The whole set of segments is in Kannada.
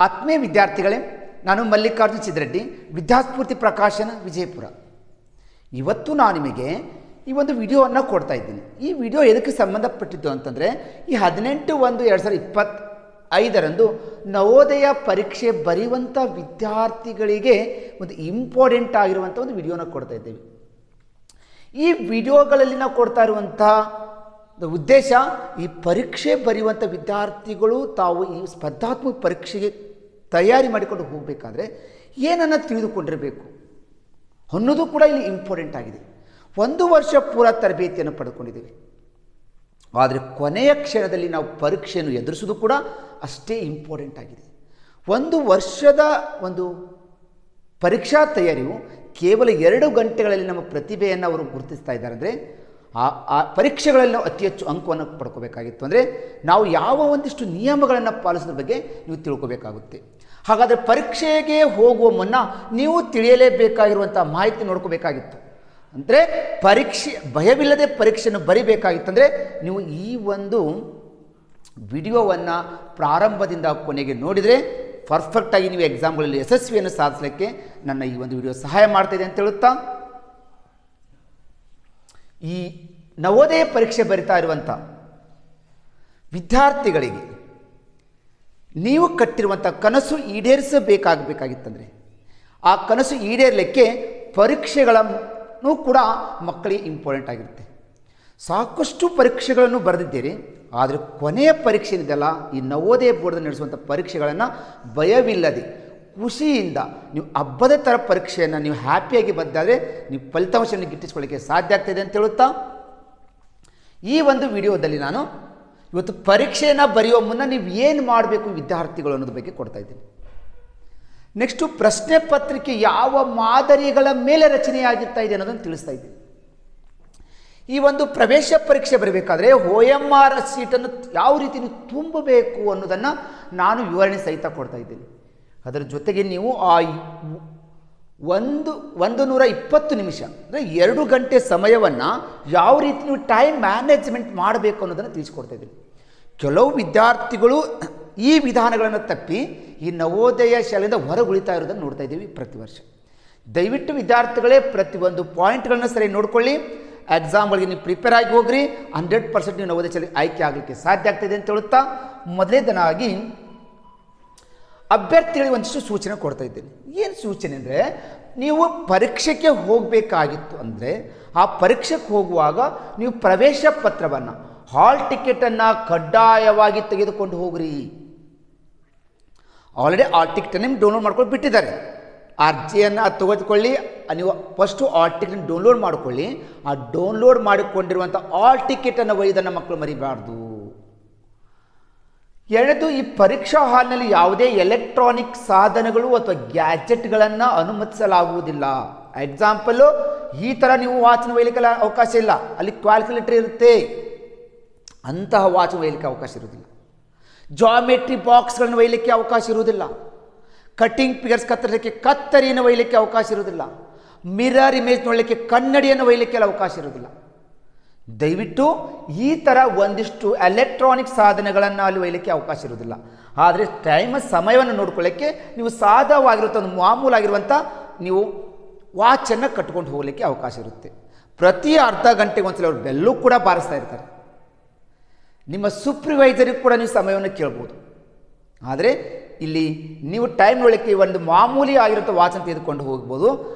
ಆತ್ಮೀಯ ವಿದ್ಯಾರ್ಥಿಗಳೇ, ನಾನು ಮಲ್ಲಿಕಾರ್ಜುನ್ ಸಿದ್ರೆಡ್ಡಿ, ವಿದ್ಯಾಸ್ಫೂರ್ತಿ ಪ್ರಕಾಶನ ವಿಜಯಪುರ. ಇವತ್ತು ನಾನು ನಿಮಗೆ ಈ ಒಂದು ವಿಡಿಯೋವನ್ನು ಕೊಡ್ತಾ ಇದ್ದೀನಿ. ಈ ವಿಡಿಯೋ ಎದಕ್ಕೆ ಸಂಬಂಧಪಟ್ಟಿದ್ದು ಅಂತಂದರೆ, ಈ 18/1/2025 ನವೋದಯ ಪರೀಕ್ಷೆ ಬರೆಯುವಂಥ ವಿದ್ಯಾರ್ಥಿಗಳಿಗೆ ಒಂದು ಇಂಪಾರ್ಟೆಂಟ್ ಆಗಿರುವಂಥ ಒಂದು ವಿಡಿಯೋನ ಕೊಡ್ತಾ ಇದ್ದೇವೆ. ಈ ವಿಡಿಯೋಗಳಲ್ಲಿ ನಾವು ಕೊಡ್ತಾ ಇರುವಂಥ ಉದ್ದೇಶ, ಈ ಪರೀಕ್ಷೆ ಬರೆಯುವಂಥ ವಿದ್ಯಾರ್ಥಿಗಳು ತಾವು ಈ ಸ್ಪರ್ಧಾತ್ಮಕ ಪರೀಕ್ಷೆಗೆ ತಯಾರಿ ಮಾಡಿಕೊಂಡು ಹೋಗಬೇಕಾದ್ರೆ ಏನನ್ನು ತಿಳಿದುಕೊಂಡಿರಬೇಕು ಅನ್ನೋದು ಕೂಡ ಇಲ್ಲಿ ಇಂಪಾರ್ಟೆಂಟ್ ಆಗಿದೆ. 1 ವರ್ಷ ಪೂರ ತರಬೇತಿಯನ್ನು ಪಡೆದುಕೊಂಡಿದ್ದೇವೆ, ಆದರೆ ಕೊನೆಯ ಕ್ಷಣದಲ್ಲಿ ನಾವು ಪರೀಕ್ಷೆಯನ್ನು ಎದುರಿಸೋದು ಕೂಡ ಅಷ್ಟೇ ಇಂಪಾರ್ಟೆಂಟ್ ಆಗಿದೆ. 1 ವರ್ಷದ ಒಂದು ಪರೀಕ್ಷಾ ತಯಾರಿಯು ಕೇವಲ 2 ಗಂಟೆಗಳಲ್ಲಿ ನಮ್ಮ ಪ್ರತಿಭೆಯನ್ನು ಅವರು ಗುರುತಿಸ್ತಾ ಇದ್ದಾರೆ. ಅಂದರೆ ಆ ಪರೀಕ್ಷೆಗಳಲ್ಲಿ ನಾವು ಅತಿ ಹೆಚ್ಚು ಅಂಕವನ್ನು ಪಡ್ಕೋಬೇಕಾಗಿತ್ತು ಅಂದರೆ ನಾವು ಯಾವ ಒಂದಿಷ್ಟು ನಿಯಮಗಳನ್ನು ಪಾಲಿಸೋದ್ರ ಬಗ್ಗೆ ನೀವು ತಿಳ್ಕೋಬೇಕಾಗುತ್ತೆ. ಹಾಗಾದರೆ ಪರೀಕ್ಷೆಗೆ ಹೋಗುವ ಮುನ್ನ ನೀವು ತಿಳಿಯಲೇಬೇಕಾಗಿರುವಂಥ ಮಾಹಿತಿ ನೋಡ್ಕೋಬೇಕಾಗಿತ್ತು. ಅಂದರೆ ಭಯವಿಲ್ಲದೆ ಪರೀಕ್ಷೆಯನ್ನು ಬರಿಬೇಕಾಗಿತ್ತಂದರೆ ನೀವು ಈ ಒಂದು ವಿಡಿಯೋವನ್ನು ಪ್ರಾರಂಭದಿಂದ ಕೊನೆಗೆ ನೋಡಿದರೆ ಪರ್ಫೆಕ್ಟಾಗಿ ನೀವು ಎಕ್ಸಾಮ್ಗಳಲ್ಲಿ ಯಶಸ್ವಿಯನ್ನು ಸಾಧಿಸಲಿಕ್ಕೆ ನನ್ನ ಈ ಒಂದು ವಿಡಿಯೋ ಸಹಾಯ ಮಾಡ್ತಾಯಿದೆ ಅಂತ ಹೇಳುತ್ತಾ, ಈ ನವೋದಯ ಪರೀಕ್ಷೆ ಬರಿತಾ ಇರುವಂಥ ವಿದ್ಯಾರ್ಥಿಗಳಿಗೆ ನೀವು ಕಟ್ಟಿರುವಂಥ ಕನಸು ಈಡೇರಿಸಬೇಕಾಗಬೇಕಾಗಿತ್ತಂದರೆ ಆ ಕನಸು ಈಡೇರಲಿಕ್ಕೆ ಪರೀಕ್ಷೆಗಳನ್ನು ಕೂಡ ಮಕ್ಕಳಿಗೆ ಇಂಪಾರ್ಟೆಂಟ್ ಆಗಿರುತ್ತೆ. ಸಾಕಷ್ಟು ಪರೀಕ್ಷೆಗಳನ್ನು ಬರೆದಿದ್ದೀರಿ, ಆದರೆ ಕೊನೆಯ ಪರೀಕ್ಷೆ ಇದೆಯಲ್ಲ, ಈ ನವೋದಯ ಬೋರ್ಡ್ ನಡೆಸುವಂಥ ಪರೀಕ್ಷೆಗಳನ್ನು ಭಯವಿಲ್ಲದೆ ಖುಷಿಯಿಂದ ನೀವು ಹಬ್ಬದ ಥರ ಪರೀಕ್ಷೆಯನ್ನು ನೀವು ಹ್ಯಾಪಿಯಾಗಿ ಬಂದಾದರೆ ನೀವು ಫಲಿತಾಂಶವನ್ನು ಗಿಟ್ಟಿಸ್ಕೊಳ್ಳಿಕ್ಕೆ ಸಾಧ್ಯ ಆಗ್ತಾಯಿದೆ ಅಂತ ಹೇಳುತ್ತಾ, ಈ ಒಂದು ವಿಡಿಯೋದಲ್ಲಿ ನಾನು ಇವತ್ತು ಪರೀಕ್ಷೆಯನ್ನು ಬರೆಯುವ ಮುನ್ನ ನೀವು ಏನು ಮಾಡಬೇಕು ವಿದ್ಯಾರ್ಥಿಗಳು ಅನ್ನೋದ್ರ ಬಗ್ಗೆ ಕೊಡ್ತಾ ಇದ್ದೀನಿ. ನೆಕ್ಸ್ಟು ಪ್ರಶ್ನೆ ಪತ್ರಿಕೆ ಯಾವ ಮಾದರಿಗಳ ಮೇಲೆ ರಚನೆಯಾಗಿರ್ತಾ ಇದೆ ಅನ್ನೋದನ್ನು ತಿಳಿಸ್ತಾ ಇದ್ದೀನಿ. ಈ ಒಂದು ಪ್ರವೇಶ ಪರೀಕ್ಷೆ ಬರಬೇಕಾದ್ರೆ OMR ಸೀಟನ್ನು ಯಾವ ರೀತಿ ನೀವು ತುಂಬಬೇಕು ಅನ್ನೋದನ್ನು ನಾನು ವಿವರಣೆ ಸಹಿತ ಕೊಡ್ತಾ ಇದ್ದೀನಿ. ಅದರ ಜೊತೆಗೆ ನೀವು ಆ 120 ನಿಮಿಷ ಅಂದರೆ 2 ಗಂಟೆ ಸಮಯವನ್ನು ಯಾವ ರೀತಿ ನೀವು ಟೈಮ್ ಮ್ಯಾನೇಜ್ಮೆಂಟ್ ಮಾಡಬೇಕು ಅನ್ನೋದನ್ನು ತಿಳಿಸ್ಕೊಡ್ತಾ ಇದ್ದೀನಿ. ಕೆಲವು ವಿದ್ಯಾರ್ಥಿಗಳು ಈ ವಿಧಾನಗಳನ್ನು ತಪ್ಪಿ ಈ ನವೋದಯ ಶಾಲೆಯಿಂದ ಹೊರಗುಳಿತಾ ಇರೋದನ್ನು ನೋಡ್ತಾ ಇದ್ದೀವಿ ಪ್ರತಿ ವರ್ಷ. ದಯವಿಟ್ಟು ವಿದ್ಯಾರ್ಥಿಗಳೇ ಪ್ರತಿಯೊಂದು ಪಾಯಿಂಟ್ಗಳನ್ನ ಸರಿ ನೋಡ್ಕೊಳ್ಳಿ. ಎಕ್ಸಾಮ್ಗಳಿಗೆ ನೀವು ಪ್ರಿಪೇರ್ ಆಗಿ ಹೋಗ್ರಿ. 100% ನೀವು ನವೋದಯ ಶಾಲೆ ಆಯ್ಕೆ ಆಗಲಿಕ್ಕೆ ಸಾಧ್ಯ ಆಗ್ತಾಯಿದೆ ಅಂತ ಹೇಳುತ್ತಾ, ಮೊದಲನೇದಾಗಿ ಅಭ್ಯರ್ಥಿಗಳಿಗೆ ಒಂದಿಷ್ಟು ಸೂಚನೆ ಕೊಡ್ತಾ ಇದ್ದೇನೆ. ಏನು ಸೂಚನೆ ಅಂದರೆ, ನೀವು ಪರೀಕ್ಷೆಗೆ ಹೋಗಬೇಕಾಗಿತ್ತು ಅಂದರೆ ಆ ಪರೀಕ್ಷೆಗೆ ಹೋಗುವಾಗ ನೀವು ಪ್ರವೇಶ ಪತ್ರವನ್ನು, ಹಾಲ್ ಟಿಕೆಟನ್ನು ಕಡ್ಡಾಯವಾಗಿ ತೆಗೆದುಕೊಂಡು ಹೋಗ್ರಿ. ಆಲ್ರೆಡಿ ಹಾಲ್ ಟಿಕೆಟನ್ನು ನಿಮ್ಗೆ ಡೌನ್ಲೋಡ್ ಮಾಡ್ಕೊಂಡು ಬಿಟ್ಟಿದ್ದಾರೆ. ಅರ್ಜಿಯನ್ನು ತೆಗೆದುಕೊಳ್ಳಿ, ನೀವು ಫಸ್ಟು ಹಾಲ್ ಟಿಕೆಟ್ ಡೌನ್ಲೋಡ್ ಮಾಡಿಕೊಳ್ಳಿ. ಆ ಡೌನ್ಲೋಡ್ ಮಾಡಿಕೊಂಡಿರುವಂಥ ಹಾಲ್ ಟಿಕೆಟನ್ನು ಒಯ್ದನ್ನು ಮಕ್ಕಳು ಮರಿಬಾರ್ದು. ಎರಡದು, ಈ ಪರೀಕ್ಷಾ ಹಾಲ್ನಲ್ಲಿ ಯಾವುದೇ ಎಲೆಕ್ಟ್ರಾನಿಕ್ ಸಾಧನಗಳು ಅಥವಾ ಗ್ಯಾಜೆಟ್ಗಳನ್ನು ಅನುಮತಿಸಲಾಗುವುದಿಲ್ಲ. ಎಕ್ಸಾಂಪಲ್ಲು, ಈ ಥರ ನೀವು ವಾಚನ ಒಯ್ಯಲಿಕ್ಕೆ ಅವಕಾಶ ಇಲ್ಲ. ಅಲ್ಲಿ ಕ್ಯಾಲ್ಕುಲೇಟರ್ ಇರುತ್ತೆ, ಅಂತಹ ವಾಚನ ಒಯ್ಯಲಿಕ್ಕೆ ಅವಕಾಶ ಇರುವುದಿಲ್ಲ. ಜಾಮೆಟ್ರಿ ಬಾಕ್ಸ್ಗಳನ್ನು ಒಯ್ಯಲಿಕ್ಕೆ ಅವಕಾಶ ಇರುವುದಿಲ್ಲ. ಕಟ್ಟಿಂಗ್ ಫಿಗರ್ಸ್ ಕತ್ತರಿಸಲಿಕ್ಕೆ ಕತ್ತರಿಯನ್ನು ಒಯ್ಯಲಿಕ್ಕೆ ಅವಕಾಶ ಇರುವುದಿಲ್ಲ. ಮಿರರ್ ಇಮೇಜ್ ನೋಡಲಿಕ್ಕೆ ಕನ್ನಡಿಯನ್ನು ಒಯ್ಯಲಿಕ್ಕೆ ಅವಕಾಶ ಇರುವುದಿಲ್ಲ. ದಯವಿಟ್ಟು ಈ ಥರ ಒಂದಿಷ್ಟು ಎಲೆಕ್ಟ್ರಾನಿಕ್ ಸಾಧನಗಳನ್ನು ಅಲ್ಲಿ ಒಯ್ಯಲಿಕ್ಕೆ ಅವಕಾಶ ಇರುವುದಿಲ್ಲ. ಆದರೆ ಸಮಯವನ್ನು ನೋಡ್ಕೊಳ್ಳೋಕ್ಕೆ ನೀವು ಸಾಧವಾಗಿರುವಂಥ ಒಂದು ಮಾಮೂಲಾಗಿರುವಂಥ ನೀವು ವಾಚನ್ನು ಕಟ್ಕೊಂಡು ಹೋಗಲಿಕ್ಕೆ ಅವಕಾಶ ಇರುತ್ತೆ. ಪ್ರತಿ ಅರ್ಧ ಗಂಟೆಗೆ ಒಂದ್ಸಲ ಅವರು ಬೆಲ್ಲೂ ಕೂಡ ಬಾರಿಸ್ತಾ ಇರ್ತಾರೆ. ನಿಮ್ಮ ಸೂಪರ್ವೈಸರಿಗೆ ಕೂಡ ನೀವು ಸಮಯವನ್ನು ಕೇಳ್ಬೋದು. ಆದರೆ ಇಲ್ಲಿ ನೀವು ಟೈಮ್ ನೋಡಲಿಕ್ಕೆ ಒಂದು ಮಾಮೂಲಿ ಆಗಿರುವಂಥ ವಾಚನ ತೆಗೆದುಕೊಂಡು ಹೋಗ್ಬೋದು.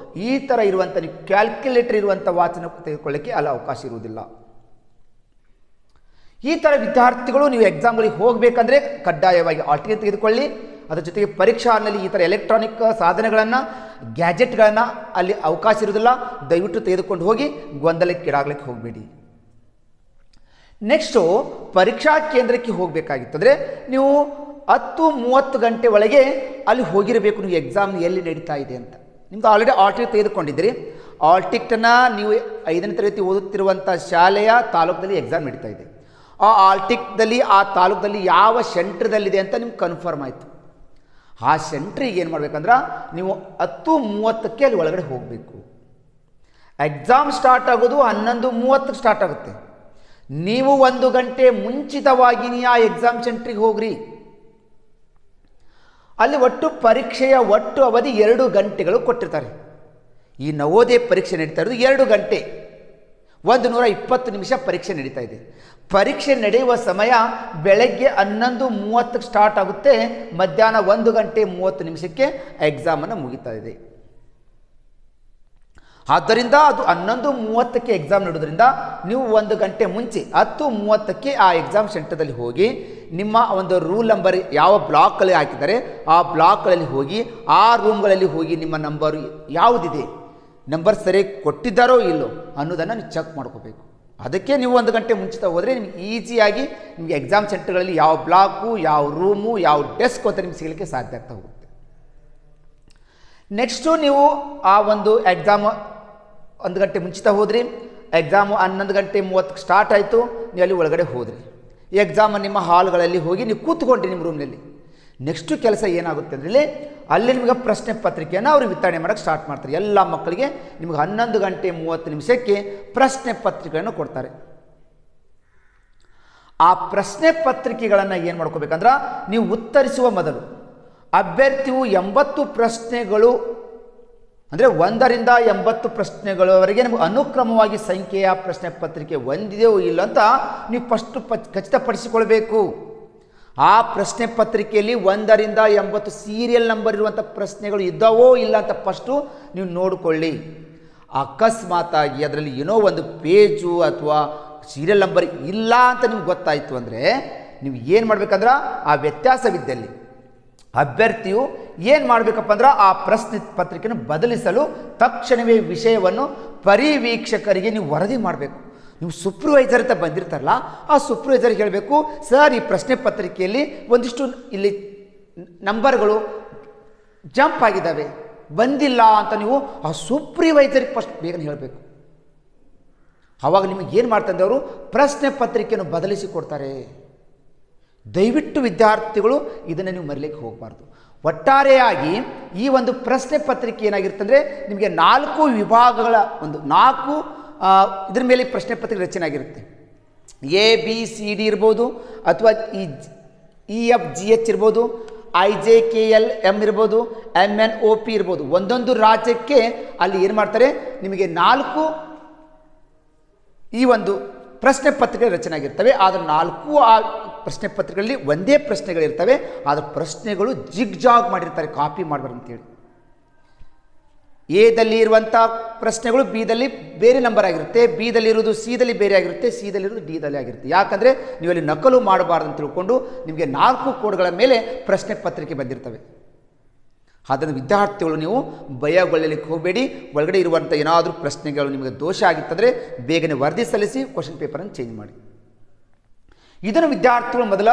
ಈ ಥರ ಇರುವಂಥ ನೀವು ಕ್ಯಾಲ್ಕುಲೇಟರ್ ಇರುವಂಥ ವಾಚನ ತೆಗೆದುಕೊಳ್ಳಿಕ್ಕೆ ಅಲ್ಲಿ ಅವಕಾಶ ಇರುವುದಿಲ್ಲ. ಈ ಥರ ವಿದ್ಯಾರ್ಥಿಗಳು ನೀವು ಎಕ್ಸಾಮ್ಗಳಿಗೆ ಹೋಗಬೇಕಂದ್ರೆ ಕಡ್ಡಾಯವಾಗಿ ಹಾಲ್ ಟಿಕೆಟ್ ತೆಗೆದುಕೊಳ್ಳಿ. ಅದರ ಜೊತೆಗೆ ಪರೀಕ್ಷಾ ಹಾಲ್ನಲ್ಲಿ ಈ ಥರ ಎಲೆಕ್ಟ್ರಾನಿಕ್ ಸಾಧನಗಳನ್ನು, ಗ್ಯಾಜೆಟ್ಗಳನ್ನು ಅಲ್ಲಿ ಅವಕಾಶ ಇರುವುದಿಲ್ಲ. ದಯವಿಟ್ಟು ತೆಗೆದುಕೊಂಡು ಹೋಗಿ ಗೊಂದಲಕ್ಕೀಡಾಗಲಿಕ್ಕೆ ಹೋಗಬೇಡಿ. ನೆಕ್ಸ್ಟು, ಪರೀಕ್ಷಾ ಕೇಂದ್ರಕ್ಕೆ ಹೋಗಬೇಕಾಗಿತ್ತಂದರೆ ನೀವು 10-30 ಗಂಟೆ ಒಳಗೆ ಅಲ್ಲಿ ಹೋಗಿರಬೇಕು. ನೀವು ಎಕ್ಸಾಮ್ ಎಲ್ಲಿ ನಡೀತಾ ಇದೆ ಅಂತ ನಿಮ್ದು ಆಲ್ರೆಡಿ ಹಾಲ್ ಟಿಕೆಟ್ ತೆಗೆದುಕೊಂಡಿದ್ದೀರಿ. ಹಾಲ್ ಟಿಕೆಟನ್ನು ನೀವು 5ನೇ ತರಗತಿ ಓದುತ್ತಿರುವಂಥ ಶಾಲೆಯ ತಾಲೂಕಲ್ಲಿ ಎಕ್ಸಾಮ್ ನಡೀತಾ ಇದೆ. ಆ ಹಾಲ್ ಟಿಕೆಟ್ದಲ್ಲಿ ಆ ತಾಲೂಕದಲ್ಲಿ ಯಾವ ಸೆಂಟ್ರದಲ್ಲಿದೆ ಅಂತ ನಿಮ್ಗೆ ಕನ್ಫರ್ಮ್ ಆಯಿತು. ಆ ಸೆಂಟ್ರಿಗೆ ಏನು ಮಾಡಬೇಕಂದ್ರೆ ನೀವು 10:30ಕ್ಕೆ ಅಲ್ಲಿ ಒಳಗಡೆ ಹೋಗಬೇಕು. ಎಕ್ಸಾಮ್ ಸ್ಟಾರ್ಟ್ ಆಗೋದು 11:30ಕ್ಕೆ ಸ್ಟಾರ್ಟ್ ಆಗುತ್ತೆ. ನೀವು 1 ಗಂಟೆ ಮುಂಚಿತವಾಗಿ ಆ ಎಕ್ಸಾಮ್ ಸೆಂಟ್ರಿಗೆ ಹೋಗ್ರಿ. ಅಲ್ಲಿ ಒಟ್ಟು ಪರೀಕ್ಷೆಯ ಒಟ್ಟು ಅವಧಿ 2 ಗಂಟೆಗಳು ಕೊಟ್ಟಿರ್ತಾರೆ. ಈ ನವೋದಯ ಪರೀಕ್ಷೆ ನಡೀತಾ ಇರೋದು 2 ಗಂಟೆ, 120 ನಿಮಿಷ ಪರೀಕ್ಷೆ ನಡೀತಾ ಇದೆ. ಪರೀಕ್ಷೆ ನಡೆಯುವ ಸಮಯ ಬೆಳಗ್ಗೆ 11:30 ಸ್ಟಾರ್ಟ್ ಆಗುತ್ತೆ, ಮಧ್ಯಾಹ್ನ 1 ಗಂಟೆ 30 ನಿಮಿಷಕ್ಕೆ ಎಕ್ಸಾಮನ್ನು ಮುಗಿತಾ ಇದೆ. ಆದ್ದರಿಂದ ಅದು 11:30ಕ್ಕೆ ಎಕ್ಸಾಮ್ ನಡೆಯೋದ್ರಿಂದ ನೀವು 1 ಗಂಟೆ ಮುಂಚೆ 10:30ಕ್ಕೆ ಆ ಎಕ್ಸಾಮ್ ಸೆಂಟರ್ದಲ್ಲಿ ಹೋಗಿ ನಿಮ್ಮ ಒಂದು ರೂಲ್ ನಂಬರ್ ಯಾವ ಬ್ಲಾಕಲ್ಲಿ ಹಾಕಿದ್ದಾರೆ ಆ ಬ್ಲಾಕ್ಗಳಲ್ಲಿ ಹೋಗಿ ಆ ರೂಮ್ಗಳಲ್ಲಿ ಹೋಗಿ ನಿಮ್ಮ ನಂಬರು ಯಾವುದಿದೆ, ನಂಬರ್ ಸರಿಯಾಗಿ ಕೊಟ್ಟಿದ್ದಾರೋ ಇಲ್ಲೋ ಅನ್ನೋದನ್ನು ನೀವು ಚೆಕ್ ಮಾಡ್ಕೋಬೇಕು. ಅದಕ್ಕೆ ನೀವು 1 ಗಂಟೆ ಮುಂಚಿತ ಹೋದರೆ ನಿಮ್ಗೆ ಈಸಿಯಾಗಿ ನಿಮಗೆ ಎಕ್ಸಾಮ್ ಸೆಂಟರ್ಗಳಲ್ಲಿ ಯಾವ ಬ್ಲಾಕು, ಯಾವ ರೂಮು, ಯಾವ ಡೆಸ್ಕ್ ಅಂತ ನಿಮ್ಗೆ ಸಿಗಲಿಕ್ಕೆ ಸಾಧ್ಯ ಆಗ್ತಾ ಹೋಗುತ್ತೆ. ನೆಕ್ಸ್ಟು ನೀವು ಆ ಒಂದು ಎಕ್ಸಾಮ್ 1 ಗಂಟೆ ಮುಂಚಿತ ಹೋದ್ರಿ, ಎಕ್ಸಾಮು 11:30 ಸ್ಟಾರ್ಟ್ ಆಯಿತು, ನೀವು ಅಲ್ಲಿ ಒಳಗಡೆ ಹೋದ್ರಿ, ಈ ಎಕ್ಸಾಮ್ ನಿಮ್ಮ ಹಾಲ್ಗಳಲ್ಲಿ ಹೋಗಿ ನೀವು ಕೂತ್ಕೊಂಡ್ರಿ ನಿಮ್ಮ ರೂಮ್ನಲ್ಲಿ. ನೆಕ್ಸ್ಟು ಕೆಲಸ ಏನಾಗುತ್ತೆ ಅಂದರೆ ಅಲ್ಲಿ ನಿಮಗೆ ಪ್ರಶ್ನೆ ಪತ್ರಿಕೆಯನ್ನು ಅವರು ವಿತರಣೆ ಮಾಡೋಕ್ಕೆ ಸ್ಟಾರ್ಟ್ ಮಾಡ್ತಾರೆ. ಎಲ್ಲ ಮಕ್ಕಳಿಗೆ ನಿಮಗೆ 11:30 ಪ್ರಶ್ನೆ ಪತ್ರಿಕೆಯನ್ನು ಕೊಡ್ತಾರೆ. ಆ ಪ್ರಶ್ನೆ ಪತ್ರಿಕೆಗಳನ್ನು ಏನು ಮಾಡ್ಕೋಬೇಕಂದ್ರೆ ನೀವು ಉತ್ತರಿಸುವ ಮೊದಲು ಅಭ್ಯರ್ಥಿಯು 80 ಪ್ರಶ್ನೆಗಳು ಅಂದರೆ 1ರಿಂದ 80 ಪ್ರಶ್ನೆಗಳವರೆಗೆ ನಿಮಗೆ ಅನುಕ್ರಮವಾಗಿ ಸಂಖ್ಯೆಯ ಪ್ರಶ್ನೆ ಪತ್ರಿಕೆ ಹೊಂದಿದೆಯೋ ಇಲ್ಲ ಅಂತ ನೀವು ಫಸ್ಟ್ ಖಚಿತಪಡಿಸಿಕೊಳ್ಬೇಕು. ಆ ಪ್ರಶ್ನೆ ಪತ್ರಿಕೆಯಲ್ಲಿ 1ರಿಂದ 80 ಸೀರಿಯಲ್ ನಂಬರ್ ಇರುವಂಥ ಪ್ರಶ್ನೆಗಳು ಇದ್ದಾವೋ ಇಲ್ಲ ಅಂತ ಫಸ್ಟು ನೀವು ನೋಡಿಕೊಳ್ಳಿ. ಅಕಸ್ಮಾತಾಗಿ ಅದರಲ್ಲಿ ಏನೋ ಒಂದು ಪೇಜು ಅಥವಾ ಸೀರಿಯಲ್ ನಂಬರ್ ಇಲ್ಲ ಅಂತ ನಿಮ್ಗೆ ಗೊತ್ತಾಯಿತು ಅಂದರೆ ನೀವು ಏನು ಮಾಡಬೇಕಂದ್ರೆ ಆ ವ್ಯತ್ಯಾಸವಿದ್ದಲ್ಲಿ ಅಭ್ಯರ್ಥಿಯು ಏನು ಮಾಡಬೇಕಪ್ಪ ಅಂದ್ರೆ ಆ ಪ್ರಶ್ನೆ ಪತ್ರಿಕೆಯನ್ನು ಬದಲಿಸಲು ತಕ್ಷಣವೇ ವಿಷಯವನ್ನು ಪರಿವೀಕ್ಷಕರಿಗೆ ನೀವು ವರದಿ ಮಾಡಬೇಕು. ನೀವು ಸೂಪರ್ವೈಸರ್ ಅಂತ ಬಂದಿರ್ತಾರಲ್ಲ ಆ ಸೂಪರ್ವೈಸರ್ಗೆ ಹೇಳಬೇಕು, ಸರ್ ಈ ಪ್ರಶ್ನೆ ಪತ್ರಿಕೆಯಲ್ಲಿ ಒಂದಿಷ್ಟು ಇಲ್ಲಿ ನಂಬರ್ಗಳು ಜಂಪ್ ಆಗಿದ್ದಾವೆ, ಬಂದಿಲ್ಲ ಅಂತ ನೀವು ಆ ಸೂಪರ್ವೈಸರ್ಗೆ ಫಸ್ಟ್ ಬೇಗನೆ ಹೇಳಬೇಕು. ಆವಾಗ ನಿಮಗೆ ಏನು ಮಾಡ್ತಾರೆ ಅವರು ಪ್ರಶ್ನೆ ಪತ್ರಿಕೆಯನ್ನು ಬದಲಿಸಿ ಕೊಡ್ತಾರೆ. ದಯವಿಟ್ಟು ವಿದ್ಯಾರ್ಥಿಗಳು ಇದನ್ನು ನೀವು ಮರಿಲಿಕ್ಕೆ ಹೋಗಬಾರ್ದು. ಒಟ್ಟಾರೆಯಾಗಿ ಈ ಒಂದು ಪ್ರಶ್ನೆ ಪತ್ರಿಕೆ ಏನಾಗಿರುತ್ತೆ ಅಂದರೆ ನಿಮಗೆ 4 ವಿಭಾಗಗಳ ಒಂದು 4 ಇದ್ರ ಮೇಲೆ ಪ್ರಶ್ನೆ ಪತ್ರಿಕೆ ರಚನೆ ಆಗಿರುತ್ತೆ. ABCD ಇರ್ಬೋದು, ಅಥವಾ EFGH ಇರ್ಬೋದು, IJKLM ಇರ್ಬೋದು, MNOP ಇರ್ಬೋದು. ಒಂದೊಂದು ರಾಜ್ಯಕ್ಕೆ ಅಲ್ಲಿ ಏನು ಮಾಡ್ತಾರೆ ನಿಮಗೆ 4 ಈ ಒಂದು ಪ್ರಶ್ನೆ ಪತ್ರಿಕೆ ರಚನೆ ಆಗಿರ್ತವೆ. ಆದರೆ 4 ಆ ಪ್ರಶ್ನೆ ಪತ್ರಿಕೆಗಳಲ್ಲಿ ಒಂದೇ ಪ್ರಶ್ನೆಗಳಿರ್ತವೆ. ಆದರೆ ಪ್ರಶ್ನೆಗಳು ಜಿಗ್ಜಾಗ್ ಮಾಡಿರ್ತಾರೆ, ಕಾಪಿ ಮಾಡಬಾರ್ದು ಅಂತೇಳಿ. ಎದಲ್ಲಿ ಇರುವಂಥ ಪ್ರಶ್ನೆಗಳು ಬಿದಲ್ಲಿ ಬೇರೆ ನಂಬರ್ ಆಗಿರುತ್ತೆ, ಬಿದಲ್ಲಿರೋದು ಸಿದಲ್ಲಿ ಬೇರೆ ಆಗಿರುತ್ತೆ, ಸಿದಲ್ಲಿರೋದು ಡಿದಲ್ಲಿ ಆಗಿರುತ್ತೆ. ಯಾಕಂದರೆ ನೀವು ಅಲ್ಲಿ ನಕಲು ಮಾಡಬಾರ್ದು ಅಂತ ತಿಳ್ಕೊಂಡು ನಿಮಗೆ 4 ಕೋಡ್ಗಳ ಮೇಲೆ ಪ್ರಶ್ನೆ ಪತ್ರಿಕೆ ಬಂದಿರ್ತವೆ. ಅದನ್ನು ವಿದ್ಯಾರ್ಥಿಗಳು ನೀವು ಭಯಗೊಳ್ಳಲಿಕ್ಕೆ ಹೋಗಬೇಡಿ. ಒಳಗಡೆ ಇರುವಂಥ ಏನಾದರೂ ಪ್ರಶ್ನೆಗಳು ನಿಮಗೆ ದೋಷ ಆಗಿತ್ತಂದರೆ ಬೇಗನೆ ವರದಿ ಸಲ್ಲಿಸಿ ಕ್ವಶನ್ ಪೇಪರನ್ನು ಚೇಂಜ್ ಮಾಡಿ. ಇದನ್ನು ವಿದ್ಯಾರ್ಥಿಗಳು ಮೊದಲ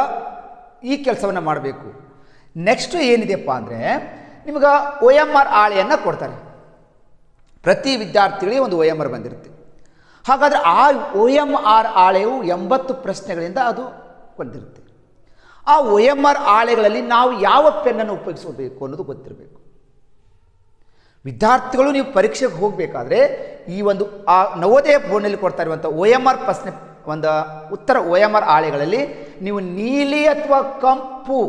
ಈ ಕೆಲಸವನ್ನು ಮಾಡಬೇಕು. ನೆಕ್ಸ್ಟು ಏನಿದೆಯಪ್ಪ ಅಂದರೆ ನಿಮಗೆ OMR ಹಾಳೆಯನ್ನು ಕೊಡ್ತಾರೆ. ಪ್ರತಿ ವಿದ್ಯಾರ್ಥಿಗಳಿಗೆ ಒಂದು OMR ಬಂದಿರುತ್ತೆ. ಹಾಗಾದರೆ ಆ OMR ಹಾಳೆಯು 80 ಪ್ರಶ್ನೆಗಳಿಂದ ಅದು ಬಂದಿರುತ್ತೆ. ಆ OMR ಹಾಳೆಗಳಲ್ಲಿ ನಾವು ಯಾವ ಪೆನ್ನನ್ನು ಉಪಯೋಗಿಸಬೇಕು ಅನ್ನೋದು ಗೊತ್ತಿರಬೇಕು. ವಿದ್ಯಾರ್ಥಿಗಳು ನೀವು ಪರೀಕ್ಷೆಗೆ ಹೋಗಬೇಕಾದ್ರೆ ಈ ಒಂದು ಆ ನವೋದಯ ಬೋರ್ಡ್ನಲ್ಲಿ ಕೊಡ್ತಾ ಇರುವಂಥ OMR ಪ್ರಶ್ನೆ ಒಂದು ಉತ್ತರ OMR ಹಾಳೆಗಳಲ್ಲಿ ನೀವು ನೀಲಿ ಅಥವಾ ಕಪ್ಪು,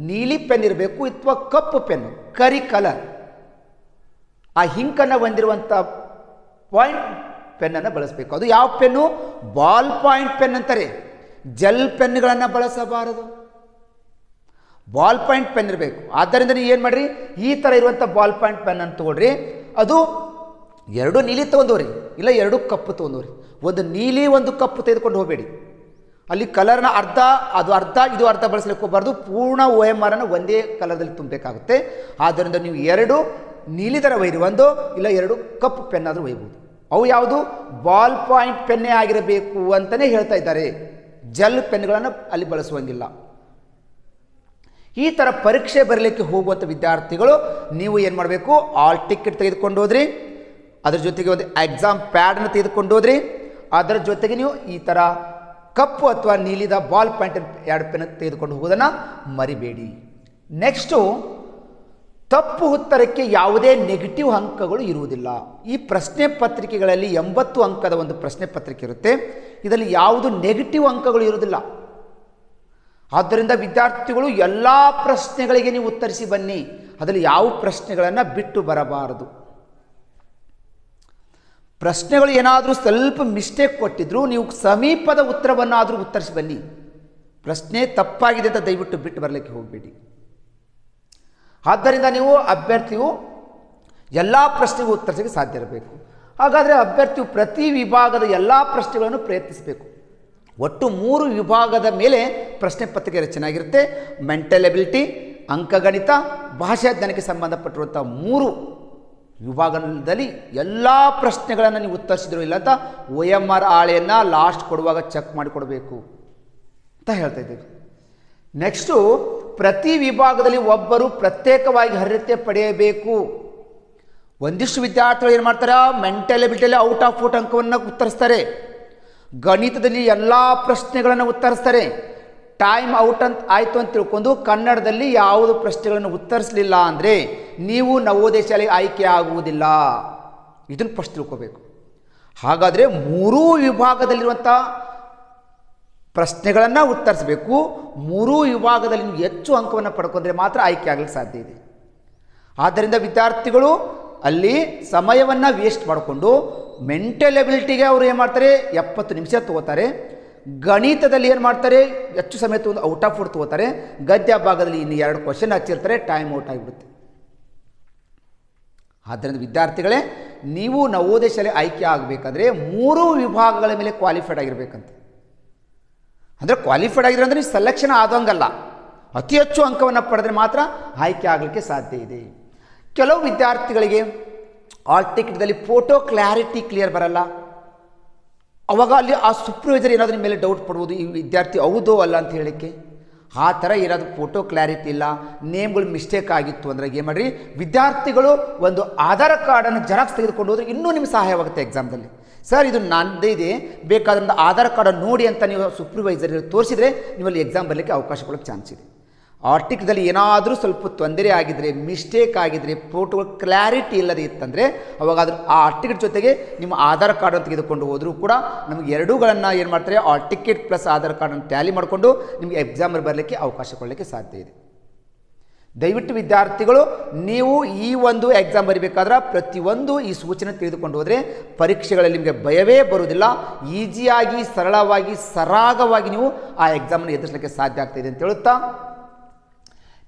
ನೀಲಿ ಪೆನ್ ಇರಬೇಕು ಅಥವಾ ಕಪ್ಪು ಪೆನ್ನು, ಕರಿ ಕಲರ್, ಆ ಹಿಂಕನ್ನು ಹೊಂದಿರುವಂಥ ಪಾಯಿಂಟ್ ಪೆನ್ನನ್ನು ಬಳಸಬೇಕು. ಅದು ಯಾವ ಪೆನ್ನು? ಬಾಲ್ ಪಾಯಿಂಟ್ ಪೆನ್ ಅಂತಾರೆ. ಜೆಲ್ ಪೆನ್ಗಳನ್ನು ಬಳಸಬಾರದು, ಬಾಲ್ ಪಾಯಿಂಟ್ ಪೆನ್ ಇರಬೇಕು. ಆದ್ದರಿಂದ ನೀವು ಏನು ಮಾಡಿರಿ, ಈ ಥರ ಇರುವಂಥ ಬಾಲ್ ಪಾಯಿಂಟ್ ಪೆನ್ನನ್ನು ತೊಗೊಳ್ರಿ. ಅದು 2 ನೀಲಿ ತೊಗೊಂಡವ್ರಿ, ಇಲ್ಲ 2 ಕಪ್ಪು ತೊಗೊಂಡವ್ರಿ. ಒಂದು ನೀಲಿ ಒಂದು ಕಪ್ಪು ತೆಗೆದುಕೊಂಡು ಹೋಗಬೇಡಿ. ಅಲ್ಲಿ ಕಲರ್ನ ಅರ್ಧ ಅದು ಅರ್ಧ ಇದು ಅರ್ಧ ಬಳಸಲಿಕ್ಕೆ ಹೋಗಬಾರ್ದು. ಪೂರ್ಣ OMR ಅನ್ನು ಒಂದೇ ಕಲರ್ದಲ್ಲಿ ತುಂಬಬೇಕಾಗುತ್ತೆ. ಆದ್ದರಿಂದ ನೀವು 2 ನೀಲಿ ಥರ ಒಯ್ಯಿರಿ, ಒಂದು ಇಲ್ಲ 2 ಕಪ್ಪು ಪೆನ್ ಆದರೂ ಒಯ್ಯಬಹುದು. ಅವು ಯಾವುದು? ಬಾಲ್ ಪಾಯಿಂಟ್ ಪೆನ್ನೇ ಆಗಿರಬೇಕು ಅಂತಲೇ ಹೇಳ್ತಾ ಇದ್ದಾರೆ. ಜೆಲ್ ಪೆನ್ಗಳನ್ನು ಅಲ್ಲಿ ಬಳಸುವಂಗಿಲ್ಲ. ಈ ಥರ ಪರೀಕ್ಷೆ ಬರಲಿಕ್ಕೆ ಹೋಗುವಂಥ ವಿದ್ಯಾರ್ಥಿಗಳು ನೀವು ಏನು ಮಾಡಬೇಕು, ಆಲ್ ಟಿಕೆಟ್ ತೆಗೆದುಕೊಂಡು ಹೋದ್ರಿ, ಅದರ ಜೊತೆಗೆ ಒಂದು ಎಕ್ಸಾಮ್ ಪ್ಯಾಡನ್ನು ತೆಗೆದುಕೊಂಡು ಹೋದ್ರಿ, ಅದರ ಜೊತೆಗೆ ನೀವು ಈ ಥರ ಕಪ್ಪು ಅಥವಾ ನೀಲಿದ ಬಾಲ್ ಪಾಯಿಂಟ್ 2 ಪೆನ್ ತೆಗೆದುಕೊಂಡು ಹೋಗೋದನ್ನು ಮರಿಬೇಡಿ. ನೆಕ್ಸ್ಟು ತಪ್ಪು ಉತ್ತರಕ್ಕೆ ಯಾವುದೇ ನೆಗೆಟಿವ್ ಅಂಕಗಳು ಇರುವುದಿಲ್ಲ. ಈ ಪ್ರಶ್ನೆ ಪತ್ರಿಕೆಗಳಲ್ಲಿ 80 ಅಂಕದ ಒಂದು ಪ್ರಶ್ನೆ ಪತ್ರಿಕೆ ಇರುತ್ತೆ. ಇದರಲ್ಲಿ ಯಾವುದು ನೆಗೆಟಿವ್ ಅಂಕಗಳು ಇರುವುದಿಲ್ಲ. ಆದ್ದರಿಂದ ವಿದ್ಯಾರ್ಥಿಗಳು ಎಲ್ಲ ಪ್ರಶ್ನೆಗಳಿಗೆ ನೀವು ಉತ್ತರಿಸಿ ಬನ್ನಿ. ಅದರಲ್ಲಿ ಯಾವ ಪ್ರಶ್ನೆಗಳನ್ನು ಬಿಟ್ಟು ಬರಬಾರದು. ಪ್ರಶ್ನೆಗಳು ಏನಾದರೂ ಸ್ವಲ್ಪ ಮಿಸ್ಟೇಕ್ ಕೊಟ್ಟಿದ್ರು ನೀವು ಸಮೀಪದ ಉತ್ತರವನ್ನಾದರೂ ಉತ್ತರಿಸಿ ಬನ್ನಿ. ಪ್ರಶ್ನೆ ತಪ್ಪಾಗಿದೆ ಅಂತ ದಯವಿಟ್ಟು ಬಿಟ್ಟು ಬರಲಿಕ್ಕೆ ಹೋಗಬೇಡಿ. ಆದ್ದರಿಂದ ನೀವು ಅಭ್ಯರ್ಥಿಯು ಎಲ್ಲ ಪ್ರಶ್ನೆಗೂ ಉತ್ತರಿಸಲಿಕ್ಕೆ ಸಾಧ್ಯ ಇರಬೇಕು. ಹಾಗಾದರೆ ಅಭ್ಯರ್ಥಿಯು ಪ್ರತಿ ವಿಭಾಗದ ಎಲ್ಲ ಪ್ರಶ್ನೆಗಳನ್ನು ಪ್ರಯತ್ನಿಸಬೇಕು. ಒಟ್ಟು 3 ವಿಭಾಗದ ಮೇಲೆ ಪ್ರಶ್ನೆ ಪತ್ರಿಕೆ ರಚನೆ ಆಗಿರುತ್ತೆ. ಮೆಂಟಲ್ ಎಬಿಲಿಟಿ, ಅಂಕಗಣಿತ, ಭಾಷಾಜ್ಞಾನಕ್ಕೆ ಸಂಬಂಧಪಟ್ಟಿರುವಂಥ 3 ವಿಭಾಗದಲ್ಲಿ ಎಲ್ಲ ಪ್ರಶ್ನೆಗಳನ್ನು ನೀವು ಉತ್ತರಿಸಿದ್ರು ಇಲ್ಲ ಅಂತ OMR ಹಾಳೆಯನ್ನು ಲಾಸ್ಟ್ ಕೊಡುವಾಗ ಚೆಕ್ ಮಾಡಿಕೊಡಬೇಕು ಅಂತ ಹೇಳ್ತಾ ಇದ್ದೀವಿ. ನೆಕ್ಸ್ಟು, ಪ್ರತಿ ವಿಭಾಗದಲ್ಲಿ ಒಬ್ಬರು ಪ್ರತ್ಯೇಕವಾಗಿ ಅರ್ಹತೆ ಪಡೆಯಬೇಕು. ಒಂದಿಷ್ಟು ವಿದ್ಯಾರ್ಥಿಗಳು ಏನು ಮಾಡ್ತಾರೆ, ಮೆಂಟಲ್ ಎಬಿಲಿಟಿಯಲ್ಲಿ ಔಟ್ ಆಫ್ ಔಟ್ ಅಂಕವನ್ನು ಉತ್ತರಿಸ್ತಾರೆ. ಗಣಿತದಲ್ಲಿ ಎಲ್ಲ ಪ್ರಶ್ನೆಗಳನ್ನು ಉತ್ತರಿಸ್ತಾರೆ. ಟೈಮ್ ಔಟ್ ಅಂತ ಆಯಿತು ಅಂತ ತಿಳ್ಕೊಂಡು ಕನ್ನಡದಲ್ಲಿ ಯಾವುದು ಪ್ರಶ್ನೆಗಳನ್ನು ಉತ್ತರಿಸಲಿಲ್ಲ ಅಂದರೆ ನೀವು ನವೋದಯ ಶಾಲೆಗೆ ಆಯ್ಕೆ ಆಗುವುದಿಲ್ಲ. ಇದನ್ನು ಫಸ್ಟ್ ತಿಳ್ಕೋಬೇಕು. ಹಾಗಾದರೆ 3 ವಿಭಾಗದಲ್ಲಿರುವಂಥ ಪ್ರಶ್ನೆಗಳನ್ನು ಉತ್ತರಿಸಬೇಕು. 3 ವಿಭಾಗದಲ್ಲಿ ನೀವು ಹೆಚ್ಚು ಅಂಕವನ್ನು ಪಡ್ಕೊಂಡ್ರೆ ಮಾತ್ರ ಆಯ್ಕೆ ಆಗಲಿಕ್ಕೆ ಸಾಧ್ಯ ಇದೆ. ಆದ್ದರಿಂದ ವಿದ್ಯಾರ್ಥಿಗಳು ಅಲ್ಲಿ ಸಮಯವನ್ನು ವೇಸ್ಟ್ ಮಾಡಿಕೊಂಡು ಮೆಂಟಲ್ ಎಬಿಲಿಟಿಗೆ ಅವರು ಏನು ಮಾಡ್ತಾರೆ 70 ನಿಮಿಷ ತಗೋತಾರೆ. ಗಣಿತದಲ್ಲಿ ಏನು ಮಾಡ್ತಾರೆ ಹೆಚ್ಚು ಸಮಯ ತಗೊಂಡು ಔಟ್ ಆಫ್ ಔಟ್ ತಗೋತಾರೆ. ಗದ್ಯ ಭಾಗದಲ್ಲಿ ಇನ್ನು 2 ಕ್ವಶನ್ ಹಚ್ಚಿರ್ತಾರೆ, ಟೈಮ್ ಔಟ್ ಆಗಿಬಿಡುತ್ತೆ. ಆದ್ದರಿಂದ ವಿದ್ಯಾರ್ಥಿಗಳೇ, ನೀವು ನವೋದಯ ಶಾಲೆ ಆಯ್ಕೆ ಆಗಬೇಕಂದ್ರೆ 3 ವಿಭಾಗಗಳ ಮೇಲೆ ಕ್ವಾಲಿಫೈಡ್ ಆಗಿರಬೇಕಂತ. ಅಂದರೆ ಕ್ವಾಲಿಫೈಡ್ ಆಗಿರೋ ಅಂದರೆ ಸೆಲೆಕ್ಷನ್ ಆದಂಗಲ್ಲ, ಅತಿ ಹೆಚ್ಚು ಅಂಕವನ್ನು ಪಡೆದ್ರೆ ಮಾತ್ರ ಆಯ್ಕೆ ಆಗಲಿಕ್ಕೆ ಸಾಧ್ಯ ಇದೆ. ಕೆಲವು ವಿದ್ಯಾರ್ಥಿಗಳಿಗೆ ಆಲ್ ಟಿಕೆಟ್ದಲ್ಲಿ ಫೋಟೋ ಕ್ಲಾರಿಟಿ ಕ್ಲಿಯರ್ ಬರಲ್ಲ. ಅವಾಗ ಅಲ್ಲಿ ಆ ಸೂಪರ್ವೈಸರ್ ಏನಾದರೂ ನಿಮ್ಮ ಮೇಲೆ ಡೌಟ್ ಪಡ್ಬೋದು, ಈ ವಿದ್ಯಾರ್ಥಿ ಹೌದೋ ಅಲ್ಲ ಅಂತ ಹೇಳಲಿಕ್ಕೆ. ಆ ಥರ ಏನಾದರೂ ಫೋಟೋ ಕ್ಲಾರಿಟಿ ಇಲ್ಲ, ನೇಮ್ಗಳು ಮಿಸ್ಟೇಕ್ ಆಗಿತ್ತು ಅಂದರೆ ಏನು ಮಾಡಿರಿ, ವಿದ್ಯಾರ್ಥಿಗಳು ಒಂದು ಆಧಾರ್ ಕಾರ್ಡನ್ನು ಜೆರಾಕ್ಸ್ ತೆಗೆದುಕೊಂಡು ಹೋದರೆ ಇನ್ನೂ ನಿಮ್ಗೆ ಸಹಾಯವಾಗುತ್ತೆ ಎಕ್ಸಾಮ್ದಲ್ಲಿ. ಸರ್ ಇದು ನನ್ನದೇ ಇದೆ, ಬೇಕಾದ್ರಿಂದ ಆಧಾರ್ ಕಾರ್ಡನ್ನು ನೋಡಿ ಅಂತ ನೀವು ಸೂಪರ್ವೈಸರ್ ತೋರಿಸಿದರೆ ನೀವಲ್ಲಿ ಎಕ್ಸಾಮ್ ಬರಲಿಕ್ಕೆ ಅವಕಾಶ ಕೊಡೋಕ್ಕೆ ಚಾನ್ಸ್ ಇದೆ. ಆರ್ಟಿಕ್ದಲ್ಲಿ ಏನಾದರೂ ಸ್ವಲ್ಪ ತೊಂದರೆ ಆಗಿದ್ದರೆ, ಮಿಸ್ಟೇಕ್ ಆಗಿದ್ದರೆ, ಫೋಟೋಗಳು ಕ್ಲಾರಿಟಿ ಇಲ್ಲದೆ ಇತ್ತಂದರೆ ಅವಾಗ ಆ ಟಿಕೆಟ್ ಜೊತೆಗೆ ನಿಮ್ಮ ಆಧಾರ್ ಕಾರ್ಡನ್ನು ತೆಗೆದುಕೊಂಡು ಹೋದರೂ ಕೂಡ ನಮಗೆ ಎರಡೂಗಳನ್ನು ಏನು ಮಾಡ್ತಾರೆ, ಆ ಟಿಕೆಟ್ ಪ್ಲಸ್ ಆಧಾರ್ ಕಾರ್ಡನ್ನು ಟ್ಯಾಲಿ ಮಾಡಿಕೊಂಡು ನಿಮಗೆ ಎಕ್ಸಾಮಲ್ಲಿ ಬರಲಿಕ್ಕೆ ಅವಕಾಶ ಕೊಡಲಿಕ್ಕೆ ಸಾಧ್ಯ ಇದೆ. ದಯವಿಟ್ಟು ವಿದ್ಯಾರ್ಥಿಗಳು ನೀವು ಈ ಒಂದು ಎಕ್ಸಾಮ್ ಬರೀಬೇಕಾದ್ರೆ ಪ್ರತಿಯೊಂದು ಈ ಸೂಚನೆ ತಿಳಿದುಕೊಂಡು ಹೋದರೆ ಪರೀಕ್ಷೆಗಳಲ್ಲಿ ನಿಮಗೆ ಭಯವೇ ಬರುವುದಿಲ್ಲ. ಈಸಿಯಾಗಿ, ಸರಳವಾಗಿ, ಸರಾಗವಾಗಿ ನೀವು ಆ ಎಕ್ಸಾಮನ್ನು ಎದುರಿಸಲಿಕ್ಕೆ ಸಾಧ್ಯ ಆಗ್ತಾಯಿದೆ ಅಂತ ಹೇಳುತ್ತಾ,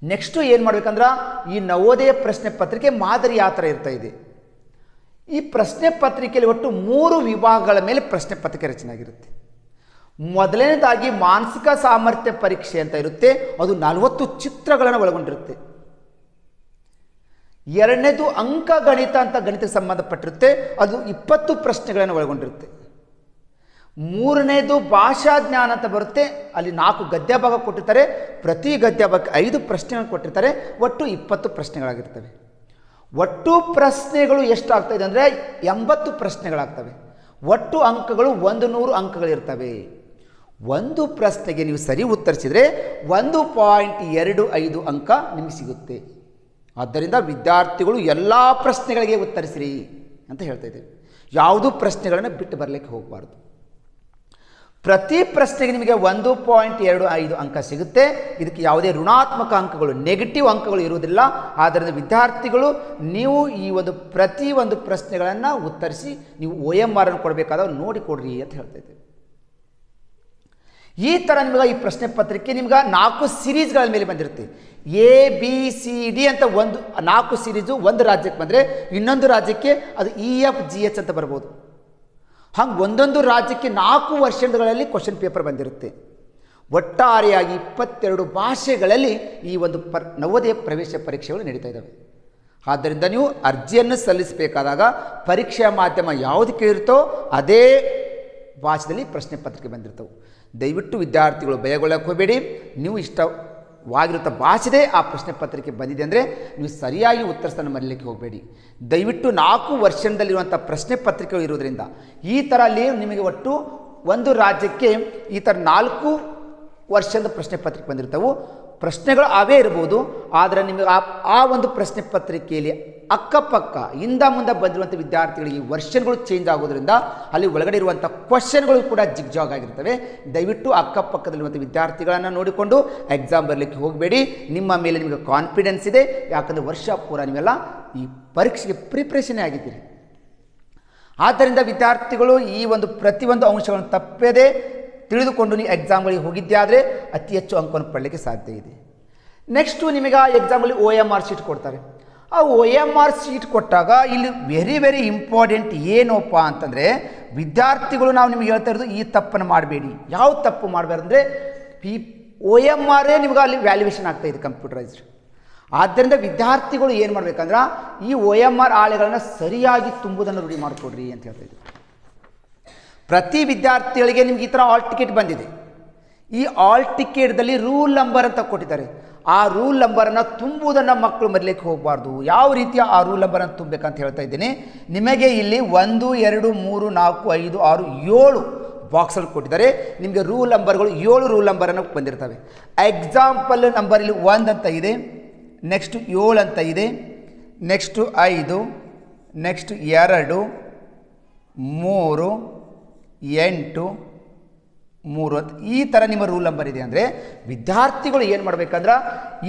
ನೆಕ್ಸ್ಟು ಏನು ಮಾಡಬೇಕಂದ್ರೆ ಈ ನವೋದಯ ಪ್ರಶ್ನೆ ಪತ್ರಿಕೆ ಮಾದರಿ ಯಾವ ಥರ ಇರ್ತಾ ಇದೆ. ಈ ಪ್ರಶ್ನೆ ಪತ್ರಿಕೆಯಲ್ಲಿ ಒಟ್ಟು 3 ವಿಭಾಗಗಳ ಮೇಲೆ ಪ್ರಶ್ನೆ ಪತ್ರಿಕೆ ರಚನೆ ಆಗಿರುತ್ತೆ. ಮೊದಲನೇದಾಗಿ ಮಾನಸಿಕ ಸಾಮರ್ಥ್ಯ ಪರೀಕ್ಷೆ ಅಂತ ಇರುತ್ತೆ, ಅದು 40 ಚಿತ್ರಗಳನ್ನು ಒಳಗೊಂಡಿರುತ್ತೆ. ಎರಡನೇದು ಅಂಕಗಣಿತ ಅಂತ ಗಣಿತಕ್ಕೆ ಸಂಬಂಧಪಟ್ಟಿರುತ್ತೆ, ಅದು 20 ಪ್ರಶ್ನೆಗಳನ್ನು ಒಳಗೊಂಡಿರುತ್ತೆ. ಮೂರನೇದು ಭಾಷಾಜ್ಞಾನ ಅಂತ ಬರುತ್ತೆ, ಅಲ್ಲಿ 4 ಗದ್ಯ ಭಾಗ ಕೊಟ್ಟಿರ್ತಾರೆ, ಪ್ರತಿ ಗದ್ಯ ಭಾಗಕ್ಕೆ 5 ಪ್ರಶ್ನೆಗಳನ್ನು ಕೊಟ್ಟಿರ್ತಾರೆ, ಒಟ್ಟು 20 ಪ್ರಶ್ನೆಗಳಾಗಿರ್ತವೆ. ಒಟ್ಟು ಪ್ರಶ್ನೆಗಳು ಎಷ್ಟಾಗ್ತಾಯಿದೆ ಅಂದರೆ 80 ಪ್ರಶ್ನೆಗಳಾಗ್ತವೆ. ಒಟ್ಟು ಅಂಕಗಳು 100 ಅಂಕಗಳಿರ್ತವೆ. ಒಂದು ಪ್ರಶ್ನೆಗೆ ನೀವು ಸರಿ ಉತ್ತರಿಸಿದರೆ 1.25 ಅಂಕ ನಿಮಗೆ ಸಿಗುತ್ತೆ. ಆದ್ದರಿಂದ ವಿದ್ಯಾರ್ಥಿಗಳು ಎಲ್ಲ ಪ್ರಶ್ನೆಗಳಿಗೆ ಉತ್ತರಿಸಿರಿ ಅಂತ ಹೇಳ್ತಾ ಇದ್ದೇವೆ. ಯಾವುದೂ ಪ್ರಶ್ನೆಗಳನ್ನು ಬಿಟ್ಟು ಬರಲಿಕ್ಕೆ ಹೋಗಬಾರ್ದು. ಪ್ರತಿ ಪ್ರಶ್ನೆಗೆ ನಿಮಗೆ 1.25 ಅಂಕ ಸಿಗುತ್ತೆ. ಇದಕ್ಕೆ ಯಾವುದೇ ಋಣಾತ್ಮಕ ಅಂಕಗಳು, ನೆಗೆಟಿವ್ ಅಂಕಗಳು ಇರುವುದಿಲ್ಲ. ಆದ್ದರಿಂದ ವಿದ್ಯಾರ್ಥಿಗಳು ನೀವು ಈ ಪ್ರತಿ ಒಂದು ಪ್ರಶ್ನೆಗಳನ್ನು ಉತ್ತರಿಸಿ ನೀವು OMR ಅನ್ನು ಕೊಡಬೇಕಾದವ್ರು ನೋಡಿ ಕೊಡ್ರಿ ಅಂತ ಹೇಳ್ತಾ ಇದ್ದೇವೆ. ಈ ಥರ ನಿಮಗೆ ಈ ಪ್ರಶ್ನೆ ಪತ್ರಿಕೆ ನಿಮ್ಗೆ 4 ಸೀರೀಸ್ಗಳ ಮೇಲೆ ಬಂದಿರುತ್ತೆ. ABCD ಅಂತ 4 ಸೀರೀಸು ಒಂದು ರಾಜ್ಯಕ್ಕೆ ಬಂದರೆ ಇನ್ನೊಂದು ರಾಜ್ಯಕ್ಕೆ ಅದು EFGH ಅಂತ ಬರ್ಬೋದು. ಹಂಗೆ ಒಂದೊಂದು ರಾಜ್ಯಕ್ಕೆ 4 ವರ್ಷಗಳಲ್ಲಿ ಕ್ವಶನ್ ಪೇಪರ್ ಬಂದಿರುತ್ತೆ. ಒಟ್ಟಾರೆಯಾಗಿ 22 ಭಾಷೆಗಳಲ್ಲಿ ಈ ನವೋದಯ ಪ್ರವೇಶ ಪರೀಕ್ಷೆಗಳು ನಡೀತಾ ಇದ್ದಾವೆ. ಆದ್ದರಿಂದ ನೀವು ಅರ್ಜಿಯನ್ನು ಸಲ್ಲಿಸಬೇಕಾದಾಗ ಪರೀಕ್ಷಾ ಮಾಧ್ಯಮ ಯಾವುದು ಕೇಳಿರುತ್ತೋ ಅದೇ ಭಾಷೆಯಲ್ಲಿ ಪ್ರಶ್ನೆ ಪತ್ರಿಕೆ ಬಂದಿರ್ತವೆ. ದಯವಿಟ್ಟು ವಿದ್ಯಾರ್ಥಿಗಳು ಭಯಗೊಳ್ಳಕ್ಕೆ ಹೋಗಬೇಡಿ. ನೀವು ಇಷ್ಟವಾಗಿರುತ್ತ ಭಾಷೆದೇ ಆ ಪ್ರಶ್ನೆ ಪತ್ರಿಕೆ ಬಂದಿದೆ ಅಂದರೆ ನೀವು ಸರಿಯಾಗಿ ಉತ್ತರಿಸನ್ನು ಮರೀಲಿಕ್ಕೆ ಹೋಗಬೇಡಿ. ದಯವಿಟ್ಟು 4 ವರ್ಷದಲ್ಲಿರುವಂಥ ಪ್ರಶ್ನೆ ಪತ್ರಿಕೆಗಳು ಇರೋದರಿಂದ ಈ ಥರ ಅಲ್ಲಿ ನಿಮಗೆ ಒಟ್ಟು ಒಂದು ರಾಜ್ಯಕ್ಕೆ ಈ ಥರ 4 ವರ್ಷದ ಪ್ರಶ್ನೆ ಪತ್ರಿಕೆ ಬಂದಿರ್ತವೆ. ಪ್ರಶ್ನೆಗಳು ಅವೇ ಇರ್ಬೋದು, ಆದರೆ ನಿಮಗೆ ಆ ಒಂದು ಪ್ರಶ್ನೆ ಪತ್ರಿಕೆಯಲ್ಲಿ ಅಕ್ಕಪಕ್ಕ ಹಿಂದ ಮುಂದೆ ಬಂದಿರುವಂಥ ವಿದ್ಯಾರ್ಥಿಗಳಿಗೆ ವರ್ಷನ್ಗಳು ಚೇಂಜ್ ಆಗೋದ್ರಿಂದ ಅಲ್ಲಿ ಒಳಗಡೆ ಇರುವಂಥ ಕ್ವಶನ್ಗಳು ಕೂಡ ಜಿಗ್ಜಾಗ್ ಆಗಿರ್ತವೆ. ದಯವಿಟ್ಟು ಅಕ್ಕಪಕ್ಕದಲ್ಲಿರುವಂಥ ವಿದ್ಯಾರ್ಥಿಗಳನ್ನು ನೋಡಿಕೊಂಡು ಎಕ್ಸಾಮ್ ಬರಲಿಕ್ಕೆ ಹೋಗಬೇಡಿ. ನಿಮ್ಮ ಮೇಲೆ ನಿಮಗೆ ಕಾನ್ಫಿಡೆನ್ಸ್ ಇದೆ, ಯಾಕಂದರೆ ವರ್ಷ ಪೂರ ನೀವೆಲ್ಲ ಈ ಪರೀಕ್ಷೆಗೆ ಪ್ರಿಪ್ರೇಷನ್ ಆಗಿದ್ದೀರಿ. ಆದ್ದರಿಂದ ವಿದ್ಯಾರ್ಥಿಗಳು ಈ ಒಂದು ಪ್ರತಿಯೊಂದು ಅಂಶಗಳನ್ನು ತಪ್ಪದೇ ತಿಳಿದುಕೊಂಡು ನೀವು ಎಕ್ಸಾಮ್ಗಳಿಗೆ ಹೋಗಿದ್ದೆ ಆದರೆ ಅತಿ ಹೆಚ್ಚು ಅಂಕವನ್ನು ಪಡಲಿಕ್ಕೆ ಸಾಧ್ಯ ಇದೆ. ನೆಕ್ಸ್ಟು ನಿಮಗೆ ಆ ಎಕ್ಸಾಮಲ್ಲಿ OMR ಶೀಟ್ ಕೊಡ್ತಾರೆ. ಆ OMR ಶೀಟ್ ಕೊಟ್ಟಾಗ ಇಲ್ಲಿ ವೆರಿ ಇಂಪಾರ್ಟೆಂಟ್ ಏನಪ್ಪ ಅಂತಂದರೆ, ವಿದ್ಯಾರ್ಥಿಗಳು ನಾವು ನಿಮಗೆ ಹೇಳ್ತಾ ಇರೋದು ಈ ತಪ್ಪನ್ನು ಮಾಡಬೇಡಿ. ಯಾವ ತಪ್ಪು ಮಾಡಬಾರ್ದು ಅಂದರೆ, ಈ OMR ನಿಮ್ಗೆ ಅಲ್ಲಿ ವ್ಯಾಲ್ಯೂಯೇಷನ್ ಆಗ್ತಾ ಇದೆ ಕಂಪ್ಯೂಟರೈಸ್ಡ್. ಆದ್ದರಿಂದ ವಿದ್ಯಾರ್ಥಿಗಳು ಏನು ಮಾಡಬೇಕಂದ್ರೆ ಈ OMR ಹಾಳೆಗಳನ್ನು ಸರಿಯಾಗಿ ತುಂಬುವುದನ್ನು ರೂಢಿ ಮಾಡಿಕೊಡ್ರಿ ಅಂತ ಹೇಳ್ತಾ ಇದ್ದೀವಿ. ಪ್ರತಿ ವಿದ್ಯಾರ್ಥಿಗಳಿಗೆ ನಿಮ್ಗೆ ಈ ಥರ ಆಲ್ ಟಿಕೆಟ್ ಬಂದಿದೆ. ಈ ಆಲ್ ಟಿಕೆಟ್ದಲ್ಲಿ ರೂಲ್ ನಂಬರ್ ಅಂತ ಕೊಟ್ಟಿದ್ದಾರೆ. ಆ ರೂಲ್ ನಂಬರನ್ನು ತುಂಬುವುದನ್ನು ಮಕ್ಕಳು ಮರಿಲಿಕ್ಕೆ ಹೋಗಬಾರ್ದು. ಯಾವ ರೀತಿಯ ಆ ರೂಲ್ ನಂಬರನ್ನು ತುಂಬಬೇಕಂತ ಹೇಳ್ತಾ ಇದ್ದೀನಿ. ನಿಮಗೆ ಇಲ್ಲಿ 1 2 3 4 5 6 7 ಬಾಕ್ಸಲ್ಲಿ ಕೊಟ್ಟಿದ್ದಾರೆ. ನಿಮಗೆ ರೂಲ್ ನಂಬರ್ಗಳು 7 ರೂಲ್ ನಂಬರನ್ನು ಬಂದಿರ್ತವೆ. ಎಕ್ಸಾಂಪಲ್ ನಂಬರ್ ಇಲ್ಲಿ 1 ಅಂತ ಇದೆ, ನೆಕ್ಸ್ಟ್ 7 ಅಂತ ಇದೆ, ನೆಕ್ಸ್ಟು 5, ನೆಕ್ಸ್ಟ್ 2, 3, 8, 3 ಅಂತ ಈ ಥರ ನಿಮ್ಮ ರೂಲ್ ನಂಬರ್ ಇದೆ. ಅಂದರೆ ವಿದ್ಯಾರ್ಥಿಗಳು ಏನು ಮಾಡಬೇಕಂದ್ರೆ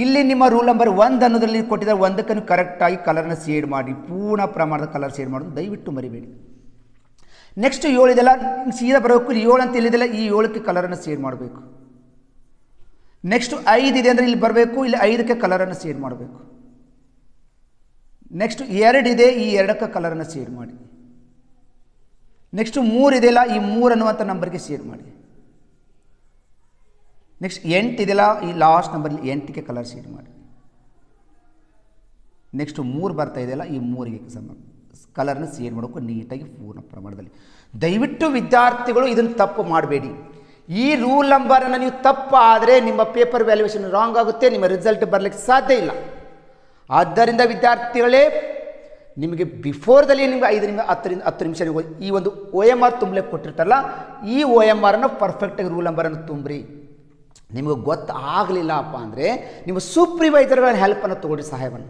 ಇಲ್ಲಿ ನಿಮ್ಮ ರೂಲ್ ನಂಬರ್ 1 ಅನ್ನೋದ್ರಲ್ಲಿ ಕೊಟ್ಟಿದ್ದಾರೆ, 1ಕ್ಕನ್ನು ಕರೆಕ್ಟಾಗಿ ಕಲರ್ನ ಶೇಡ್ ಮಾಡಿ, ಪೂರ್ಣ ಪ್ರಮಾಣದ ಕಲರ್ ಶೇಡ್ ಮಾಡೋದು ದಯವಿಟ್ಟು ಮರಿಬೇಡಿ. ನೆಕ್ಸ್ಟ್ 7 ಇದೆಲ್ಲ ಸೀದಾ ಬರಬೇಕು. 7 ಅಂತ ಇಲ್ಲಿದೆಲ್ಲ ಈ 7ಕ್ಕೆ ಕಲರನ್ನು ಶೇಡ್ ಮಾಡಬೇಕು. ನೆಕ್ಸ್ಟ್ 5 ಇದೆ ಅಂದರೆ ಇಲ್ಲಿ ಬರಬೇಕು, ಇಲ್ಲಿ 5ಕ್ಕೆ ಕಲರನ್ನು ಶೇಡ್ ಮಾಡಬೇಕು. ನೆಕ್ಸ್ಟ್ 2 ಇದೆ, ಈ 2ಕ್ಕೆ ಕಲರನ್ನು ಶೇಡ್ ಮಾಡಿ. ನೆಕ್ಸ್ಟ್ 3 ಇದೆಯಲ್ಲ, ಈ 3 ಅನ್ನುವಂಥ ನಂಬರ್ಗೆ ಶೇರ್ ಮಾಡಿ. ನೆಕ್ಸ್ಟ್ 8 ಇದೆಯಲ್ಲ, ಈ ಲಾಸ್ಟ್ ನಂಬರ್ಲಿ 8ಕ್ಕೆ ಕಲರ್ ಶೇಡ್ ಮಾಡಿ. ನೆಕ್ಸ್ಟ್ 3 ಬರ್ತಾ ಇದೆಯಲ್ಲ, ಈ 3ಗೆ ಕಲರ್ನ ಶೇಡ್ ಮಾಡೋಕ್ಕೂ ನೀಟಾಗಿ ಪೂರ್ಣ ಪ್ರಮಾಣದಲ್ಲಿ. ದಯವಿಟ್ಟು ವಿದ್ಯಾರ್ಥಿಗಳು ಇದನ್ನು ತಪ್ಪು ಮಾಡಬೇಡಿ. ಈ ರೂಲ್ ನಂಬರನ್ನು ನೀವು ತಪ್ಪು ಆದರೆ ನಿಮ್ಮ ಪೇಪರ್ ವ್ಯಾಲ್ಯೂಯೇಷನ್ ರಾಂಗ್ ಆಗುತ್ತೆ, ನಿಮ್ಮ ರಿಸಲ್ಟ್ ಬರಲಿಕ್ಕೆ ಸಾಧ್ಯ ಇಲ್ಲ. ಆದ್ದರಿಂದ ವಿದ್ಯಾರ್ಥಿಗಳೇ, ನಿಮಗೆ ಬಿಫೋರ್ದಲ್ಲಿ ನಿಮಗೆ 5 ನಿಮಿಷ ನೀವು ಈ ಒಂದು OMR ತುಂಬಲಿಕ್ಕೆ ಕೊಟ್ಟಿರ್ತಾರಲ್ಲ, ಈ OMRನ್ನು ಪರ್ಫೆಕ್ಟಾಗಿ ರೂಲ್ ನಂಬರನ್ನು ತುಂಬ್ರಿ. ನಿಮಗೆ ಗೊತ್ತಾಗಲಿಲ್ಲಪ್ಪ ಅಂದರೆ ನಿಮ್ಮ ಸೂಪ್ರಿವೈಸರ್ಗಳ ಹೆಲ್ಪನ್ನು ತೊಗೊಳ್ಳಿ, ಸಹಾಯವನ್ನು.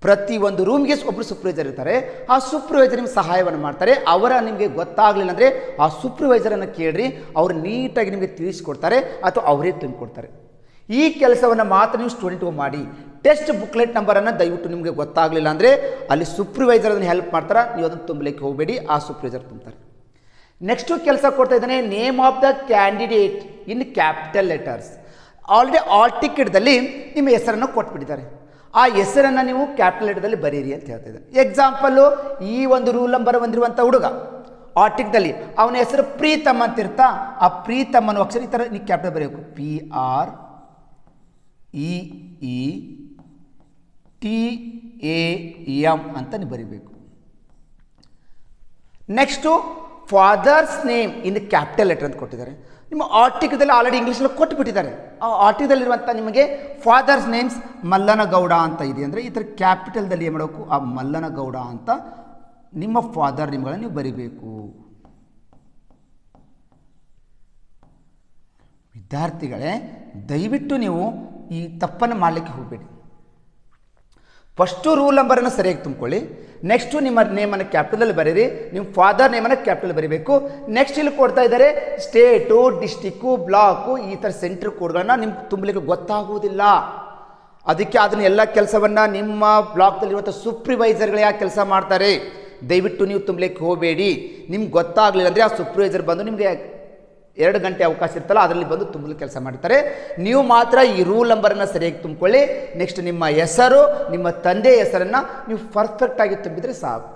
ಪ್ರತಿ ಒಂದು ರೂಮ್ಗೆ ಒಬ್ಬರು ಸೂಪ್ರವೈಸರ್ ಇರ್ತಾರೆ. ಆ ಸೂಪ್ರವೈಸರ್ ನಿಮ್ಗೆ ಸಹಾಯವನ್ನು ಮಾಡ್ತಾರೆ. ಅವರ ನಿಮಗೆ ಗೊತ್ತಾಗಲಿಲ್ಲ ಅಂದರೆ ಆ ಸೂಪ್ರವೈಸರನ್ನು ಕೇಳ್ರಿ, ಅವರು ನೀಟಾಗಿ ನಿಮಗೆ ತಿಳಿಸ್ಕೊಡ್ತಾರೆ ಅಥವಾ ಅವರೇ ತುಂಬಿಕೊಡ್ತಾರೆ. ಈ ಕೆಲಸವನ್ನು ಮಾತ್ರ ನೀವು ಸ್ಟೂಡೆಂಟ್ಗೂ ಮಾಡಿ. ಟೆಸ್ಟ್ ಬುಕ್ಲೆಟ್ ನಂಬರನ್ನು ದಯವಿಟ್ಟು ನಿಮಗೆ ಗೊತ್ತಾಗಲಿಲ್ಲ ಅಂದರೆ ಅಲ್ಲಿ ಸೂಪ್ರವೈಸರ್ ಅದನ್ನು ಹೆಲ್ಪ್ ಮಾಡ್ತಾರೆ, ನೀವು ಅದನ್ನು ತುಂಬಲಿಕ್ಕೆ ಹೋಗಬೇಡಿ, ಆ ಸೂಪ್ರವೈಸರ್ ತುಂಬ್ತಾರೆ. ನೆಕ್ಸ್ಟು ಕೆಲಸ ಕೊಡ್ತಾ ಇದ್ದಾನೆ, name of the candidate in capital letters. Already all ಟಿಕೆಟ್ದಲ್ಲಿ ನಿಮ್ಮ ಹೆಸರನ್ನು ಕೊಟ್ಬಿಟ್ಟಿದ್ದಾರೆ. ಆ ಹೆಸರನ್ನು ನೀವು ಕ್ಯಾಪಿಟಲ್ ಲೆಟರ್ದಲ್ಲಿ ಬರೀರಿ ಅಂತ ಹೇಳ್ತಾ ಇದ್ದಾರೆ. ಎಕ್ಸಾಂಪಲ್ಲು, ಈ ಒಂದು ರೂಲ್ ನಂಬರ್ ಬಂದಿರುವಂಥ ಹುಡುಗ ಆಟಿಕ್ದಲ್ಲಿ ಅವನ ಹೆಸರು ಪ್ರೀತಮ್ ಅಂತ ಇರ್ತಾ, ಆ ಪ್ರೀತಮ್ ಅನ್ನೋ ಅಕ್ಷರ ಈ ಥರ ನೀವು ಕ್ಯಾಪಿಟಲ್ ಬರೀಬೇಕು. PREETAM ಅಂತ ನೀವು ಬರೀಬೇಕು. Next father's name in capital letter ಅಂತ ಕೊಟ್ಟಿದ್ದಾರೆ. ನಿಮ್ಮ ಆರ್ಟಿಕಲ್ದಲ್ಲಿ ಆಲ್ರೆಡಿ ಇಂಗ್ಲೀಷಲ್ಲಿ ಕೊಟ್ಟುಬಿಟ್ಟಿದ್ದಾರೆ. ಆ ಆರ್ಟಿಕಲ್ದಲ್ಲಿರುವಂಥ ನಿಮಗೆ ಫಾದರ್ಸ್ ನೇಮ್ಸ್ ಮಲ್ಲನಗೌಡ ಅಂತ ಇದೆ ಅಂದರೆ ಈ ಥರ ಕ್ಯಾಪಿಟಲ್ದಲ್ಲಿ ಏನು ಮಾಡಬೇಕು, ಆ ಮಲ್ಲನಗೌಡ ಅಂತ ನಿಮ್ಮ ಫಾದರ್ ನೇಮ್ಗಳನ್ನು ನೀವು ಬರಿಬೇಕು. ವಿದ್ಯಾರ್ಥಿಗಳೇ, ದಯವಿಟ್ಟು ನೀವು ಈ ತಪ್ಪನ್ನು ಮಾಡಲಿಕ್ಕೆ ಹೋಗಬೇಡಿ. ಫಸ್ಟು ರೂಲ್ ನಂಬರನ್ನು ಸರಿಯಾಗಿ ತುಂಬಿಕೊಳ್ಳಿ. ನೆಕ್ಸ್ಟು ನಿಮ್ಮ ನೇಮನ್ನು ಕ್ಯಾಪಿಟಲಲ್ಲಿ ಬರೀರಿ, ನಿಮ್ಮ ಫಾದರ್ ನೇಮನ್ನು ಕ್ಯಾಪಿಟಲ್ ಬರೀಬೇಕು. ನೆಕ್ಸ್ಟ್ ಇಲ್ಲಿ ಕೊಡ್ತಾ ಇದ್ದಾರೆ ಸ್ಟೇಟು, ಡಿಸ್ಟಿಕ್ಕು, ಬ್ಲಾಕು, ಈ ಥರ ಸೆಂಟ್ರ್ ಕೋಡ್ಗಳನ್ನ ನಿಮ್ಗೆ ತುಂಬಲಿಕ್ಕೆ ಗೊತ್ತಾಗುವುದಿಲ್ಲ. ಅದಕ್ಕೆ ಅದನ್ನ ಎಲ್ಲ ಕೆಲಸವನ್ನು ನಿಮ್ಮ ಬ್ಲಾಕ್ದಲ್ಲಿರುವಂಥ ಸೂಪ್ರಿವೈಸರ್ಗಳು ಯಾಕೆ ಕೆಲಸ ಮಾಡ್ತಾರೆ. ದಯವಿಟ್ಟು ನೀವು ತುಂಬಲಿಕ್ಕೆ ಹೋಗಬೇಡಿ. ನಿಮ್ಗೆ ಗೊತ್ತಾಗಲಿಲ್ಲ ಅಂದರೆ ಆ ಸೂಪ್ರಿವೈಸರ್ ಬಂದು ನಿಮಗೆ 2 ಗಂಟೆ ಅವಕಾಶ ಇರ್ತಲ್ಲ, ಅದರಲ್ಲಿ ಬಂದು ತುಂಬಲು ಕೆಲಸ ಮಾಡ್ತಾರೆ. ನೀವು ಮಾತ್ರ ಈ ರೂಲ್ ನಂಬರನ್ನು ಸರಿಯಾಗಿ ತುಂಬಿಕೊಳ್ಳಿ. ನೆಕ್ಸ್ಟ್ ನಿಮ್ಮ ಹೆಸರು, ನಿಮ್ಮ ತಂದೆಯ ಹೆಸರನ್ನು ನೀವು ಪರ್ಫೆಕ್ಟಾಗಿ ತುಂಬಿದರೆ ಸಾಕು.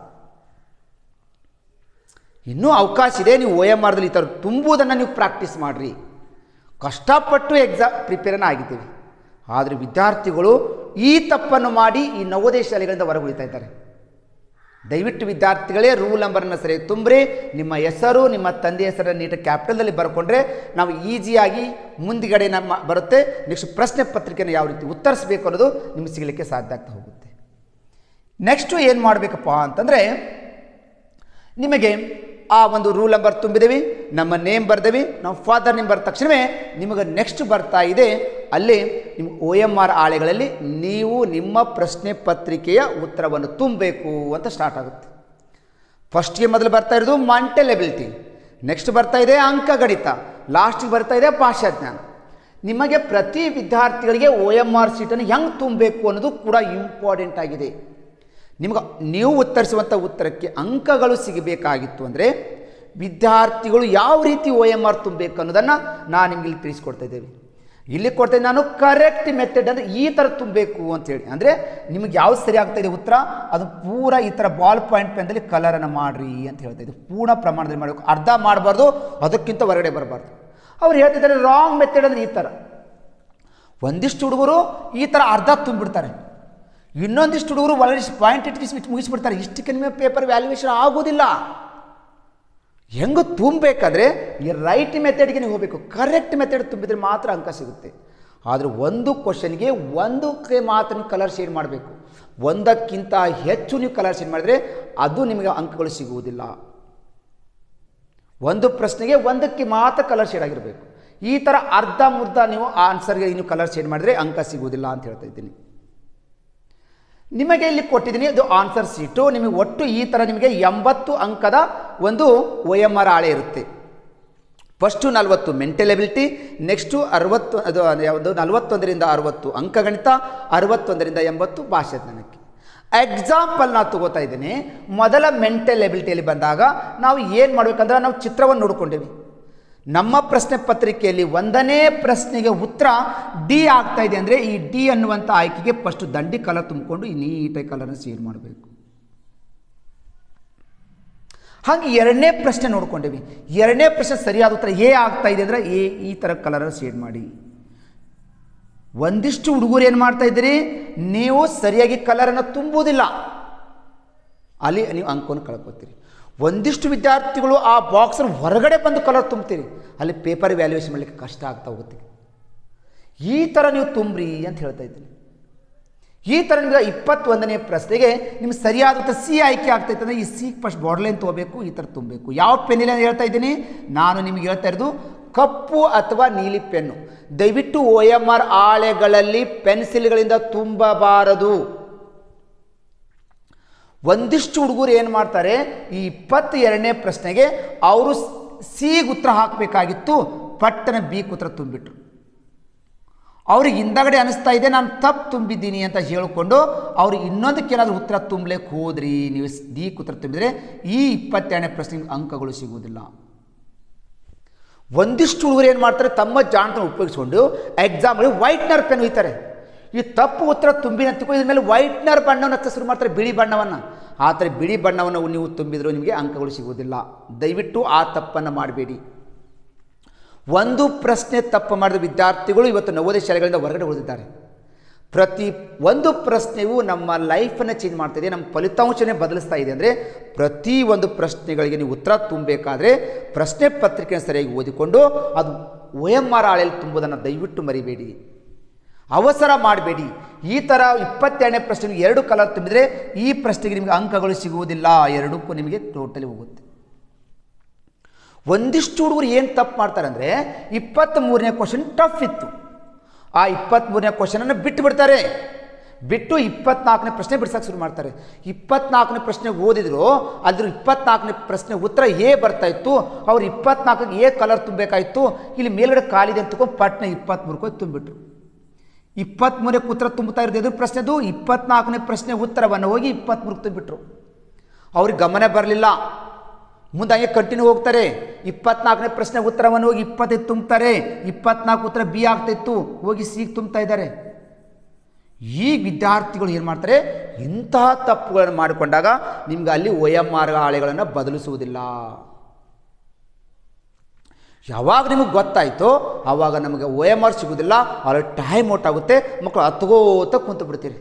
ಇನ್ನೂ ಅವಕಾಶ ಇದೆ, ನೀವು OMRದಲ್ಲಿ ಈ ಥರ ತುಂಬುವುದನ್ನು ನೀವು ಪ್ರಾಕ್ಟೀಸ್ ಮಾಡಿರಿ. ಕಷ್ಟಪಟ್ಟು ಎಕ್ಸಾಮ್ ಪ್ರಿಪೇರನ್ನು ಆಗಿದ್ದೀವಿ, ಆದರೆ ವಿದ್ಯಾರ್ಥಿಗಳು ಈ ತಪ್ಪನ್ನು ಮಾಡಿ ಈ ನವೋದಯ ಶಾಲೆಗಳಿಂದ ಹೊರಗುಳಿತಾ ಇದ್ದಾರೆ. ದಯವಿಟ್ಟು ವಿದ್ಯಾರ್ಥಿಗಳೇ, ರೂಲ್ ನಂಬರನ್ನು ಸರಿಯಾಗಿ ತುಂಬ್ರಿ. ನಿಮ್ಮ ಹೆಸರು, ನಿಮ್ಮ ತಂದೆ ಹೆಸರನ್ನು ನೀಟಾಗಿ ಕ್ಯಾಪಿಟಲ್ದಲ್ಲಿ ಬರ್ಕೊಂಡ್ರೆ ನಾವು ಈಸಿಯಾಗಿ ಮುಂದುಗಡೆ ನಮ್ಮ ಬರುತ್ತೆ. ನೆಕ್ಸ್ಟ್ ಪ್ರಶ್ನೆ ಪತ್ರಿಕೆಯನ್ನು ಯಾವ ರೀತಿ ಉತ್ತರಿಸಬೇಕು ಅನ್ನೋದು ನಿಮ್ಗೆ ಸಿಗಲಿಕ್ಕೆ ಸಾಧ್ಯ ಆಗ್ತಾ ಹೋಗುತ್ತೆ. ನೆಕ್ಸ್ಟು ಏನು ಮಾಡಬೇಕಪ್ಪ ಅಂತಂದರೆ, ನಿಮಗೆ ಆ ಒಂದು ರೂಲ್ ನಂಬರ್ ತುಂಬಿದೇವಿ, ನಮ್ಮ ನೇಮ್ ಬರ್ದೇವಿ, ನಮ್ಮ ಫಾದರ್ ನೇಮ್ ಬರೆದ ತಕ್ಷಣವೇ ನಿಮಗೆ ನೆಕ್ಸ್ಟ್ ಬರ್ತಾ ಇದೆ ಅಲ್ಲಿ ನಿಮ್ಮ OMR ಹಾಳೆಗಳಲ್ಲಿ ನೀವು ನಿಮ್ಮ ಪ್ರಶ್ನೆ ಪತ್ರಿಕೆಯ ಉತ್ತರವನ್ನು ತುಂಬಬೇಕು ಅಂತ ಸ್ಟಾರ್ಟ್ ಆಗುತ್ತೆ. ಫಸ್ಟ್ಗೆ ಮೊದಲು ಬರ್ತಾ ಇರೋದು ಮೆಂಟಲ್ ಎಬಿಲಿಟಿ, ನೆಕ್ಸ್ಟ್ ಬರ್ತಾ ಇದೆ ಅಂಕಗಣಿತ, ಲಾಸ್ಟಿಗೆ ಬರ್ತಾ ಇದೆ ಭಾಷಾಜ್ಞಾನ. ನಿಮಗೆ ಪ್ರತಿ ವಿದ್ಯಾರ್ಥಿಗಳಿಗೆ OMR ಶೀಟನ್ನು ಹೆಂಗೆ ತುಂಬಬೇಕು ಅನ್ನೋದು ಕೂಡ ಇಂಪಾರ್ಟೆಂಟ್ ಆಗಿದೆ. ನಿಮಗೆ ನೀವು ಉತ್ತರಿಸುವಂಥ ಉತ್ತರಕ್ಕೆ ಅಂಕಗಳು ಸಿಗಬೇಕಾಗಿತ್ತು ಅಂದರೆ ವಿದ್ಯಾರ್ಥಿಗಳು ಯಾವ ರೀತಿ OMR ತುಂಬಬೇಕು ಅನ್ನೋದನ್ನು ನಾನು ನಿಮಗೆ ಇಲ್ಲಿ ತಿಳಿಸ್ಕೊಡ್ತಾ ಇದ್ದೇವೆ. ಇಲ್ಲಿ ಕೊಡ್ತೇನೆ ನಾನು ಕರೆಕ್ಟ್ ಮೆಥಡ್ ಅಂದರೆ ಈ ಥರ ತುಂಬಬೇಕು ಅಂತೇಳಿ. ಅಂದರೆ ನಿಮಗೆ ಯಾವ್ದು ಸರಿ ಆಗ್ತಾ ಇದೆ ಉತ್ತರ ಅದು ಪೂರ ಈ ಥರ ಬಾಲ್ ಪಾಯಿಂಟ್ ಪೆನ್ದಲ್ಲಿ ಕಲರನ್ನು ಮಾಡಿರಿ ಅಂತ ಹೇಳ್ತಾ ಇದ್ದೀವಿ. ಪೂರ್ಣ ಪ್ರಮಾಣದಲ್ಲಿ ಮಾಡಬೇಕು, ಅರ್ಧ ಮಾಡಬಾರ್ದು, ಅದಕ್ಕಿಂತ ಹೊರಗಡೆ ಬರಬಾರ್ದು. ಅವ್ರು ಹೇಳ್ತಿದ್ದಾರೆ ರಾಂಗ್ ಮೆಥಡ್ ಅಂದರೆ ಈ ಥರ. ಒಂದಿಷ್ಟು ಹುಡುಗರು ಈ ಥರ ಅರ್ಧ ತುಂಬಿಡ್ತಾರೆ, ಇನ್ನೊಂದಿಷ್ಟು ಹುಡುಗರು ಒಳಗಡೆ ಪಾಯಿಂಟ್ ಇಟ್ಟು ಮುಗಿಸ್ಬಿಡ್ತಾರೆ. ಇಷ್ಟಕ್ಕೆ ನಿಮಗೆ ಪೇಪರ್ ವ್ಯಾಲ್ಯೂಯೇಷನ್ ಆಗೋದಿಲ್ಲ. ಹೆಂಗೆ ತುಂಬಬೇಕಾದ್ರೆ ಈ ರೈಟ್ ಮೆಥಡ್ಗೆ ನೀವು ಹೋಗಬೇಕು. ಕರೆಕ್ಟ್ ಮೆಥಡ್ ತುಂಬಿದ್ರೆ ಮಾತ್ರ ಅಂಕ ಸಿಗುತ್ತೆ. ಆದರೆ ಒಂದು ಕ್ವಶನ್ಗೆ ಒಂದಕ್ಕೆ ಮಾತ್ರ ನೀವು ಕಲರ್ ಶೇಡ್ ಮಾಡಬೇಕು. ಒಂದಕ್ಕಿಂತ ಹೆಚ್ಚು ನೀವು ಕಲರ್ ಶೇಡ್ ಮಾಡಿದರೆ ಅದು ನಿಮಗೆ ಅಂಕಗಳು ಸಿಗುವುದಿಲ್ಲ. ಒಂದು ಪ್ರಶ್ನೆಗೆ ಒಂದಕ್ಕೆ ಮಾತ್ರ ಕಲರ್ ಶೇಡ್ ಆಗಿರಬೇಕು. ಈ ಥರ ಅರ್ಧ ಮುರ್ಧ ನೀವು ಆನ್ಸರ್ಗೆ ನೀವು ಕಲರ್ ಶೇಡ್ ಮಾಡಿದರೆ ಅಂಕ ಸಿಗುವುದಿಲ್ಲ ಅಂತ ಹೇಳ್ತಾ ಇದ್ದೀನಿ. ನಿಮಗೆ ಇಲ್ಲಿ ಕೊಟ್ಟಿದ್ದೀನಿ ಇದು ಆನ್ಸರ್ ಶೀಟು. ನಿಮಗೆ ಒಟ್ಟು ಈ ಥರ ನಿಮಗೆ 80 ಅಂಕದ ಒಂದು OMR ಹಾಳೆ ಇರುತ್ತೆ. ಫಸ್ಟು 40 ಮೆಂಟಲ್ ಎಬಿಲಿಟಿ, ನೆಕ್ಸ್ಟು 60 ಅದು ಯಾವುದು 41ರಿಂದ 60 ಅಂಕಗಣಿತ, 61ರಿಂದ 80 ಭಾಷಾಜ್ಞಾನಕ್ಕೆ. ಎಕ್ಸಾಂಪಲ್ ನಾನು ತಗೋತಾ ಇದ್ದೀನಿ. ಮೊದಲ ಮೆಂಟಲ್ ಎಬಿಲಿಟಿಯಲ್ಲಿ ಬಂದಾಗ ನಾವು ಏನು ಮಾಡಬೇಕಂದ್ರೆ ನಾವು ಚಿತ್ರವನ್ನು ನೋಡ್ಕೊಂಡೇವಿ. ನಮ್ಮ ಪ್ರಶ್ನೆ ಪತ್ರಿಕೆಯಲ್ಲಿ 1ನೇ ಪ್ರಶ್ನೆಗೆ ಉತ್ತರ ಡಿ ಆಗ್ತಾ ಇದೆ ಅಂದರೆ ಈ ಡಿ ಅನ್ನುವಂಥ ಆಯ್ಕೆಗೆ ಫಸ್ಟ್ ದಂಡಿ ಕಲರ್ ತುಂಬಿಕೊಂಡು ಈ ನೀಟಾಗಿ ಕಲರನ್ನು ಶೇಡ್ ಮಾಡಬೇಕು. ಹಾಗೆ 2ನೇ ಪ್ರಶ್ನೆ ನೋಡ್ಕೊಂಡೇವಿ. 2ನೇ ಪ್ರಶ್ನೆ ಸರಿಯಾದ ಉತ್ತರ ಎ ಆಗ್ತಾ ಇದೆ ಅಂದರೆ ಈ ಥರ ಕಲರನ್ನು ಶೇಡ್ ಮಾಡಿ. ಒಂದಿಷ್ಟು ಹುಡುಗರು ಏನು ಮಾಡ್ತಾ ಇದ್ದೀರಿ, ನೀವು ಸರಿಯಾಗಿ ಕಲರನ್ನು ತುಂಬುವುದಿಲ್ಲ, ಅಲ್ಲಿ ನೀವು ಅಂಕವನ್ನು ಕಳ್ಕೊತೀರಿ. ಒಂದಿಷ್ಟು ವಿದ್ಯಾರ್ಥಿಗಳು ಆ ಬಾಕ್ಸನ್ನು ಹೊರಗಡೆ ಬಂದು ಕಲರ್ ತುಂಬ್ತೀರಿ, ಅಲ್ಲಿ ಪೇಪರ್ ವ್ಯಾಲ್ಯೂಯೇಷನ್ ಮಾಡಲಿಕ್ಕೆ ಕಷ್ಟ ಆಗ್ತಾ ಹೋಗುತ್ತೆ. ಈ ಥರ ನೀವು ತುಂಬ್ರಿ ಅಂತ ಹೇಳ್ತಾ ಇದ್ದೀನಿ. ಈ ಥರ ನಿಮಗೆ 21ನೇ ಪ್ರಶ್ನೆಗೆ ನಿಮ್ಗೆ ಸರಿಯಾದ ಉತ್ತರ ಸಿ ಆಯ್ಕೆ ಆಗ್ತೈತೆ ಅಂದರೆ ಈ ಸಿ ಫಸ್ಟ್ ಬಾರ್ಡ್ಲೈನ್ ತೊಗೋಬೇಕು, ಈ ಥರ ತುಂಬಬೇಕು. ಯಾವ ಪೆನ್ನಿಲ್ಲ ಅಂತ ಹೇಳ್ತಾ ಇದ್ದೀನಿ ನಾನು ನಿಮಗೆ ಹೇಳ್ತಾ ಇರೋದು ಕಪ್ಪು ಅಥವಾ ನೀಲಿ ಪೆನ್ನು. ದಯವಿಟ್ಟು OMR ಹಾಳೆಗಳಲ್ಲಿ ಪೆನ್ಸಿಲ್ಗಳಿಂದ ತುಂಬಬಾರದು. ಒಂದಿಷ್ಟು ಹುಡುಗರು ಏನು ಮಾಡ್ತಾರೆ, ಈ 22ನೇ ಪ್ರಶ್ನೆಗೆ ಅವರು ಸಿಗೆ ಉತ್ತರ ಹಾಕಬೇಕಾಗಿತ್ತು, ಪಟ್ಟನ ಬಿಗೆ ಉತ್ತರ ತುಂಬಿಟ್ರು. ಅವ್ರಿಗೆ ಹಿಂದಗಡೆ ಅನಿಸ್ತಾ ಇದೆ ನಾನು ತಪ್ಪು ತುಂಬಿದ್ದೀನಿ ಅಂತ ಹೇಳಿಕೊಂಡು ಅವ್ರು ಇನ್ನೊಂದಕ್ಕೆ ಏನಾದರೂ ಉತ್ತರ ತುಂಬಲಿಕ್ಕೆ ಹೋದ್ರಿ, ನೀವು ಡಿ ಉತ್ತರ ತುಂಬಿದರೆ ಈ 22ನೇ ಪ್ರಶ್ನೆಗೆ ಅಂಕಗಳು ಸಿಗುವುದಿಲ್ಲ. ಒಂದಿಷ್ಟು ಹುಡುಗರು ಏನು ಮಾಡ್ತಾರೆ, ತಮ್ಮ ಜಾಣತನ ಉಪಯೋಗಿಸ್ಕೊಂಡು ಎಕ್ಸಾಮ್ಗೆ ವೈಟ್ನರ್ ಪೆನ್ ಒಯ್ತಾರೆ. ಈ ತಪ್ಪು ಉತ್ತರ ತುಂಬಿನ ತಿಳ್ಕೊಂಡು ಇದ್ರ ಮೇಲೆ ವೈಟ್ನರ್ ಬಣ್ಣವನ್ನು ಹಚ್ಚ ಶುರು ಮಾಡ್ತಾರೆ, ಬಿಳಿ ಬಣ್ಣವನ್ನು. ಆ ಥರ ಬಿಳಿ ಬಣ್ಣವನ್ನು ನೀವು ತುಂಬಿದರೂ ನಿಮಗೆ ಅಂಕಗಳು ಸಿಗುವುದಿಲ್ಲ. ದಯವಿಟ್ಟು ಆ ತಪ್ಪನ್ನು ಮಾಡಬೇಡಿ. ಒಂದು ಪ್ರಶ್ನೆ ತಪ್ಪು ಮಾಡಿದ ವಿದ್ಯಾರ್ಥಿಗಳು ಇವತ್ತು ನವೋದಯ ಶಾಲೆಗಳಿಂದ ಹೊರಗಡೆ ಉಳಿದಿದ್ದಾರೆ. ಪ್ರತಿ ಒಂದು ಪ್ರಶ್ನೆಯೂ ನಮ್ಮ ಲೈಫನ್ನು ಚೇಂಜ್ ಮಾಡ್ತಾಯಿದೆ, ನಮ್ಮ ಫಲಿತಾಂಶನೇ ಬದಲಿಸ್ತಾ ಇದೆ. ಅಂದರೆ ಪ್ರತಿ ಒಂದು ಪ್ರಶ್ನೆಗಳಿಗೆ ನೀವು ಉತ್ತರ ತುಂಬಬೇಕಾದ್ರೆ ಪ್ರಶ್ನೆ ಪತ್ರಿಕೆಯನ್ನು ಸರಿಯಾಗಿ ಓದಿಕೊಂಡು ಅದು OMR ಹಾಳೆಯಲ್ಲಿ ತುಂಬುವುದನ್ನು ದಯವಿಟ್ಟು ಮರಿಬೇಡಿ, ಅವಸರ ಮಾಡಬೇಡಿ. ಈ ಥರ 22ನೇ ಪ್ರಶ್ನೆಗೆ 2 ಕಲರ್ ತುಂಬಿದರೆ ಈ ಪ್ರಶ್ನೆಗೆ ನಿಮಗೆ ಅಂಕಗಳು ಸಿಗುವುದಿಲ್ಲ, 2ಕ್ಕೂ ನಿಮಗೆ ಟೋಟಲಿ ಹೋಗುತ್ತೆ. ಒಂದಿಷ್ಟು ಹುಡುಗರು ಏನು ತಪ್ಪು ಮಾಡ್ತಾರೆ ಅಂದರೆ 23ನೇ ಕ್ವಶನ್ ಟಫ್ ಇತ್ತು, ಆ 23ನೇ ಕ್ವಶನನ್ನು ಬಿಟ್ಟು ಬಿಡ್ತಾರೆ. ಬಿಟ್ಟು 24ನೇ ಪ್ರಶ್ನೆ ಬಿಡ್ಸಕ್ಕೆ ಶುರು ಮಾಡ್ತಾರೆ. 24ನೇ ಪ್ರಶ್ನೆ ಓದಿದ್ರು, ಅದ್ರ 24ನೇ ಪ್ರಶ್ನೆ ಉತ್ತರ ಎ ಬರ್ತಾ ಇತ್ತು, ಅವ್ರು 24ಗೆ ಎ ಕಲರ್ ತುಂಬಬೇಕಾಯಿತು. ಇಲ್ಲಿ ಮೇಲ್ಗಡೆ ಕಾಲಿದೆ ಅಂತ ತಗೊಂಡು ಪಟ್ನೆ 23ಕ್ಕೆ ತುಂಬಿಟ್ರು. 23ನೇ ಉತ್ತರ ತುಂಬುತ್ತಾ ಇರೋದು ಎದುರು ಪ್ರಶ್ನೆದು 24ನೇ ಪ್ರಶ್ನೆ ಉತ್ತರವನ್ನು ಹೋಗಿ 23ಕ್ಕೆ ತುಂಬಿಟ್ರು. ಅವ್ರಿಗೆ ಗಮನ ಬರಲಿಲ್ಲ, ಮುಂದೆ ಹಂಗೆ ಕಂಟಿನ್ಯೂ ಹೋಗ್ತಾರೆ. 24ನೇ ಪ್ರಶ್ನೆ ಉತ್ತರವನ್ನು ಹೋಗಿ 25 ತುಂಬ್ತಾರೆ, 24 ಉತ್ತರ ಬಿ ಆಗ್ತಾಯಿತ್ತು, ಹೋಗಿ ಸಿ ತುಂಬ್ತಾ ಇದ್ದಾರೆ. ಈ ವಿದ್ಯಾರ್ಥಿಗಳು ಏನು ಮಾಡ್ತಾರೆ, ಇಂತಹ ತಪ್ಪುಗಳನ್ನು ಮಾಡಿಕೊಂಡಾಗ ನಿಮ್ಗೆ ಅಲ್ಲಿ OMR ಹಾಳೆಗಳನ್ನು ಬದಲಿಸುವುದಿಲ್ಲ. ಯಾವಾಗ ನಿಮಗೆ ಗೊತ್ತಾಯಿತೋ ಆವಾಗ ನಮಗೆ OMR ಸಿಗೋದಿಲ್ಲ, ಅಲ್ಲಿ ಟೈಮ್ ಔಟ್ ಆಗುತ್ತೆ, ಮಕ್ಕಳು ಹತ್ಕೋತ ಕುಂತು ಬಿಡ್ತೀರಿ.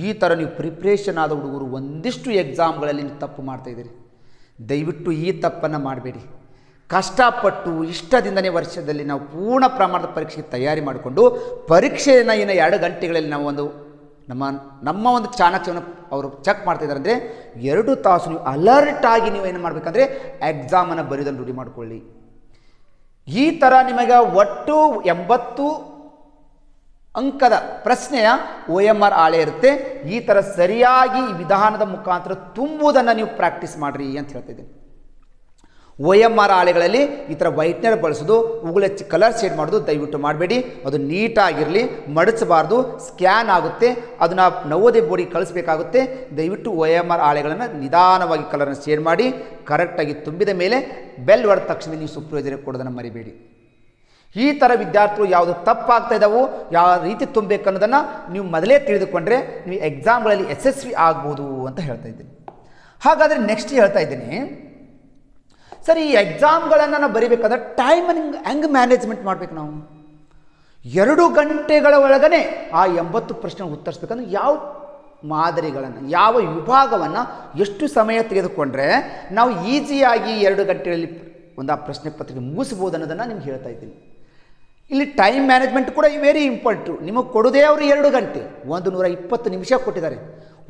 ಈ ಥರ ನೀವು ಪ್ರಿಪ್ರೇಷನ್ ಆದ ಹುಡುಗರು ಒಂದಿಷ್ಟು ಎಕ್ಸಾಮ್ಗಳಲ್ಲಿ ನೀವು ತಪ್ಪು ಮಾಡ್ತಾಯಿದ್ದೀರಿ. ದಯವಿಟ್ಟು ಈ ತಪ್ಪನ್ನು ಮಾಡಬೇಡಿ. ಕಷ್ಟಪಟ್ಟು ಇಷ್ಟದಿಂದನೇ ವರ್ಷದಲ್ಲಿ ನಾವು ಪೂರ್ಣ ಪ್ರಮಾಣದ ಪರೀಕ್ಷೆಗೆ ತಯಾರಿ ಮಾಡಿಕೊಂಡು ಪರೀಕ್ಷೆಯನ್ನು 2 ಗಂಟೆಗಳಲ್ಲಿ ನಾವು ಒಂದು ನಮ್ಮ ಒಂದು ಚಾಣಕ್ಯವನ್ನು ಅವರು ಚೆಕ್ ಮಾಡ್ತಿದ್ದಾರೆ ಅಂದರೆ 2 ತಾಸು ನೀವು ಅಲರ್ಟ್ ಆಗಿ ನೀವೇನು ಮಾಡಬೇಕಂದ್ರೆ ಎಕ್ಸಾಮನ್ನು ಬರೆಯೋದನ್ನು ರೂಢಿ ಮಾಡಿಕೊಳ್ಳಿ. ಈ ಥರ ನಿಮಗೆ ಒಟ್ಟು 80 ಅಂಕದ ಪ್ರಶ್ನೆಯ OMR ಹಾಳೆ ಇರುತ್ತೆ. ಈ ಥರ ಸರಿಯಾಗಿ ಈ ವಿಧಾನದ ಮುಖಾಂತರ ತುಂಬುವುದನ್ನು ನೀವು ಪ್ರಾಕ್ಟೀಸ್ ಮಾಡಿರಿ ಅಂತ ಹೇಳ್ತಿದ್ದೀನಿ. OMR ಹಾಳೆಗಳಲ್ಲಿ ಈ ಥರ ವೈಟ್ನರ್ ಬಳಸೋದು, ಉಗುಳೆಚ್ಚಿ ಕಲರ್ ಶೇಡ್ ಮಾಡೋದು ದಯವಿಟ್ಟು ಮಾಡಬೇಡಿ. ಅದು ನೀಟಾಗಿರಲಿ, ಮಡಚಬಾರ್ದು, ಸ್ಕ್ಯಾನ್ ಆಗುತ್ತೆ, ಅದನ್ನು ನವೋದಯ ಬೋರ್ಡಿಗೆ ಕಳಿಸ್ಬೇಕಾಗುತ್ತೆ. ದಯವಿಟ್ಟು OMR ಹಾಳೆಗಳನ್ನು ನಿಧಾನವಾಗಿ ಕಲರನ್ನು ಶೇಡ್ ಮಾಡಿ ಕರೆಕ್ಟಾಗಿ ತುಂಬಿದ ಮೇಲೆ ಬೆಲ್ ಹೊಡೆದ ತಕ್ಷಣ ನೀವು ಸೂಪರ್ವೈಸರಿಗೆ ಕೊಡೋದನ್ನು ಮರಿಬೇಡಿ. ಈ ಥರ ವಿದ್ಯಾರ್ಥಿಗಳು ಯಾವುದು ತಪ್ಪಾಗ್ತಾ ಇದ್ದಾವೋ, ಯಾವ ರೀತಿ ತುಂಬಬೇಕು ಅನ್ನೋದನ್ನು ನೀವು ಮೊದಲೇ ತಿಳಿದುಕೊಂಡ್ರೆ ನೀವು ಎಕ್ಸಾಮ್ಗಳಲ್ಲಿ ಯಶಸ್ವಿ ಆಗ್ಬೋದು ಅಂತ ಹೇಳ್ತಾ ಇದ್ದೀನಿ. ಹಾಗಾದರೆ ನೆಕ್ಸ್ಟ್ ಹೇಳ್ತಾ ಇದ್ದೀನಿ, ಸರಿ ಈ ಎಕ್ಸಾಮ್ಗಳನ್ನು ನಾವು ಬರೀಬೇಕಾದ್ರೆ ಟೈಮನ್ನು ಹೆಂಗೆ ಮ್ಯಾನೇಜ್ಮೆಂಟ್ ಮಾಡಬೇಕು? ನಾವು 2 ಗಂಟೆಗಳ ಒಳಗನೆ ಆ 80 ಪ್ರಶ್ನೆ ಉತ್ತರಿಸ್ಬೇಕಂದ್ರೆ ಯಾವ ಮಾದರಿಗಳನ್ನು, ಯಾವ ವಿಭಾಗವನ್ನು ಎಷ್ಟು ಸಮಯ ತೆಗೆದುಕೊಂಡ್ರೆ ನಾವು ಈಸಿಯಾಗಿ 2 ಗಂಟೆಯಲ್ಲಿ ಒಂದು ಆ ಪ್ರಶ್ನೆ ಪತ್ರಿಕೆ ಮುಗಿಸ್ಬೋದು ಅನ್ನೋದನ್ನು ನಿಮ್ಗೆ ಹೇಳ್ತಾ ಇದ್ದೀನಿ. ಇಲ್ಲಿ ಟೈಮ್ ಮ್ಯಾನೇಜ್ಮೆಂಟ್ ಕೂಡ ವೆರಿ ಇಂಪಾರ್ಟೆಂಟು. ನಿಮಗೆ ಕೊಡೋದೇ ಅವರು 2 ಗಂಟೆ, 120 ನಿಮಿಷ ಕೊಟ್ಟಿದ್ದಾರೆ.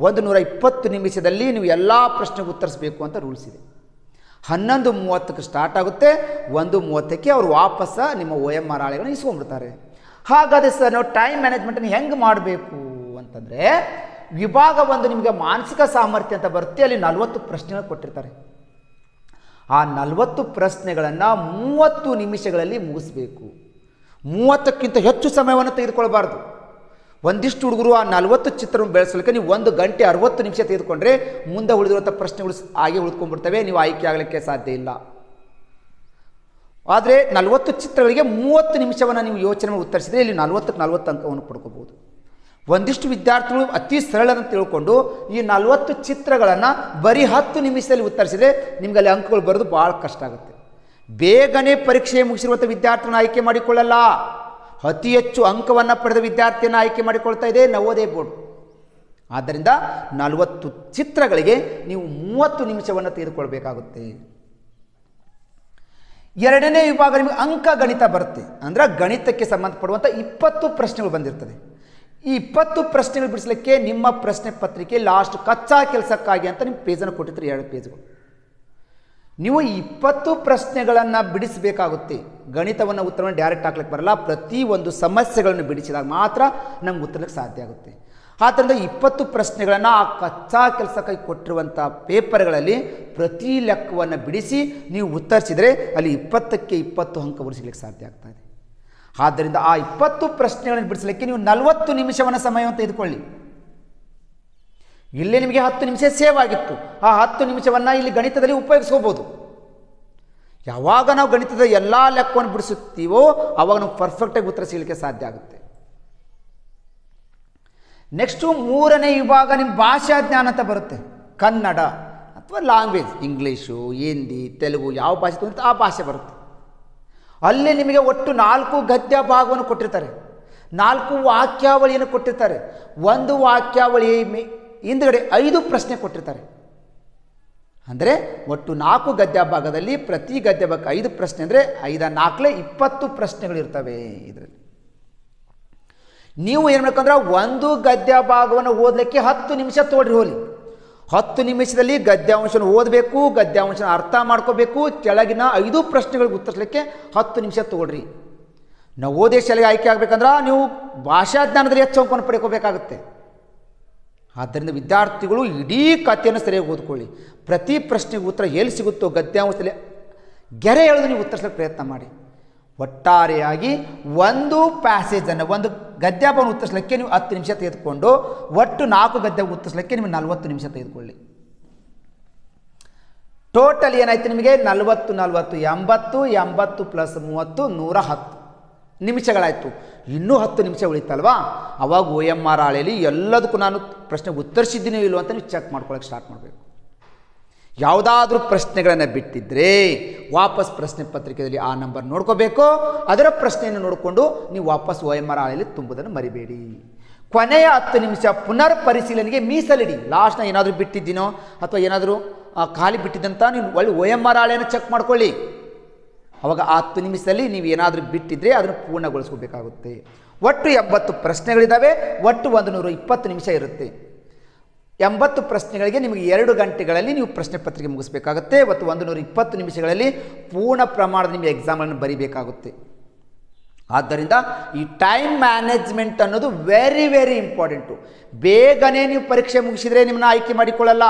120 ನಿಮಿಷದಲ್ಲಿ ನೀವು ಎಲ್ಲ ಪ್ರಶ್ನೆಗೆ ಉತ್ತರಿಸಬೇಕು ಅಂತ ರೂಲ್ಸ್ ಇದೆ. 11:30ಕ್ಕೆ ಸ್ಟಾರ್ಟ್ ಆಗುತ್ತೆ, 1:30ಕ್ಕೆ ಅವರು ವಾಪಸ್ಸ ನಿಮ್ಮ OMR ಹಾಳೆಗಳನ್ನು ಇಸ್ಕೊಂಡ್ಬಿಡ್ತಾರೆ. ಹಾಗಾದರೆ ಸರ್ ನಾವು ಟೈಮ್ ಮ್ಯಾನೇಜ್ಮೆಂಟನ್ನು ಹೆಂಗೆ ಮಾಡಬೇಕು ಅಂತಂದರೆ, ವಿಭಾಗ 1 ನಿಮಗೆ ಮಾನಸಿಕ ಸಾಮರ್ಥ್ಯ ಅಂತ ಬರುತ್ತೆ. ಅಲ್ಲಿ 40 ಪ್ರಶ್ನೆಗಳು ಕೊಟ್ಟಿರ್ತಾರೆ. ಆ 40 ಪ್ರಶ್ನೆಗಳನ್ನು 30 ನಿಮಿಷಗಳಲ್ಲಿ ಮುಗಿಸ್ಬೇಕು. 30ಕ್ಕಿಂತ ಹೆಚ್ಚು ಸಮಯವನ್ನು ತೆಗೆದುಕೊಳ್ಬಾರ್ದು. ಒಂದಿಷ್ಟು ಹುಡುಗರು ಆ 40 ಚಿತ್ರವನ್ನು ಬೆಳೆಸಲಿಕ್ಕೆ ನೀವು 1 ಗಂಟೆ 60 ನಿಮಿಷ ತೆಗೆದುಕೊಂಡ್ರೆ ಮುಂದೆ ಉಳಿದಿರುವಂಥ ಪ್ರಶ್ನೆಗಳು ಹಾಗೆ ಉಳಿದುಕೊಂಡ್ಬಿಡ್ತವೆ, ನೀವು ಆಯ್ಕೆ ಆಗಲಿಕ್ಕೆ ಸಾಧ್ಯ ಇಲ್ಲ. ಆದರೆ 40 ಚಿತ್ರಗಳಿಗೆ 30 ನಿಮಿಷವನ್ನು ನೀವು ಯೋಚನೆ ಮಾಡಿ ಉತ್ತರಿಸಿದರೆ ಇಲ್ಲಿ 40ಕ್ಕೆ 40 ಅಂಕವನ್ನು ಪಡ್ಕೋಬೋದು. ಒಂದಿಷ್ಟು ವಿದ್ಯಾರ್ಥಿಗಳು ಅತಿ ಸರಳನ್ನು ತಿಳ್ಕೊಂಡು ಈ 40 ಚಿತ್ರಗಳನ್ನು ಬರೀ 10 ನಿಮಿಷದಲ್ಲಿ ಉತ್ತರಿಸಿದರೆ ನಿಮ್ಗೆ ಅಲ್ಲಿ ಅಂಕಗಳು ಬರೋದು ಭಾಳ ಕಷ್ಟ ಆಗುತ್ತೆ. ಬೇಗನೆ ಪರೀಕ್ಷೆ ಮುಗಿಸಿರುವಂಥ ವಿದ್ಯಾರ್ಥಿಗಳನ್ನು ಆಯ್ಕೆ ಮಾಡಿಕೊಳ್ಳಲ್ಲ, ಅತಿ ಹೆಚ್ಚು ಅಂಕವನ್ನು ಪಡೆದ ವಿದ್ಯಾರ್ಥಿಯನ್ನು ಆಯ್ಕೆ ಮಾಡಿಕೊಳ್ತಾ ಇದೆ ನವೋದಯ ಬೋರ್ಡ್. ಆದ್ದರಿಂದ 40 ಚಿತ್ರಗಳಿಗೆ ನೀವು 30 ನಿಮಿಷವನ್ನು ತೆಗೆದುಕೊಳ್ಬೇಕಾಗುತ್ತೆ. 2ನೇ ವಿಭಾಗ ನಿಮಗೆ ಅಂಕ ಗಣಿತ ಬರುತ್ತೆ. ಅಂದರೆ ಗಣಿತಕ್ಕೆ ಸಂಬಂಧಪಡುವಂಥ 20 ಪ್ರಶ್ನೆಗಳು ಬಂದಿರ್ತದೆ. ಈ 20 ಪ್ರಶ್ನೆಗಳು ಬಿಡಿಸಲಿಕ್ಕೆ ನಿಮ್ಮ ಪ್ರಶ್ನೆ ಪತ್ರಿಕೆ ಲಾಸ್ಟ್ ಕಚ್ಚಾ ಕೆಲಸಕ್ಕಾಗಿ ಅಂತ ನಿಮ್ಮ ಪೇಜನ್ನು ಕೊಟ್ಟಿರ್ತಾರೆ, 2 ಪೇಜ್ಗಳು. ನೀವು 20 ಪ್ರಶ್ನೆಗಳನ್ನು ಬಿಡಿಸಬೇಕಾಗುತ್ತೆ. ಗಣಿತವನ್ನು ಉತ್ತರವನ್ನು ಡೈರೆಕ್ಟ್ ಹಾಕ್ಲಿಕ್ಕೆ ಬರಲ್ಲ, ಪ್ರತಿಯೊಂದು ಸಮಸ್ಯೆಗಳನ್ನು ಬಿಡಿಸಿದಾಗ ಮಾತ್ರ ನಮ್ಗೆ ಉತ್ತರಲಿಕ್ಕೆ ಸಾಧ್ಯ ಆಗುತ್ತೆ. ಆದ್ದರಿಂದ 20 ಪ್ರಶ್ನೆಗಳನ್ನು ಆ ಕಚ್ಚಾ ಕೆಲಸಕ್ಕಾಗಿ ಕೊಟ್ಟಿರುವಂಥ ಪೇಪರ್ಗಳಲ್ಲಿ ಪ್ರತಿ ಲೆಕ್ಕವನ್ನು ಬಿಡಿಸಿ ನೀವು ಉತ್ತರಿಸಿದರೆ ಅಲ್ಲಿ 20ಕ್ಕೆ 20 ಅಂಕ ಸಿಗಲಿಕ್ಕೆ ಸಾಧ್ಯ ಆಗ್ತಾಯಿದೆ. ಆದ್ದರಿಂದ ಆ 20 ಪ್ರಶ್ನೆಗಳನ್ನು ಬಿಡಿಸಲಿಕ್ಕೆ ನೀವು 40 ನಿಮಿಷವನ್ನು ಸಮಯವನ್ನು ತೆಗೆದುಕೊಳ್ಳಿ. ಇಲ್ಲೇ ನಿಮಗೆ 10 ನಿಮಿಷ ಸೇವ್ ಆಗಿತ್ತು, ಆ 10 ನಿಮಿಷವನ್ನು ಇಲ್ಲಿ ಗಣಿತದಲ್ಲಿ ಉಪಯೋಗಿಸ್ಕೋಬೋದು. ಯಾವಾಗ ನಾವು ಗಣಿತದ ಎಲ್ಲ ಲೆಕ್ಕವನ್ನು ಬಿಡಿಸುತ್ತೀವೋ ಆವಾಗ ನಾವು ಪರ್ಫೆಕ್ಟಾಗಿ ಉತ್ತರ ಸಿಗಲಿಕ್ಕೆ ಸಾಧ್ಯ ಆಗುತ್ತೆ. ನೆಕ್ಸ್ಟು 3ನೇ ವಿಭಾಗ ನಿಮ್ಮ ಭಾಷಾ ಜ್ಞಾನ ಅಂತ ಬರುತ್ತೆ. ಕನ್ನಡ ಅಥವಾ ಲ್ಯಾಂಗ್ವೇಜ್, ಇಂಗ್ಲೀಷು, ಹಿಂದಿ, ತೆಲುಗು, ಯಾವ ಭಾಷೆ ತೊಗೊಂಡು ಆ ಭಾಷೆ ಬರುತ್ತೆ. ಅಲ್ಲಿ ನಿಮಗೆ ಒಟ್ಟು 4 ಗದ್ಯ ಭಾಗವನ್ನು ಕೊಟ್ಟಿರ್ತಾರೆ, 4 ವಾಕ್ಯಾವಳಿಯನ್ನು ಕೊಟ್ಟಿರ್ತಾರೆ. ಒಂದು ವಾಕ್ಯಾವಳಿ ಹಿಂದುಗಡೆ 5 ಪ್ರಶ್ನೆ ಕೊಟ್ಟಿರ್ತಾರೆ. ಅಂದರೆ ಒಟ್ಟು 4 ಗದ್ಯ ಭಾಗದಲ್ಲಿ ಪ್ರತಿ ಗದ್ಯ ಭಾಗಕ್ಕೆ 5 ಪ್ರಶ್ನೆ ಅಂದರೆ 5 4 20 ಪ್ರಶ್ನೆಗಳಿರ್ತವೆ. ಇದರಲ್ಲಿ ನೀವು ಏನು ಮಾಡಬೇಕಂದ್ರೆ ಒಂದು ಗದ್ಯ ಭಾಗವನ್ನು ಓದಲಿಕ್ಕೆ 10 ನಿಮಿಷ ತೋಡ್ರಿ ಹೋಲಿ. 10 ನಿಮಿಷದಲ್ಲಿ ಗದ್ಯಾಂಶವನ್ನು ಓದಬೇಕು, ಗದ್ಯಾಂಶನ ಅರ್ಥ ಮಾಡ್ಕೋಬೇಕು, ಕೆಳಗಿನ 5 ಪ್ರಶ್ನೆಗಳಿಗೆ ಉತ್ತರಿಸಲಿಕ್ಕೆ 10 ನಿಮಿಷ ತಗೊಳ್ರಿ. ನವೋದಯ ಶಾಲೆಗೆ ಆಯ್ಕೆ ಆಗಬೇಕಂದ್ರೆ ನೀವು ಭಾಷಾಜ್ಞಾನದಲ್ಲಿ ಹೆಚ್ಚು ಅಂಕವನ್ನು ಪಡ್ಕೋಬೇಕಾಗುತ್ತೆ. ಆದ್ದರಿಂದ ವಿದ್ಯಾರ್ಥಿಗಳು ಇಡೀ ಕಥೆಯನ್ನು ಸರಿಯಾಗಿ ಓದ್ಕೊಳ್ಳಿ. ಪ್ರತಿ ಪ್ರಶ್ನೆಗೆ ಉತ್ತರ ಎಲ್ಲಿ ಸಿಗುತ್ತೋ ಗದ್ಯಾಂಶದಲ್ಲಿ ಗೆರೆ ಎಳೆದು ನೀವು ಉತ್ತರಿಸಲಿಕ್ಕೆ ಪ್ರಯತ್ನ ಮಾಡಿ. ಒಟ್ಟಾರೆಯಾಗಿ ಒಂದು ಪ್ಯಾಸೇಜನ್ನು, ಒಂದು ಗದ್ಯವನ್ನು ಉತ್ತರಿಸಲಿಕ್ಕೆ ನೀವು 10 ನಿಮಿಷ ತೆಗೆದುಕೊಂಡು ಒಟ್ಟು 4 ಗದ್ಯ ಉತ್ತರಿಸಲಿಕ್ಕೆ ನಿಮಗೆ 40 ನಿಮಿಷ ತೆಗೆದುಕೊಳ್ಳಿ. ಟೋಟಲ್ ಏನಾಯ್ತು ನಿಮಗೆ 40 40 80 80 ಪ್ಲಸ್ 30 110 ನಿಮಿಷಗಳಾಯಿತು. ಇನ್ನೂ 10 ನಿಮಿಷ ಉಳಿತಲ್ವಾ? ಅವಾಗ OMR ಹಾಳೆಯಲ್ಲಿ ಎಲ್ಲದಕ್ಕೂ ನಾನು ಪ್ರಶ್ನೆಗೆ ಉತ್ತರಿಸಿದ್ದೀನೋ ಇಲ್ಲೋ ಅಂತ ನೀವು ಚೆಕ್ ಮಾಡ್ಕೊಳ್ಳೋಕೆ ಸ್ಟಾರ್ಟ್ ಮಾಡಬೇಕು. ಯಾವುದಾದ್ರೂ ಪ್ರಶ್ನೆಗಳನ್ನು ಬಿಟ್ಟಿದ್ದರೆ ವಾಪಸ್ ಪ್ರಶ್ನೆ ಪತ್ರಿಕೆಯಲ್ಲಿ ಆ ನಂಬರ್ ನೋಡ್ಕೋಬೇಕು. ಅದರ ಪ್ರಶ್ನೆಯನ್ನು ನೋಡಿಕೊಂಡು ನೀವು ವಾಪಸ್ OMR ಹಾಳೆಯಲ್ಲಿ ತುಂಬುವುದನ್ನು ಮರಿಬೇಡಿ. ಕೊನೆಯ 10 ನಿಮಿಷ ಪುನರ್ ಪರಿಶೀಲನೆಗೆ ಮೀಸಲಿಡಿ. ಲಾಸ್ಟ್ನ ಏನಾದರೂ ಬಿಟ್ಟಿದ್ದೀನೋ ಅಥವಾ ಏನಾದರೂ ಖಾಲಿ ಬಿಟ್ಟಿದ್ದಂತ ನೀವು ಒಳ್ಳೆ OMR ಹಾಳೆಯನ್ನು ಚೆಕ್ ಮಾಡ್ಕೊಳ್ಳಿ. ಅವಾಗ ಆ 10 ನಿಮಿಷದಲ್ಲಿ ನೀವು ಏನಾದರೂ ಬಿಟ್ಟಿದ್ದರೆ ಅದನ್ನು ಪೂರ್ಣಗೊಳಿಸ್ಕೋಬೇಕಾಗುತ್ತೆ. ಒಟ್ಟು 80 ಪ್ರಶ್ನೆಗಳಿದ್ದಾವೆ. ಒಟ್ಟು 120 ನಿಮಿಷ ಇರುತ್ತೆ. 80 ಪ್ರಶ್ನೆಗಳಿಗೆ ನಿಮಗೆ 2 ಗಂಟೆಗಳಲ್ಲಿ ನೀವು ಪ್ರಶ್ನೆ ಪತ್ರಿಕೆ ಮುಗಿಸ್ಬೇಕಾಗುತ್ತೆ. ಮತ್ತು 120 ನಿಮಿಷಗಳಲ್ಲಿ ಪೂರ್ಣ ಪ್ರಮಾಣದ ನಿಮಗೆ ಎಕ್ಸಾಮನ್ನು ಬರೀಬೇಕಾಗುತ್ತೆ. ಆದ್ದರಿಂದ ಈ ಟೈಮ್ ಮ್ಯಾನೇಜ್ಮೆಂಟ್ ಅನ್ನೋದು ವೆರಿ ವೆರಿ ಇಂಪಾರ್ಟೆಂಟು. ಬೇಗನೆ ನೀವು ಪರೀಕ್ಷೆ ಮುಗಿಸಿದರೆ ನಿಮ್ಮನ್ನ ಆಯ್ಕೆ ಮಾಡಿಕೊಳ್ಳಲ್ಲ.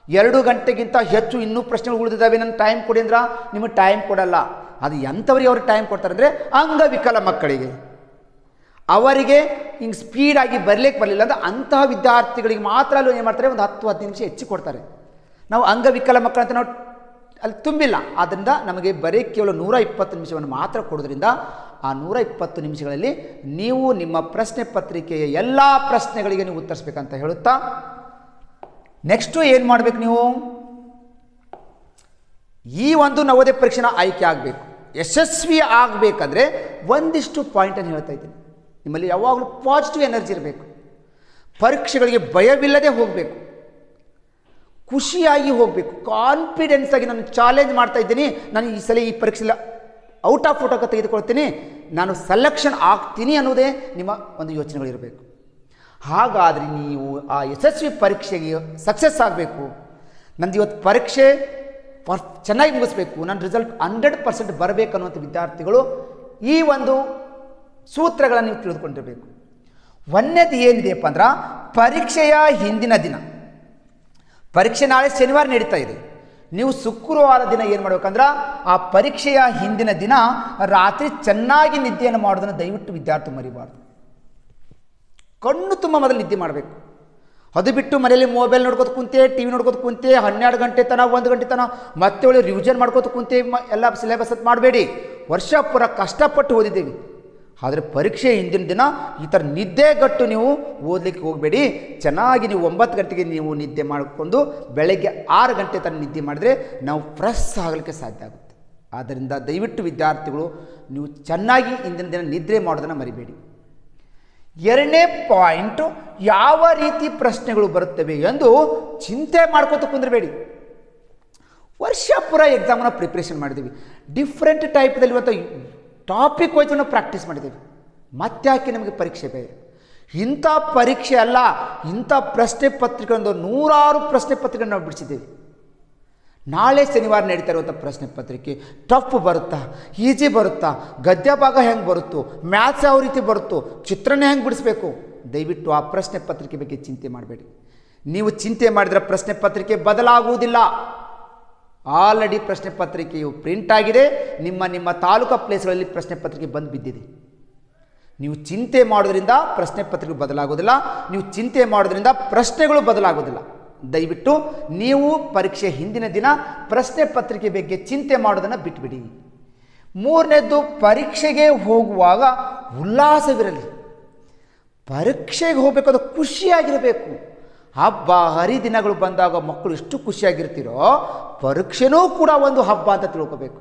2 ಗಂಟೆಗಿಂತ ಹೆಚ್ಚು ಇನ್ನೂ ಪ್ರಶ್ನೆಗಳು ಉಳಿದಿದ್ದಾವೆ, ನನ್ನ ಟೈಮ್ ಕೊಡಿ ಅಂದ್ರೆ ನಿಮಗೆ ಟೈಮ್ ಕೊಡಲ್ಲ. ಅದು ಎಂಥವ್ರಿಗೆ ಅವರು ಟೈಮ್ ಕೊಡ್ತಾರೆ ಅಂದರೆ ಅಂಗವಿಕಲ ಮಕ್ಕಳಿಗೆ, ಅವರಿಗೆ ಹಿಂಗೆ ಸ್ಪೀಡಾಗಿ ಬರಲಿಕ್ಕೆ ಬರಲಿಲ್ಲ ಅಂದರೆ ಅಂತಹ ವಿದ್ಯಾರ್ಥಿಗಳಿಗೆ ಮಾತ್ರ ಅಲ್ಲಿ ಏನು ಮಾಡ್ತಾರೆ, ಒಂದು 10-15 ನಿಮಿಷ ಹೆಚ್ಚು ಕೊಡ್ತಾರೆ. ನಾವು ಅಂಗವಿಕಲ ಮಕ್ಕಳಂತ ನಾವು ಅಲ್ಲಿ ತುಂಬಿಲ್ಲ. ಆದ್ದರಿಂದ ನಮಗೆ ಬರೀ ಕೇವಲ 120 ನಿಮಿಷವನ್ನು ಮಾತ್ರ ಕೊಡೋದ್ರಿಂದ ಆ 120 ನಿಮಿಷಗಳಲ್ಲಿ ನೀವು ನಿಮ್ಮ ಪ್ರಶ್ನೆ ಪತ್ರಿಕೆಯ ಎಲ್ಲ ಪ್ರಶ್ನೆಗಳಿಗೆ ನೀವು ಉತ್ತರಿಸಬೇಕಂತ ಹೇಳುತ್ತಾ, ನೆಕ್ಸ್ಟು ಏನು ಮಾಡಬೇಕು, ನೀವು ಈ ಒಂದು ನವೋದಯ ಪರೀಕ್ಷೆನ ಆಯ್ಕೆ ಆಗಬೇಕು, ಯಶಸ್ವಿ ಆಗಬೇಕಂದ್ರೆ ಒಂದಿಷ್ಟು ಪಾಯಿಂಟನ್ನು ಹೇಳ್ತಾ ಇದ್ದೀನಿ. ನಿಮ್ಮಲ್ಲಿ ಯಾವಾಗಲೂ ಪಾಸಿಟಿವ್ ಎನರ್ಜಿ ಇರಬೇಕು, ಪರೀಕ್ಷೆಗಳಿಗೆ ಭಯವಿಲ್ಲದೆ ಹೋಗಬೇಕು, ಖುಷಿಯಾಗಿ ಹೋಗಬೇಕು, ಕಾನ್ಫಿಡೆನ್ಸ್ ಆಗಿ ನಾನು ಚಾಲೆಂಜ್ ಮಾಡ್ತಾ ಇದ್ದೀನಿ, ನಾನು ಈ ಸಲ ಈ ಪರೀಕ್ಷೆಯಲ್ಲಿ ಔಟ್ ಆಫ್ ಔಟ್ ತೆಗೆದುಕೊಳ್ತೀನಿ, ನಾನು ಸೆಲೆಕ್ಷನ್ ಆಗ್ತೀನಿ ಅನ್ನೋದೇ ನಿಮ್ಮ ಒಂದು ಯೋಚನೆಗಳಿರಬೇಕು. ಹಾಗಾದರೆ ನೀವು ಆ ಯಶಸ್ವಿ ಪರೀಕ್ಷೆಗೆ ಸಕ್ಸಸ್ ಆಗಬೇಕು. ನಂದು ಇವತ್ತು ಪರೀಕ್ಷೆ ಚೆನ್ನಾಗಿ ಮುಗಿಸ್ಬೇಕು, ನನ್ನ ರಿಸಲ್ಟ್ 100% ಬರಬೇಕು ಅನ್ನುವಂಥ ವಿದ್ಯಾರ್ಥಿಗಳು ಈ ಒಂದು ಸೂತ್ರಗಳನ್ನು ನೀವು ತಿಳಿದುಕೊಂಡಿರಬೇಕು. ಒಂದನೇದು ಏನಿದೆಯಪ್ಪ ಅಂದ್ರೆ ಪರೀಕ್ಷೆಯ ಹಿಂದಿನ ದಿನ, ಪರೀಕ್ಷೆ ನಾಳೆ ಶನಿವಾರ ನಡೀತಾ ಇದೆ, ನೀವು ಶುಕ್ರವಾರ ದಿನ ಏನು ಮಾಡಬೇಕಂದ್ರೆ ಆ ಪರೀಕ್ಷೆಯ ಹಿಂದಿನ ದಿನ ರಾತ್ರಿ ಚೆನ್ನಾಗಿ ನಿದ್ದೆಯನ್ನು ಮಾಡೋದನ್ನು ದಯವಿಟ್ಟು ವಿದ್ಯಾರ್ಥಿ ಮರಿಬಾರ್ದು. ಕಣ್ಣು ತುಂಬ ಮೊದಲು ನಿದ್ದೆ ಮಾಡಬೇಕು. ಅದು ಬಿಟ್ಟು ಮನೆಯಲ್ಲಿ ಮೊಬೈಲ್ ನೋಡ್ಕೋತ ಕುಂತೆ, ಟಿ ವಿ ನೋಡ್ಕೋತ ಕುಂತೆ, 12 ಗಂಟೆ ತನಕ 1 ಗಂಟೆ ತನಕ ಮತ್ತೆ ಒಳ್ಳೆ ರಿವಿಷನ್ ಮಾಡ್ಕೋತ ಕುಂತೆ, ಎಲ್ಲ ಸಿಲೆಬಸ್ ಅಂತ ಮಾಡಬೇಡಿ. ವರ್ಷ ಪೂರ ಕಷ್ಟಪಟ್ಟು ಓದಿದ್ದೀವಿ, ಆದರೆ ಪರೀಕ್ಷೆ ಹಿಂದಿನ ದಿನ ಈ ಥರ ನಿದ್ದೆಗಟ್ಟು ನೀವು ಓದಲಿಕ್ಕೆ ಹೋಗಬೇಡಿ. ಚೆನ್ನಾಗಿ ನೀವು 9 ಗಂಟೆಗೆ ನೀವು ನಿದ್ದೆ ಮಾಡಿಕೊಂಡು ಬೆಳಗ್ಗೆ 6 ಗಂಟೆ ತನಕ ನಿದ್ದೆ ಮಾಡಿದರೆ ನಾವು ಫ್ರೆಶ್ ಆಗಲಿಕ್ಕೆ ಸಾಧ್ಯ ಆಗುತ್ತೆ. ಆದ್ದರಿಂದ ದಯವಿಟ್ಟು ವಿದ್ಯಾರ್ಥಿಗಳು ನೀವು ಚೆನ್ನಾಗಿ ಹಿಂದಿನ ದಿನ ನಿದ್ರೆ ಮಾಡೋದನ್ನು ಮರಿಬೇಡಿ. 2ನೇ ಪಾಯಿಂಟು, ಯಾವ ರೀತಿ ಪ್ರಶ್ನೆಗಳು ಬರುತ್ತವೆ ಎಂದು ಚಿಂತೆ ಮಾಡ್ಕೋತ ಕುಂದಿರಬೇಡಿ. ವರ್ಷ ಪೂರ ಎಕ್ಸಾಮನ್ನು ಪ್ರಿಪ್ರೇಷನ್ ಮಾಡಿದ್ದೀವಿ, ಡಿಫ್ರೆಂಟ್ ಟೈಪ್ದಲ್ಲಿ ಇವತ್ತು ಟಾಪಿಕ್ ವೈಸ್ ನಾವು ಪ್ರಾಕ್ಟೀಸ್ ಮಾಡಿದ್ದೀವಿ, ಮತ್ತಾಕೆ ನಮಗೆ ಪರೀಕ್ಷೆ ಬೇರೆ? ಇಂಥ ಪರೀಕ್ಷೆ ಅಲ್ಲ, ಇಂಥ ಪ್ರಶ್ನೆ ಪತ್ರಿಕೆಗಳನ್ನು 100 ಪ್ರಶ್ನೆ ಪತ್ರಿಕೆಗಳನ್ನು ನಾವು ಬಿಡಿಸಿದ್ದೇವೆ. ನಾಳೆ ಶನಿವಾರ ನಡೀತಾ ಇರುವಂಥ ಪ್ರಶ್ನೆ ಪತ್ರಿಕೆ ಟಫ್ ಬರುತ್ತಾ, ಈಜಿ ಬರುತ್ತಾ, ಗದ್ಯ ಭಾಗ ಹೆಂಗೆ ಬರುತ್ತೋ, ಮ್ಯಾಥ್ಸ್ ಯಾವ ರೀತಿ ಬರುತ್ತೋ, ಚಿತ್ರನೇ ಹೆಂಗೆ ಬಿಡಿಸ್ಬೇಕು, ದಯವಿಟ್ಟು ಆ ಪ್ರಶ್ನೆ ಪತ್ರಿಕೆ ಬಗ್ಗೆ ಚಿಂತೆ ಮಾಡಬೇಡಿ. ನೀವು ಚಿಂತೆ ಮಾಡಿದರೆ ಪ್ರಶ್ನೆ ಪತ್ರಿಕೆ ಬದಲಾಗುವುದಿಲ್ಲ. ಆಲ್ರೆಡಿ ಪ್ರಶ್ನೆ ಪತ್ರಿಕೆಯು ಪ್ರಿಂಟ್ ಆಗಿದೆ, ನಿಮ್ಮ ತಾಲೂಕಾ ಪ್ಲೇಸ್ಗಳಲ್ಲಿ ಪ್ರಶ್ನೆ ಪತ್ರಿಕೆ ಬಂದು ಬಿದ್ದಿದೆ. ನೀವು ಚಿಂತೆ ಮಾಡೋದ್ರಿಂದ ಪ್ರಶ್ನೆ ಪತ್ರಿಕೆ ಬದಲಾಗೋದಿಲ್ಲ, ನೀವು ಚಿಂತೆ ಮಾಡೋದ್ರಿಂದ ಪ್ರಶ್ನೆಗಳು ಬದಲಾಗೋದಿಲ್ಲ. ದಯವಿಟ್ಟು ನೀವು ಪರೀಕ್ಷೆ ಹಿಂದಿನ ದಿನ ಪ್ರಶ್ನೆ ಪತ್ರಿಕೆ ಬಗ್ಗೆ ಚಿಂತೆ ಮಾಡೋದನ್ನು ಬಿಟ್ಬಿಡಿ. 3ನೇದ್ದು, ಪರೀಕ್ಷೆಗೆ ಹೋಗುವಾಗ ಉಲ್ಲಾಸವಿರಲಿ. ಪರೀಕ್ಷೆಗೆ ಹೋಗಬೇಕಾದ್ರೆ ಖುಷಿಯಾಗಿರಬೇಕು. ಹಬ್ಬ ಹರಿದಿನಗಳು ಬಂದಾಗ ಮಕ್ಕಳು ಎಷ್ಟು ಖುಷಿಯಾಗಿರ್ತೀರೋ, ಪರೀಕ್ಷೆನೂ ಕೂಡ ಒಂದು ಹಬ್ಬ ಅಂತ ತಿಳ್ಕೋಬೇಕು.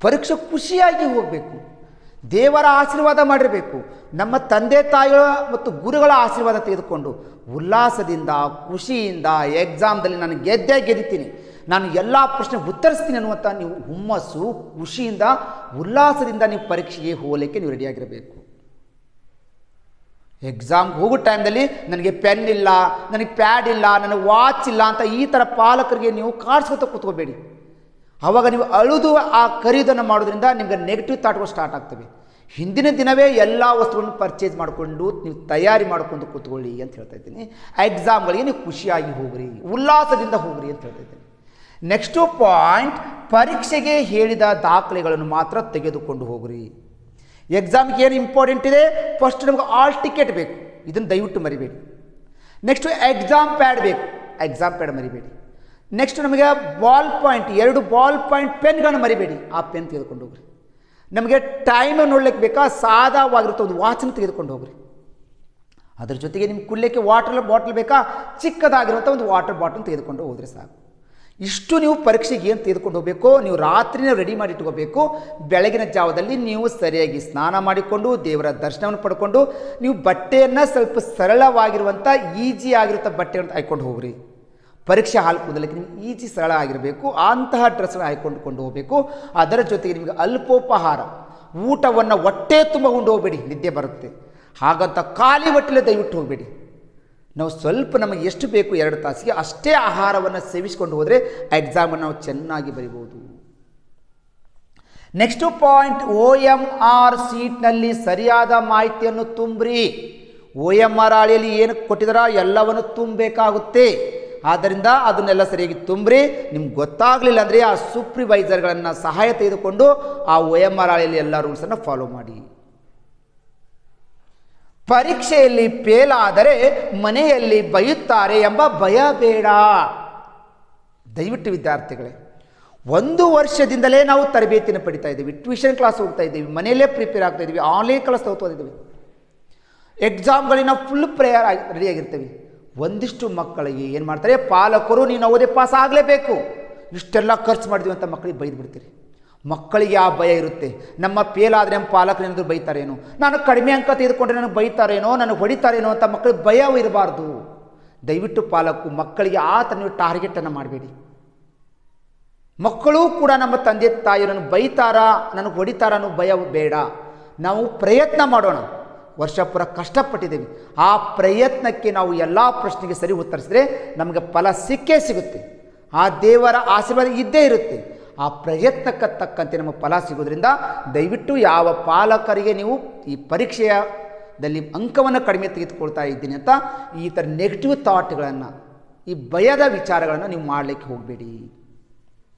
ಪರೀಕ್ಷೆ ಖುಷಿಯಾಗಿ ಹೋಗಬೇಕು, ದೇವರ ಆಶೀರ್ವಾದ ಮಾಡಿರಬೇಕು, ನಮ್ಮ ತಂದೆ ತಾಯಿಗಳ ಮತ್ತು ಗುರುಗಳ ಆಶೀರ್ವಾದ ತೆಗೆದುಕೊಂಡು ಉಲ್ಲಾಸದಿಂದ ಖುಷಿಯಿಂದ ಎಕ್ಸಾಮ್ದಲ್ಲಿ ನಾನು ಗೆದ್ದಿತೀನಿ, ನಾನು ಎಲ್ಲ ಪ್ರಶ್ನೆ ಉತ್ತರಿಸ್ತೀನಿ ಅನ್ನುವಂಥ ನೀವು ಹುಮ್ಮಸ್ಸು, ಖುಷಿಯಿಂದ ಉಲ್ಲಾಸದಿಂದ ನೀವು ಪರೀಕ್ಷೆಗೆ ಹೋಗಲಿಕ್ಕೆ ನೀವು ರೆಡಿಯಾಗಿರಬೇಕು. ಎಕ್ಸಾಮ್ಗೆ ಹೋಗೋ ಟೈಮ್ದಲ್ಲಿ ನನಗೆ ಪೆನ್ ಇಲ್ಲ, ನನಗೆ ಪ್ಯಾಡ್ ಇಲ್ಲ, ನನಗೆ ವಾಚ್ ಇಲ್ಲ ಅಂತ ಈ ಥರ ಪಾಲಕರಿಗೆ ನೀವು ಕಾಡ್ಸ್ಕೊತ ಕೂತ್ಕೋಬೇಡಿ. ಆವಾಗ ನೀವು ಅಳುದು ಆ ಖರೀದನ್ನು ಮಾಡೋದ್ರಿಂದ ನಿಮಗೆ ನೆಗೆಟಿವ್ ಥಾಟ್ಗಳು ಸ್ಟಾರ್ಟ್ ಆಗ್ತವೆ. ಹಿಂದಿನ ದಿನವೇ ಎಲ್ಲ ವಸ್ತುಗಳನ್ನು ಪರ್ಚೇಸ್ ಮಾಡಿಕೊಂಡು ನೀವು ತಯಾರಿ ಮಾಡ್ಕೊಂಡು ಕೂತ್ಕೊಳ್ಳಿ ಅಂತ ಹೇಳ್ತಾ ಇದ್ದೀನಿ. ಎಕ್ಸಾಮ್ಗಳಿಗೆ ನೀವು ಖುಷಿಯಾಗಿ ಹೋಗ್ರಿ, ಉಲ್ಲಾಸದಿಂದ ಹೋಗ್ರಿ ಅಂತ ಹೇಳ್ತಾ ಇದ್ದೀನಿ. ನೆಕ್ಸ್ಟು ಪಾಯಿಂಟ್, ಪರೀಕ್ಷೆಗೆ ಹೇಳಿದ ದಾಖಲೆಗಳನ್ನು ಮಾತ್ರ ತೆಗೆದುಕೊಂಡು ಹೋಗ್ರಿ. ಎಕ್ಸಾಮ್ಗೆ ಏನು ಇಂಪಾರ್ಟೆಂಟ್ ಇದೆ, ಫಸ್ಟ್ ನಮಗೆ ಆಲ್ ಟಿಕೆಟ್ ಬೇಕು, ಇದನ್ನು ದಯವಿಟ್ಟು ಮರಿಬೇಡಿ. ನೆಕ್ಸ್ಟು ಎಕ್ಸಾಮ್ ಪ್ಯಾಡ್ ಬೇಕು, ಎಕ್ಸಾಮ್ ಪ್ಯಾಡ್ ಮರಿಬೇಡಿ. ನೆಕ್ಸ್ಟ್ ನಮಗೆ ಬಾಲ್ ಪಾಯಿಂಟ್, 2 ಬಾಲ್ ಪಾಯಿಂಟ್ ಪೆನ್ಗಳನ್ನು ಮರಿಬೇಡಿ, ಆ ಪೆನ್ ತೆಗೆದುಕೊಂಡು ಹೋಗ್ರಿ. ನಮಗೆ ಟೈಮ್ ನೋಡ್ಲಿಕ್ಕೆ ಬೇಕಾ, ಸಾಧಾವಾಗಿರುತ್ತೆ ಒಂದು ವಾಚನ್ನು ತೆಗೆದುಕೊಂಡು ಹೋಗ್ರಿ. ಅದ್ರ ಜೊತೆಗೆ ನಿಮ್ಗೆ ಕುಡ್ಲಿಕ್ಕೆ ವಾಟರ್ ಬಾಟಲ್ ಬೇಕಾ, ಚಿಕ್ಕದಾಗಿರುವಂಥ ಒಂದು ವಾಟರ್ ಬಾಟಲ್ ತೆಗೆದುಕೊಂಡು ಹೋದರೆ ಸಾಕು. ಇಷ್ಟು ನೀವು ಪರೀಕ್ಷೆಗೆ ಏನು ತೆಗೆದುಕೊಂಡು ಹೋಗಬೇಕು, ನೀವು ರಾತ್ರಿನೇ ರೆಡಿ ಮಾಡಿ ಇಟ್ಕೋಬೇಕು. ಬೆಳಗಿನ ಜಾವದಲ್ಲಿ ನೀವು ಸರಿಯಾಗಿ ಸ್ನಾನ ಮಾಡಿಕೊಂಡು ದೇವರ ದರ್ಶನವನ್ನು ಪಡ್ಕೊಂಡು ನೀವು ಬಟ್ಟೆಯನ್ನು ಸ್ವಲ್ಪ ಸರಳವಾಗಿರುವಂಥ ಈಜಿ ಆಗಿರುವಂಥ ಬಟ್ಟೆಯನ್ನು ಹಾಯ್ಕೊಂಡು ಹೋಗ್ರಿ. ಪರೀಕ್ಷೆ ಹಾಲು ಕೂದಲಿಕ್ಕೆ ನಿಮ್ಗೆ ಈಜಿ ಸರಳ ಆಗಿರಬೇಕು, ಅಂತಹ ಡ್ರೆಸ್ನ ಹಾಯ್ಕೊಂಡು ಹೋಗಬೇಕು. ಅದರ ಜೊತೆಗೆ ನಿಮಗೆ ಅಲ್ಪೋಪಹಾರ, ಊಟವನ್ನು ಹೊಟ್ಟೆ ತುಂಬ ಉಂಡು ಹೋಗಬೇಡಿ, ನಿದ್ದೆ ಬರುತ್ತೆ. ಹಾಗಂತ ಖಾಲಿ ಹೊಟ್ಟೆಲೆ ದಯವಿಟ್ಟು ಹೋಗಬೇಡಿ. ನಾವು ಸ್ವಲ್ಪ ನಮಗೆ ಎಷ್ಟು ಬೇಕು 2 ತಾಸಿಗೆ ಅಷ್ಟೇ ಆಹಾರವನ್ನು ಸೇವಿಸಿಕೊಂಡು ಹೋದರೆ ಎಕ್ಸಾಮನ್ನು ನಾವು ಚೆನ್ನಾಗಿ ಬರಿಬೋದು. ನೆಕ್ಸ್ಟು ಪಾಯಿಂಟ್, OMR ಶೀಟ್ನಲ್ಲಿ ಸರಿಯಾದ ಮಾಹಿತಿಯನ್ನು ತುಂಬ್ರಿ. OMR ಹಾಳೆಯಲ್ಲಿ ಏನು ಕೊಟ್ಟಿದಾರ ಎಲ್ಲವನ್ನು ತುಂಬಬೇಕಾಗುತ್ತೆ. ಆದ್ದರಿಂದ ಅದನ್ನೆಲ್ಲ ಸರಿಯಾಗಿ ತುಂಬ್ರಿ. ನಿಮ್ಗೆ ಗೊತ್ತಾಗಲಿಲ್ಲ ಅಂದರೆ ಆ ಸೂಪರ್ವೈಸರ್ಗಳನ್ನು ಸಹಾಯ ತೆಗೆದುಕೊಂಡು ಆ OMR ಹಾಳೆಯಲ್ಲಿ ಎಲ್ಲ ರೂಲ್ಸನ್ನು ಫಾಲೋ ಮಾಡಿ. ಪರೀಕ್ಷೆಯಲ್ಲಿ ಫೇಲ್ ಆದರೆ ಮನೆಯಲ್ಲಿ ಬೈಯುತ್ತಾರೆ ಎಂಬ ಭಯ ಬೇಡ. ದಯವಿಟ್ಟು ವಿದ್ಯಾರ್ಥಿಗಳೇ, 1 ವರ್ಷದಿಂದಲೇ ನಾವು ತರಬೇತಿಯನ್ನು ಪಡಿತಾ ಇದ್ದೀವಿ, ಟ್ಯೂಷನ್ ಕ್ಲಾಸ್ ಹೋಗ್ತಾ ಇದ್ದೀವಿ, ಮನೆಯಲ್ಲೇ ಪ್ರಿಪೇರ್ ಆಗ್ತಾ ಇದ್ದೀವಿ, ಆನ್ಲೈನ್ ಕ್ಲಾಸ್ ತಗೋತಿದ್ದೀವಿ, ಎಕ್ಸಾಮ್ಗಳಿಗೆ ನಾವು ಫುಲ್ ಪ್ರೇಯರ್ ರೆಡಿಯಾಗಿರ್ತೀವಿ. ಒಂದಿಷ್ಟು ಮಕ್ಕಳಿಗೆ ಏನು ಮಾಡ್ತಾರೆ, ಪಾಲಕರು ನೀನು ನವೋದಯ ಪಾಸ್ ಆಗಲೇಬೇಕು, ಇಷ್ಟೆಲ್ಲ ಖರ್ಚು ಮಾಡಿದ್ವಿ ಅಂತ ಮಕ್ಕಳಿಗೆ ಬೈದು ಬಿಡ್ತೀರಿ. ಮಕ್ಕಳಿಗೆ ಆ ಭಯ ಇರುತ್ತೆ, ನಮ್ಮ ಫೇಲ್ ಆದರೆ ನಮ್ಮ ಪಾಲಕರು ಏನಾದರೂ ಬೈತಾರೇನೋ, ನಾನು ಕಡಿಮೆ ಅಂಕ ತೆಗೆದುಕೊಂಡ್ರೆ ನನಗೆ ಬೈತಾರೇನೋ, ನನಗೆ ಹೊಡಿತಾರೇನೋ ಅಂತ ಮಕ್ಕಳಿಗೆ ಭಯ ಇರಬಾರ್ದು. ದಯವಿಟ್ಟು ಮಕ್ಕಳಿಗೆ ಆ ಥರ ನೀವು ಟಾರ್ಗೆಟನ್ನು ಮಾಡಬೇಡಿ. ಮಕ್ಕಳು ಕೂಡ ನಮ್ಮ ತಂದೆ ತಾಯಿ ನನಗೆ ಬೈತಾರಾ, ನನಗೆ ಹೊಡಿತಾರ ಅನ್ನೋ ಭಯ ಬೇಡ. ನಾವು ಪ್ರಯತ್ನ ಮಾಡೋಣ. ವರ್ಷ ಪೂರ ಕಷ್ಟಪಟ್ಟಿದ್ದೇವೆ, ಆ ಪ್ರಯತ್ನಕ್ಕೆ ನಾವು ಎಲ್ಲ ಪ್ರಶ್ನೆಗೆ ಸರಿ ಉತ್ತರಿಸಿದ್ರೆ ನಮಗೆ ಫಲ ಸಿಕ್ಕೇ ಸಿಗುತ್ತೆ. ಆ ದೇವರ ಆಶೀರ್ವಾದ ಇದ್ದೇ ಇರುತ್ತೆ. ಆ ಪ್ರಯತ್ನಕ್ಕೆ ತಕ್ಕಂತೆ ನಮ್ಮ ಫಲ ಸಿಗೋದ್ರಿಂದ ದಯವಿಟ್ಟು ಯಾವ ಪಾಲಕರಿಗೆ ನೀವು ಈ ಪರೀಕ್ಷೆಯಲ್ಲಿ ಅಂಕವನ್ನು ಕಡಿಮೆ ತೆಗೆದುಕೊಳ್ತಾ ಇದ್ದೀನಿ ಅಂತ ಈ ಥರ ನೆಗೆಟಿವ್ ಥಾಟ್ಗಳನ್ನು, ಈ ಭಯದ ವಿಚಾರಗಳನ್ನು ನೀವು ಮಾಡಲಿಕ್ಕೆ ಹೋಗಬೇಡಿ.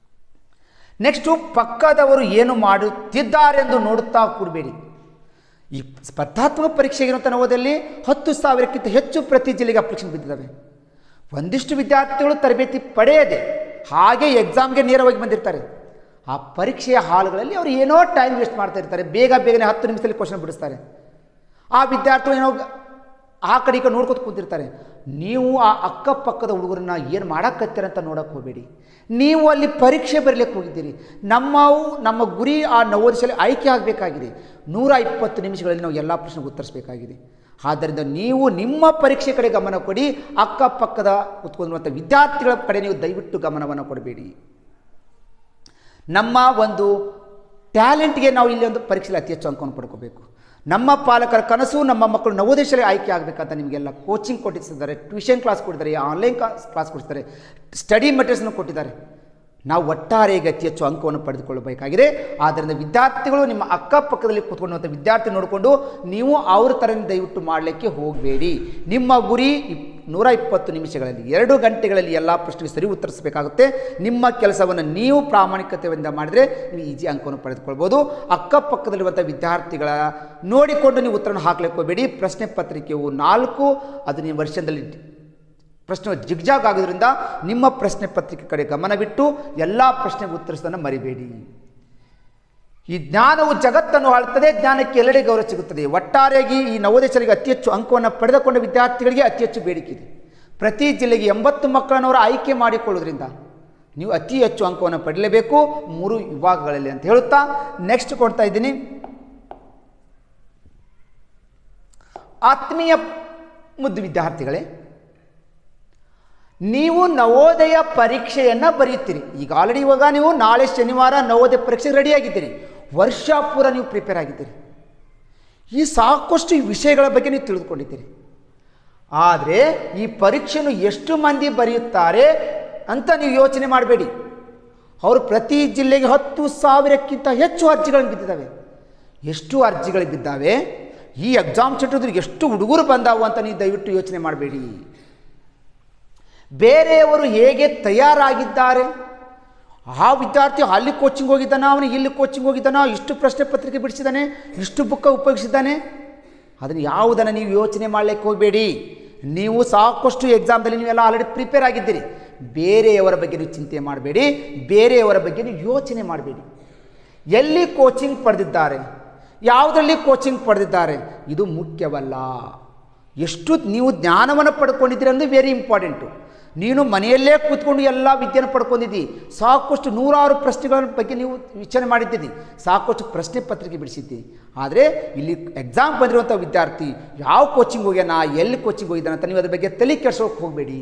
ನೆಕ್ಸ್ಟು, ಪಕ್ಕದವರು ಏನು ಮಾಡುತ್ತಿದ್ದಾರೆಂದು ನೋಡುತ್ತಾ ಕೂಡಬೇಡಿ. ಈ ಸ್ಪರ್ಧಾತ್ಮಕ ಪರೀಕ್ಷೆಗಿರುವಂಥ ನವೋದಯದಲ್ಲಿ 10,000ಕ್ಕಿಂತ ಹೆಚ್ಚು ಪ್ರತಿ ಜಿಲ್ಲೆಗೆ ಅಪ್ಲಿಕೇಶನ್ ಬಿದ್ದಿದ್ದಾವೆ. ಒಂದಿಷ್ಟು ವಿದ್ಯಾರ್ಥಿಗಳು ತರಬೇತಿ ಪಡೆಯದೆ ಹಾಗೆ ಎಕ್ಸಾಮ್ಗೆ ನೇರವಾಗಿ ಬಂದಿರ್ತಾರೆ. ಆ ಪರೀಕ್ಷೆಯ ಹಾಲ್ಗಳಲ್ಲಿ ಅವರು ಏನೋ ಟೈಮ್ ವೇಸ್ಟ್ ಮಾಡ್ತಾ ಇರ್ತಾರೆ, ಬೇಗನೆ 10 ನಿಮಿಷದಲ್ಲಿ ಕ್ವಶನ್ ಬಿಡಿಸ್ತಾರೆ. ಆ ವಿದ್ಯಾರ್ಥಿಗಳು ಏನೋ ಆ ಕಡೆ ಈ ಕಡೆ ನೋಡ್ಕೊತ ಕೂತಿರ್ತಾರೆ. ನೀವು ಆ ಅಕ್ಕಪಕ್ಕದ ಹುಡುಗರನ್ನ ಏನು ಮಾಡಕ್ಕತ್ತೀರಂತ ನೋಡೋಕ್ಕೆ ಹೋಗಬೇಡಿ. ನೀವು ಅಲ್ಲಿ ಪರೀಕ್ಷೆ ಬರಲಿಕ್ಕೆ ಹೋಗಿದ್ದೀರಿ. ನಮ್ಮ ಗುರಿ ಆ ನವೋದಯದಲ್ಲಿ ಆಯ್ಕೆ ಆಗಬೇಕಾಗಿದೆ. 120 ನಿಮಿಷಗಳಲ್ಲಿ ನಾವು ಎಲ್ಲ ಪ್ರಶ್ನೆಗೆ ಉತ್ತರಿಸಬೇಕಾಗಿದೆ. ಆದ್ದರಿಂದ ನೀವು ನಿಮ್ಮ ಪರೀಕ್ಷೆ ಕಡೆ ಗಮನ ಕೊಡಿ, ಅಕ್ಕಪಕ್ಕದ ಕೂತ್ಕೊಂಡಿರುವಂಥ ವಿದ್ಯಾರ್ಥಿಗಳ ಕಡೆ ನೀವು ದಯವಿಟ್ಟು ಗಮನವನ್ನು ಕೊಡಬೇಡಿ. ನಮ್ಮ ಒಂದು ಟ್ಯಾಲೆಂಟ್ಗೆ ನಾವು ಇಲ್ಲಿ ಒಂದು ಪರೀಕ್ಷೆಯಲ್ಲಿ ಅತಿ ಹೆಚ್ಚು ಅಂಕವನ್ನು ಪಡ್ಕೋಬೇಕು. ನಮ್ಮ ಪಾಲಕರ ಕನಸು ನಮ್ಮ ಮಕ್ಕಳು ನವೋದಯದಲ್ಲಿ ಆಯ್ಕೆ ಆಗಬೇಕಂತ ನಿಮಗೆಲ್ಲ ಕೋಚಿಂಗ್ ಕೊಟ್ಟಿದ್ದಾರೆ, ಟ್ಯೂಷನ್ ಕ್ಲಾಸ್ ಕೊಟ್ಟಿದ್ದಾರೆ, ಆನ್ಲೈನ್ ಕ್ಲಾಸ್ ಕೊಟ್ಟಿದ್ದಾರೆ, ಸ್ಟಡಿ ಮೆಟೀರಿಯಲ್ಸ್ನ ಕೊಟ್ಟಿದ್ದಾರೆ. ನಾವು ಒಟ್ಟಾರೆಯಾಗಿ ಅತಿ ಹೆಚ್ಚು ಅಂಕವನ್ನು ಪಡೆದುಕೊಳ್ಳಬೇಕಾಗಿದೆ. ಆದ್ದರಿಂದ ವಿದ್ಯಾರ್ಥಿಗಳು ನಿಮ್ಮ ಅಕ್ಕಪಕ್ಕದಲ್ಲಿ ಕೂತ್ಕೊಳ್ಳುವಂಥ ವಿದ್ಯಾರ್ಥಿ ನೋಡಿಕೊಂಡು ನೀವು ಅವ್ರ ಥರ ದಯವಿಟ್ಟು ಮಾಡಲಿಕ್ಕೆ ಹೋಗಬೇಡಿ. ನಿಮ್ಮ ಗುರಿ 120 ನಿಮಿಷಗಳಲ್ಲಿ 2 ಗಂಟೆಗಳಲ್ಲಿ ಎಲ್ಲ ಪ್ರಶ್ನೆಗೆ ಸರಿ ಉತ್ತರಿಸಬೇಕಾಗುತ್ತೆ. ನಿಮ್ಮ ಕೆಲಸವನ್ನು ನೀವು ಪ್ರಾಮಾಣಿಕತೆಯಿಂದ ಮಾಡಿದರೆ ನೀವು ಈಜಿ ಅಂಕವನ್ನು ಪಡೆದುಕೊಳ್ಬೋದು. ಅಕ್ಕಪಕ್ಕದಲ್ಲಿರುವಂಥ ವಿದ್ಯಾರ್ಥಿಗಳ ನೋಡಿಕೊಂಡು ನೀವು ಉತ್ತರವನ್ನು ಹಾಕಲಿಕ್ಕೆ ಹೋಗಬೇಡಿ. ಪ್ರಶ್ನೆ ಪತ್ರಿಕೆಯು 4 ಅದು ನೀವು ವರ್ಷದಲ್ಲಿ ಪ್ರಶ್ನೆ ಜಿಗ್ಜಾಗ್ ಆಗೋದ್ರಿಂದ ನಿಮ್ಮ ಪ್ರಶ್ನೆ ಪತ್ರಿಕೆ ಕಡೆ ಗಮನವಿಟ್ಟು ಎಲ್ಲ ಪ್ರಶ್ನೆಗೆ ಉತ್ತರಿಸೋದನ್ನು ಮರಿಬೇಡಿ. ಈ ಜ್ಞಾನವು ಜಗತ್ತನ್ನು ಆಳುತ್ತದೆ, ಜ್ಞಾನಕ್ಕೆ ಎಲ್ಲೆಡೆ ಗೌರವ ಸಿಗುತ್ತದೆ. ಒಟ್ಟಾರೆಯಾಗಿ ಈ ನವೋದಯಕ್ಕೆ ಅತಿ ಹೆಚ್ಚು ಅಂಕವನ್ನು ಪಡೆದುಕೊಂಡ ವಿದ್ಯಾರ್ಥಿಗಳಿಗೆ ಅತಿ ಹೆಚ್ಚು ಬೇಡಿಕೆ ಇದೆ. ಪ್ರತಿ ಜಿಲ್ಲೆಗೆ 80 ಮಕ್ಕಳನ್ನು ಅವರು ಆಯ್ಕೆ ಮಾಡಿಕೊಳ್ಳೋದ್ರಿಂದ ನೀವು ಅತಿ ಹೆಚ್ಚು ಅಂಕವನ್ನು ಪಡೆಯಲೇಬೇಕು 3 ವಿಭಾಗಗಳಲ್ಲಿ ಅಂತ ಹೇಳುತ್ತಾ ನೆಕ್ಸ್ಟ್ ಕೊಡ್ತಾ ಇದ್ದೀನಿ. ಆತ್ಮೀಯ ಮುದ್ದು ವಿದ್ಯಾರ್ಥಿಗಳೇ, ನೀವು ನವೋದಯ ಪರೀಕ್ಷೆಯನ್ನು ಬರೆಯುತ್ತೀರಿ. ಈಗ ಆಲ್ರೆಡಿ ಇವಾಗ ನೀವು ನಾಳೆ ಶನಿವಾರ ನವೋದಯ ಪರೀಕ್ಷೆ ರೆಡಿಯಾಗಿದ್ದೀರಿ. ವರ್ಷ ಪೂರ ನೀವು ಪ್ರಿಪೇರ್ ಆಗಿದ್ದೀರಿ. ಈ ಸಾಕಷ್ಟು ವಿಷಯಗಳ ಬಗ್ಗೆ ನೀವು ತಿಳಿದುಕೊಂಡಿದ್ದೀರಿ. ಆದರೆ ಈ ಪರೀಕ್ಷೆಯನ್ನು ಎಷ್ಟು ಮಂದಿ ಬರೆಯುತ್ತಾರೆ ಅಂತ ನೀವು ಯೋಚನೆ ಮಾಡಬೇಡಿ. ಅವರು ಪ್ರತಿ ಜಿಲ್ಲೆಗೆ 10,000ಕ್ಕಿಂತ ಹೆಚ್ಚು ಅರ್ಜಿಗಳು ಬಿದ್ದಿದ್ದಾವೆ. ಎಷ್ಟು ಅರ್ಜಿಗಳು ಬಿದ್ದಾವೆ, ಈ ಎಕ್ಸಾಮ್ ಸೆಂಟರ್ಗೆ ಎಷ್ಟು ಹುಡುಗರು ಬಂದಾವು ಅಂತ ನೀವು ದಯವಿಟ್ಟು ಯೋಚನೆ ಮಾಡಬೇಡಿ. ಬೇರೆಯವರು ಹೇಗೆ ತಯಾರಾಗಿದ್ದಾರೆ, ಆ ವಿದ್ಯಾರ್ಥಿ ಅಲ್ಲಿ ಕೋಚಿಂಗ್ ಹೋಗಿದ್ದಾನ, ಅವನು ಇಲ್ಲಿ ಕೋಚಿಂಗ್ ಹೋಗಿದ್ದಾನ, ಇಷ್ಟು ಪ್ರಶ್ನೆ ಪತ್ರಿಕೆ ಬಿಡಿಸಿದ್ದಾನೆ, ಇಷ್ಟು ಬುಕ್ಕ ಉಪಯೋಗಿಸಿದ್ದಾನೆ, ಅದನ್ನು ಯಾವುದನ್ನು ನೀವು ಯೋಚನೆ ಮಾಡಲಿಕ್ಕೆ ಹೋಗಬೇಡಿ. ನೀವು ಸಾಕಷ್ಟು ಎಕ್ಸಾಮ್ದಲ್ಲಿ ನೀವೆಲ್ಲ ಆಲ್ರೆಡಿ ಪ್ರಿಪೇರ್ ಆಗಿದ್ದೀರಿ. ಬೇರೆಯವರ ಬಗ್ಗೆ ನೀವು ಚಿಂತೆ ಮಾಡಬೇಡಿ, ಬೇರೆಯವರ ಬಗ್ಗೆ ನೀವು ಯೋಚನೆ ಮಾಡಬೇಡಿ. ಎಲ್ಲಿ ಕೋಚಿಂಗ್ ಪಡೆದಿದ್ದಾರೆ, ಯಾವುದರಲ್ಲಿ ಕೋಚಿಂಗ್ ಪಡೆದಿದ್ದಾರೆ ಇದು ಮುಖ್ಯವಲ್ಲ. ಎಷ್ಟು ನೀವು ಜ್ಞಾನವನ್ನು ಪಡ್ಕೊಂಡಿದ್ದೀರಿ ಅನ್ನೋದು ವೆರಿ ಇಂಪಾರ್ಟೆಂಟು. ನೀನು ಮನೆಯಲ್ಲೇ ಕೂತ್ಕೊಂಡು ಎಲ್ಲ ವಿದ್ಯೆಯನ್ನು ಪಡ್ಕೊಂಡಿದ್ದಿ, ಸಾಕಷ್ಟು 100 ಪ್ರಶ್ನೆಗಳ ಬಗ್ಗೆ ನೀವು ವಿಚಾರಣೆ ಮಾಡಿದ್ದೀರಿ, ಸಾಕಷ್ಟು ಪ್ರಶ್ನೆ ಪತ್ರಿಕೆ ಬಿಡಿಸಿದ್ದಿ. ಆದರೆ ಇಲ್ಲಿ ಎಕ್ಸಾಮ್ ಬಂದಿರುವಂಥ ವಿದ್ಯಾರ್ಥಿ ಯಾವ ಕೋಚಿಂಗ್ ಹೋಗ್ಯಾನ, ಎಲ್ಲಿ ಕೋಚಿಂಗ್ ಹೋಗಿದ್ದಾನೆ ಅಂತ ನೀವು ಅದ್ರ ಬಗ್ಗೆ ತಲೆ ಕೆಡಿಸೋಕೆ ಹೋಗಬೇಡಿ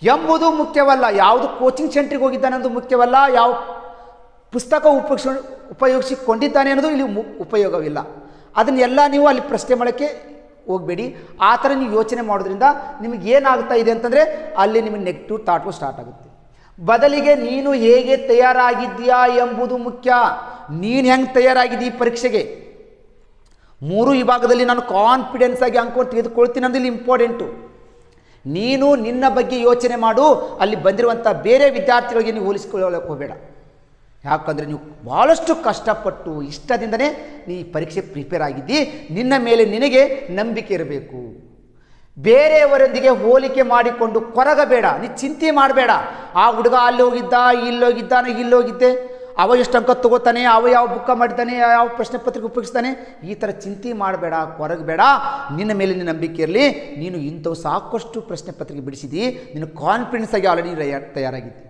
ಎಂಬುದು ಮುಖ್ಯವಲ್ಲ. ಯಾವುದು ಕೋಚಿಂಗ್ ಸೆಂಟ್ರಿಗೆ ಹೋಗಿದ್ದಾನೆ ಅನ್ನೋದು ಮುಖ್ಯವಲ್ಲ, ಯಾವ ಪುಸ್ತಕ ಉಪಯೋಗಿಸಿಕೊಂಡಿದ್ದಾನೆ ಅನ್ನೋದು ಇಲ್ಲಿ ಉಪಯೋಗವಿಲ್ಲ. ಅದನ್ನೆಲ್ಲ ನೀವು ಅಲ್ಲಿ ಪ್ರಶ್ನೆ ಮಾಡೋಕ್ಕೆ ಹೋಗಬೇಡಿ. ಆ ಥರ ನೀವು ಯೋಚನೆ ಮಾಡೋದ್ರಿಂದ ನಿಮಗೆ ಏನಾಗ್ತಾ ಇದೆ ಅಂತಂದರೆ ಅಲ್ಲಿ ನಿಮಗೆ ನೆಗೆಟಿವ್ ಥಾಟ್ಗಳು ಸ್ಟಾರ್ಟ್ ಆಗುತ್ತೆ. ಬದಲಿಗೆ ನೀನು ಹೇಗೆ ತಯಾರಾಗಿದ್ದೀಯಾ ಎಂಬುದು ಮುಖ್ಯ. ನೀನು ಹೆಂಗೆ ತಯಾರಾಗಿದ್ದೀ ಪರೀಕ್ಷೆಗೆ, 3 ವಿಭಾಗದಲ್ಲಿ ನಾನು ಕಾನ್ಫಿಡೆನ್ಸ್ ಆಗಿ ಅಂಕವನ್ನು ತೆಗೆದುಕೊಳ್ತೀನಿ ಅನ್ನೋದು ಇಲ್ಲಿ ಇಂಪಾರ್ಟೆಂಟು. ನೀನು ನಿನ್ನ ಬಗ್ಗೆ ಯೋಚನೆ ಮಾಡು, ಅಲ್ಲಿ ಬಂದಿರುವಂಥ ಬೇರೆ ವಿದ್ಯಾರ್ಥಿಗಳಿಗೆ ನೀವು ಹೋಲಿಸಿಕೊಳ್ಳೋಕೆ ಹೋಗಬೇಡ. ಯಾಕಂದರೆ ನೀವು ಭಾಳಷ್ಟು ಕಷ್ಟಪಟ್ಟು ಇಷ್ಟದಿಂದನೇ ನೀ ಪರೀಕ್ಷೆ ಪ್ರಿಪೇರ್ ಆಗಿದ್ದಿ. ನಿನ್ನ ಮೇಲೆ ನಿನಗೆ ನಂಬಿಕೆ ಇರಬೇಕು. ಬೇರೆಯವರೊಂದಿಗೆ ಹೋಲಿಕೆ ಮಾಡಿಕೊಂಡು ಕೊರಗಬೇಡ, ನೀ ಚಿಂತೆ ಮಾಡಬೇಡ. ಆ ಹುಡುಗ ಅಲ್ಲಿ ಹೋಗಿದ್ದ, ಇಲ್ಲೋಗಿದ್ದ, ನಾನು ಇಲ್ಲೋಗಿದ್ದೆ, ಅವ ಎಷ್ಟು ಅಂಕ ತಗೋತಾನೆ, ಅವ ಯಾವ ಬುಕ್ಕ ಮಾಡಿದ್ದಾನೆ, ಯಾವ ಪ್ರಶ್ನೆ ಪತ್ರಿಕೆ ಉಪಯೋಗಿಸ್ತಾನೆ, ಈ ಥರ ಚಿಂತೆ ಮಾಡಬೇಡ, ಕೊರಗಬೇಡ. ನಿನ್ನ ಮೇಲೆ ನಿನ್ನ ನಂಬಿಕೆ ಇರಲಿ. ನೀನು ಇಂಥವು ಸಾಕಷ್ಟು ಪ್ರಶ್ನೆ ಪತ್ರಿಕೆ ಬಿಡಿಸಿದಿ, ನೀನು ಕಾನ್ಫಿಡೆನ್ಸ್ ಆಗಿ ಆಲ್ರೆಡಿ ತಯಾರಾಗಿದ್ದಿ.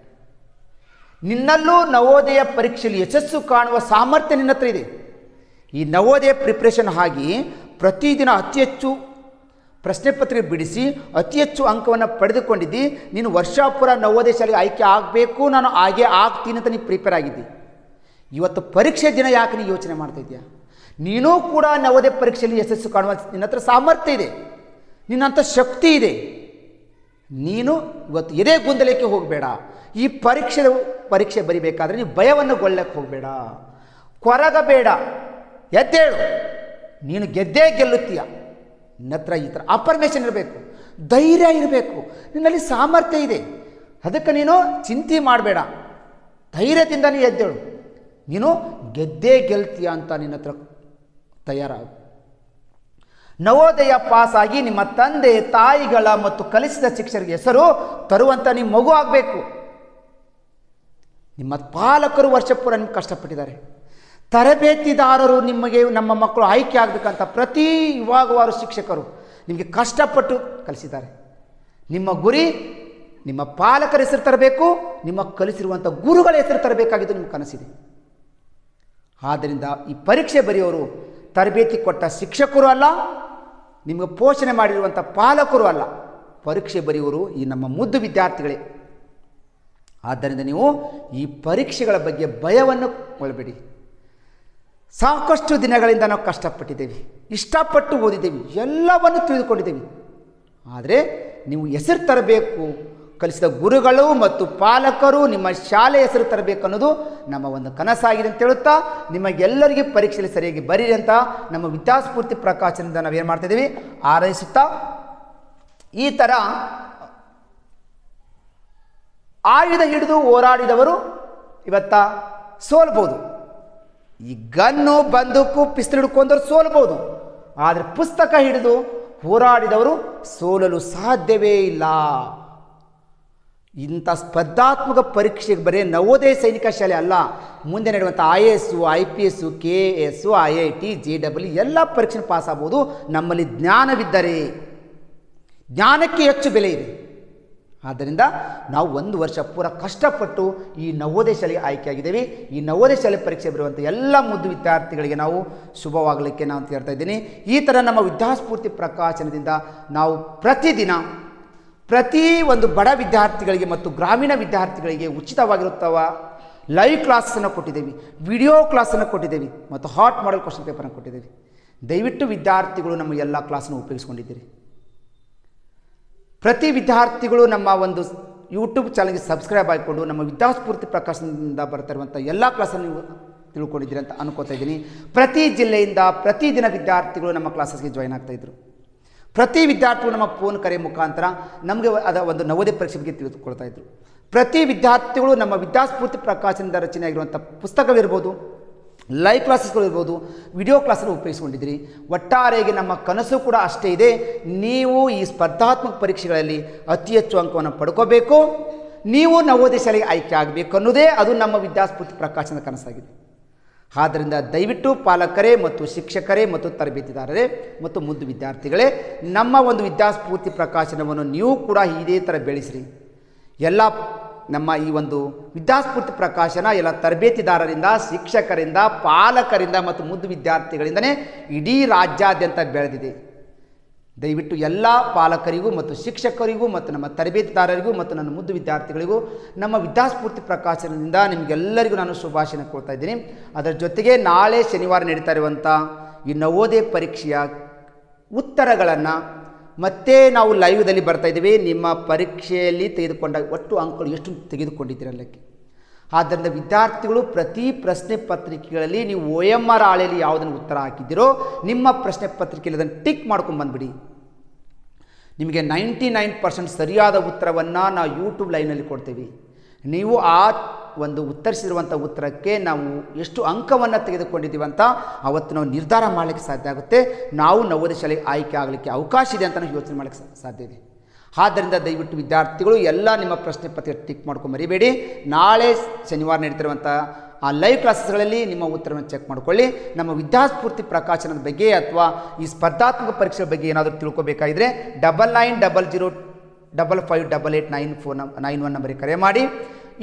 ನಿನ್ನಲ್ಲೂ ನವೋದಯ ಪರೀಕ್ಷೆಯಲ್ಲಿ ಯಶಸ್ಸು ಕಾಣುವ ಸಾಮರ್ಥ್ಯ ನಿನ್ನ ಹತ್ರ ಇದೆ. ಈ ನವೋದಯ ಪ್ರಿಪ್ರೇಷನ್ ಆಗಿ ಪ್ರತಿದಿನ ಅತಿ ಹೆಚ್ಚು ಪ್ರಶ್ನೆ ಪತ್ರಿಕೆ ಬಿಡಿಸಿ ಅತಿ ಹೆಚ್ಚು ಅಂಕವನ್ನು ಪಡೆದುಕೊಂಡಿದ್ದಿ. ನೀನು ವರ್ಷಪೂರ ನವೋದಯ ಶಾಲೆಗೆ ಆಯ್ಕೆ ಆಗಬೇಕು, ನಾನು ಹಾಗೆ ಆಗ್ತೀನಿ ಅಂತ ನೀನು ಪ್ರಿಪೇರ್ ಆಗಿದ್ದಿ. ಇವತ್ತು ಪರೀಕ್ಷೆ ದಿನ ಯಾಕೆ ನೀನು ಯೋಚನೆ ಮಾಡ್ತಾ ಇದೆಯಾ? ನೀನೂ ಕೂಡ ನವೋದಯ ಪರೀಕ್ಷೆಯಲ್ಲಿ ಯಶಸ್ಸು ಕಾಣುವ ನಿನ್ನ ಹತ್ರ ಸಾಮರ್ಥ್ಯ ಇದೆ, ನಿನ್ನಂಥ ಶಕ್ತಿ ಇದೆ. ನೀನು ಇವತ್ತು ಎದೆ ಗೊಂದಲಕ್ಕೆ ಹೋಗಬೇಡ. ಈ ಪರೀಕ್ಷೆ ಬರಿಬೇಕಾದ್ರೆ ನೀವು ಭಯವನ್ನು ಗೊಳ್ಳಕ್ಕೆ ಹೋಗಬೇಡ, ಕೊರಗಬೇಡ, ಎದ್ದೇಳು. ನೀನು ಗೆದ್ದೇ ಗೆಲ್ಲುತ್ತೀಯ. ನಿನ್ನ ಹತ್ರ ಈ ಥರ ಅಫರ್ಮೇಷನ್ ಇರಬೇಕು, ಧೈರ್ಯ ಇರಬೇಕು, ನಿನ್ನಲ್ಲಿ ಸಾಮರ್ಥ್ಯ ಇದೆ. ಅದಕ್ಕೆ ನೀನು ಚಿಂತೆ ಮಾಡಬೇಡ, ಧೈರ್ಯದಿಂದ ನೀನು ಎದ್ದೇಳು. ನೀನು ಗೆದ್ದೇ ಗೆಲ್ತೀಯ ಅಂತ ನಿನ್ನ ಹತ್ರ ತಯಾರಾಗು. ನವೋದಯ ಪಾಸಾಗಿ ನಿಮ್ಮ ತಂದೆ ತಾಯಿಗಳ ಮತ್ತು ಕಲಿಸಿದ ಶಿಕ್ಷಕರಿಗೆ ಹೆಸರು ತರುವಂಥ ನಿಮ್ಮ ಮಗು ಆಗಬೇಕು. ನಿಮ್ಮ ಪಾಲಕರು ವರ್ಷ ಪೂರ ನಿಮ್ಗೆ ಕಷ್ಟಪಟ್ಟಿದ್ದಾರೆ. ತರಬೇತಿದಾರರು ನಿಮಗೆ ನಮ್ಮ ಮಕ್ಕಳು ಆಯ್ಕೆ ಆಗಬೇಕಂತ ಪ್ರತಿ ವಿಭಾಗವಾರು ಶಿಕ್ಷಕರು ನಿಮಗೆ ಕಷ್ಟಪಟ್ಟು ಕಲಿಸಿದ್ದಾರೆ. ನಿಮ್ಮ ಗುರಿ ನಿಮ್ಮ ಪಾಲಕರ ಹೆಸರು ತರಬೇಕು, ನಿಮ್ಮ ಕಲಿಸಿರುವಂಥ ಗುರುಗಳ ಹೆಸರು ತರಬೇಕಾಗಿದ್ದು ನಿಮ್ಮ ಕನಸಿದೆ. ಆದ್ದರಿಂದ ಈ ಪರೀಕ್ಷೆ ಬರೆಯೋರು ತರಬೇತಿ ಕೊಟ್ಟ ಶಿಕ್ಷಕರು ಅಲ್ಲ, ನಿಮಗೆ ಪೋಷಣೆ ಮಾಡಿರುವಂಥ ಪಾಲಕರು ಅಲ್ಲ. ಪರೀಕ್ಷೆ ಬರೆಯೋರು ಈ ನಮ್ಮ ಮುದ್ದು ವಿದ್ಯಾರ್ಥಿಗಳೇ. ಆದ್ದರಿಂದ ನೀವು ಈ ಪರೀಕ್ಷೆಗಳ ಬಗ್ಗೆ ಭಯವನ್ನು ಒಳಬೇಡಿ. ಸಾಕಷ್ಟು ದಿನಗಳಿಂದ ನಾವು ಕಷ್ಟಪಟ್ಟಿದ್ದೇವೆ, ಇಷ್ಟಪಟ್ಟು ಓದಿದ್ದೇವೆ, ಎಲ್ಲವನ್ನು ತಿಳಿದುಕೊಂಡಿದ್ದೇವೆ. ಆದರೆ ನೀವು ಹೆಸರು ತರಬೇಕು, ಕಲಿಸಿದ ಗುರುಗಳು ಮತ್ತು ಪಾಲಕರು ನಿಮ್ಮ ಶಾಲೆ ಹೆಸರು ತರಬೇಕು ಅನ್ನೋದು ನಮ್ಮ ಒಂದು ಕನಸಾಗಿದೆ ಅಂತ ಹೇಳುತ್ತಾ, ನಿಮಗೆಲ್ಲರಿಗೆ ಪರೀಕ್ಷೆಯಲ್ಲಿ ಸರಿಯಾಗಿ ಬರೀರಿ ಅಂತ ನಮ್ಮ ವಿದ್ಯಾಸ್ಫೂರ್ತಿ ಪ್ರಕಾಶನದಿಂದ ನಾವೇನು ಮಾಡ್ತಾಯಿದ್ದೀವಿ, ಹಾರೈಸುತ್ತಾ ಈ ಥರ ಆಯುಧ ಹಿಡಿದು ಹೋರಾಡಿದವರು ಇವತ್ತ ಸೋಲ್ಬೋದು. ಈ ಗನ್ನು ಬಂದೂಕು ಪಿಸ್ತೂಲ್ ಹಿಡ್ಕೊಂಡವ್ರು ಸೋಲ್ಬೋದು, ಆದರೆ ಪುಸ್ತಕ ಹಿಡಿದು ಹೋರಾಡಿದವರು ಸೋಲಲು ಸಾಧ್ಯವೇ ಇಲ್ಲ. ಇಂಥ ಸ್ಪರ್ಧಾತ್ಮಕ ಪರೀಕ್ಷೆಗೆ ಬರೀ ನವೋದಯ ಸೈನಿಕ ಶಾಲೆ ಅಲ್ಲ, ಮುಂದೆ ನಡೆಯುವಂಥ IAS, IPS, KS, IIT, JEE ಎಲ್ಲ ಪರೀಕ್ಷೆ ಪಾಸ್ ಆಗ್ಬೋದು. ನಮ್ಮಲ್ಲಿ ಜ್ಞಾನವಿದ್ದರೆ, ಜ್ಞಾನಕ್ಕೆ ಹೆಚ್ಚು ಬೆಲೆ ಇದೆ. ಆದ್ದರಿಂದ ನಾವು 1 ವರ್ಷ ಪೂರ ಕಷ್ಟಪಟ್ಟು ಈ ನವೋದಯ ಶಾಲೆಗೆ ಆಯ್ಕೆಯಾಗಿದ್ದೇವೆ. ಈ ನವೋದಯ ಶಾಲೆ ಪರೀಕ್ಷೆ ಬರುವಂಥ ಎಲ್ಲ ಮುದ್ದು ವಿದ್ಯಾರ್ಥಿಗಳಿಗೆ ನಾವು ಶುಭವಾಗಲಿಕ್ಕೆ ನಾನು ಹೇಳ್ತಾ ಇದ್ದೀನಿ. ಈ ಥರ ನಮ್ಮ ವಿದ್ಯಾಸ್ಫೂರ್ತಿ ಪ್ರಕಾಶನದಿಂದ ನಾವು ಪ್ರತಿದಿನ ಪ್ರತಿ ಒಂದು ಬಡ ವಿದ್ಯಾರ್ಥಿಗಳಿಗೆ ಮತ್ತು ಗ್ರಾಮೀಣ ವಿದ್ಯಾರ್ಥಿಗಳಿಗೆ ಉಚಿತವಾಗಿರುತ್ತವ ಲೈವ್ ಕ್ಲಾಸನ್ನು ಕೊಟ್ಟಿದ್ದೇವೆ, ವಿಡಿಯೋ ಕ್ಲಾಸನ್ನು ಕೊಟ್ಟಿದ್ದೇವೆ ಮತ್ತು ಹಾಟ್ ಮಾಡೆಲ್ ಕ್ವಶನ್ ಪೇಪರನ್ನು ಕೊಟ್ಟಿದ್ದೇವೆ. ದಯವಿಟ್ಟು ವಿದ್ಯಾರ್ಥಿಗಳು ನಮ್ಮ ಎಲ್ಲ ಕ್ಲಾಸನ್ನು ಉಪಯೋಗಿಸ್ಕೊಂಡಿದ್ದೀರಿ. ಪ್ರತಿ ವಿದ್ಯಾರ್ಥಿಗಳು ನಮ್ಮ ಒಂದು ಯೂಟ್ಯೂಬ್ ಚಾನಲ್ಗೆ ಸಬ್ಸ್ಕ್ರೈಬ್ ಆಗಿಕೊಂಡು ನಮ್ಮ ವಿದ್ಯಾಸ್ಫೂರ್ತಿ ಪ್ರಕಾಶನದಿಂದ ಬರ್ತಿರುವಂಥ ಎಲ್ಲ ಕ್ಲಾಸನ್ನು ನೀವು ತಿಳ್ಕೊಂಡಿದ್ದೀರಿ ಅಂತ ಅನ್ಕೋತಾ ಇದ್ದೀನಿ. ಪ್ರತಿ ಜಿಲ್ಲೆಯಿಂದ ಪ್ರತಿದಿನ ವಿದ್ಯಾರ್ಥಿಗಳು ನಮ್ಮ ಕ್ಲಾಸಸ್ಗೆ ಜಾಯ್ನ್ ಆಗ್ತಾಯಿದ್ರು. ಪ್ರತಿ ವಿದ್ಯಾರ್ಥಿಗಳು ನಮ್ಮ ಫೋನ್ ಕರೆ ಮುಖಾಂತರ ನಮಗೆ ಅದ ಒಂದು ನವೋದಯ ಪರೀಕ್ಷೆ ಬಗ್ಗೆ ತಿಳಿದುಕೊಳ್ತಾ ಇದ್ರು. ಪ್ರತಿ ವಿದ್ಯಾರ್ಥಿಗಳು ನಮ್ಮ ವಿದ್ಯಾಸ್ಫೂರ್ತಿ ಪ್ರಕಾಶನದ ರಚನೆ ಆಗಿರುವಂಥ ಪುಸ್ತಕವಿರ್ಬೋದು, ಲೈವ್ ಕ್ಲಾಸಸ್ಗಳು ಇರ್ಬೋದು, ವಿಡಿಯೋ ಕ್ಲಾಸನ್ನು ಉಪಯೋಗಿಸ್ಕೊಂಡಿದ್ದೀರಿ. ಒಟ್ಟಾರೆಯಾಗಿ ನಮ್ಮ ಕನಸು ಕೂಡ ಅಷ್ಟೇ ಇದೆ. ನೀವು ಈ ಸ್ಪರ್ಧಾತ್ಮಕ ಪರೀಕ್ಷೆಗಳಲ್ಲಿ ಅತಿ ಹೆಚ್ಚು ಅಂಕವನ್ನು ಪಡ್ಕೋಬೇಕು, ನೀವು ನವೋದಯ ಶಾಲೆಗೆ ಆಯ್ಕೆ ಆಗಬೇಕು ಅನ್ನೋದೇ ಅದು ನಮ್ಮ ವಿದ್ಯಾಸ್ಫೂರ್ತಿ ಪ್ರಕಾಶನದ ಕನಸಾಗಿದೆ. ಆದ್ದರಿಂದ ದಯವಿಟ್ಟು ಪಾಲಕರೇ ಮತ್ತು ಶಿಕ್ಷಕರೇ ಮತ್ತು ತರಬೇತಿದಾರರೇ ಮತ್ತು ಮುದ್ದು ವಿದ್ಯಾರ್ಥಿಗಳೇ, ನಮ್ಮ ಒಂದು ವಿದ್ಯಾಸ್ಫೂರ್ತಿ ಪ್ರಕಾಶನವನ್ನು ನೀವು ಕೂಡ ಇದೇ ಥರ ಬೆಳೆಸಿರಿ. ಎಲ್ಲ ನಮ್ಮ ಈ ಒಂದು ವಿದ್ಯಾಸ್ಫೂರ್ತಿ ಪ್ರಕಾಶನ ಎಲ್ಲ ತರಬೇತಿದಾರರಿಂದ, ಶಿಕ್ಷಕರಿಂದ, ಪಾಲಕರಿಂದ ಮತ್ತು ಮುದ್ದು ವಿದ್ಯಾರ್ಥಿಗಳಿಂದನೇ ಇಡೀ ರಾಜ್ಯಾದ್ಯಂತ ಬೆಳೆದಿದೆ. ದಯವಿಟ್ಟು ಎಲ್ಲ ಪಾಲಕರಿಗೂ ಮತ್ತು ಶಿಕ್ಷಕರಿಗೂ ಮತ್ತು ನಮ್ಮ ತರಬೇತಿದಾರರಿಗೂ ಮತ್ತು ನನ್ನ ಮುದ್ದು ವಿದ್ಯಾರ್ಥಿಗಳಿಗೂ ನಮ್ಮ ವಿದ್ಯಾಸ್ಫೂರ್ತಿ ಪ್ರಕಾಶನದಿಂದ ನಿಮಗೆಲ್ಲರಿಗೂ ನಾನು ಶುಭಾಶಯ ಕೊಡ್ತಾ ಇದ್ದೀನಿ. ಅದರ ಜೊತೆಗೆ ನಾಳೆ ಶನಿವಾರ ನಡೀತಾ ಇರುವಂಥ ಈ ನವೋದಯ ಪರೀಕ್ಷೆಯ ಉತ್ತರಗಳನ್ನು ಮತ್ತೆ ನಾವು ಲೈವ್ದಲ್ಲಿ ಬರ್ತಾ ಇದ್ದೀವಿ. ನಿಮ್ಮ ಪರೀಕ್ಷೆಯಲ್ಲಿ ತೆಗೆದುಕೊಂಡ ಒಟ್ಟು ಅಂಕಗಳು ಎಷ್ಟು ತೆಗೆದುಕೊಂಡಿದ್ದೀರಲ್ಲಕ್ಕೆ. ಆದ್ದರಿಂದ ವಿದ್ಯಾರ್ಥಿಗಳು ಪ್ರತಿ ಪ್ರಶ್ನೆ ಪತ್ರಿಕೆಗಳಲ್ಲಿ ನೀವು OMR ಹಾಳೆಯಲ್ಲಿ ಯಾವುದನ್ನು ಉತ್ತರ ಹಾಕಿದ್ದೀರೋ ನಿಮ್ಮ ಪ್ರಶ್ನೆ ಪತ್ರಿಕೆಯಲ್ಲಿ ಅದನ್ನು ಟಿಕ್ ಮಾಡ್ಕೊಂಡು ಬಂದುಬಿಡಿ. ನಿಮಗೆ 99% ಸರಿಯಾದ ಉತ್ತರವನ್ನು ನಾವು ಯೂಟ್ಯೂಬ್ ಲೈವ್ನಲ್ಲಿ ಕೊಡ್ತೀವಿ. ನೀವು ಆ ಒಂದು ಉತ್ತರಿಸಿರುವಂಥ ಉತ್ತರಕ್ಕೆ ನಾವು ಎಷ್ಟು ಅಂಕವನ್ನು ತೆಗೆದುಕೊಂಡಿದ್ದೀವಿ ಅಂತ ಅವತ್ತು ನಾವು ನಿರ್ಧಾರ ಮಾಡಲಿಕ್ಕೆ ಸಾಧ್ಯ ಆಗುತ್ತೆ. ನಾವು ನವೋದಯ ಶಾಲೆಗೆ ಆಯ್ಕೆ ಆಗಲಿಕ್ಕೆ ಅವಕಾಶ ಇದೆ ಅಂತ ನಾವು ಯೋಚನೆ ಮಾಡಲಿಕ್ಕೆ ಸಾಧ್ಯ ಇದೆ. ಆದ್ದರಿಂದ ದಯವಿಟ್ಟು ವಿದ್ಯಾರ್ಥಿಗಳು ಎಲ್ಲ ನಿಮ್ಮ ಪ್ರಶ್ನೆ ಪತ್ರಿಕೆ ಟಿಕ್ ಮಾಡ್ಕೊಂಡು ಮರಿಬೇಡಿ. ನಾಳೆ ಶನಿವಾರ ನಡೀತಿರುವಂಥ ಆ ಲೈವ್ ಕ್ಲಾಸಸ್ಗಳಲ್ಲಿ ನಿಮ್ಮ ಉತ್ತರವನ್ನು ಚೆಕ್ ಮಾಡ್ಕೊಳ್ಳಿ. ನಮ್ಮ ವಿದ್ಯಾಸ್ಫೂರ್ತಿ ಪ್ರಕಾಶನದ ಬಗ್ಗೆ ಅಥವಾ ಈ ಸ್ಪರ್ಧಾತ್ಮಕ ಪರೀಕ್ಷೆ ಬಗ್ಗೆ ಏನಾದರೂ ತಿಳ್ಕೊಬೇಕಾಗಿದ್ದರೆ 990055889491 ನಂಬರಿಗೆ ಕರೆ ಮಾಡಿ.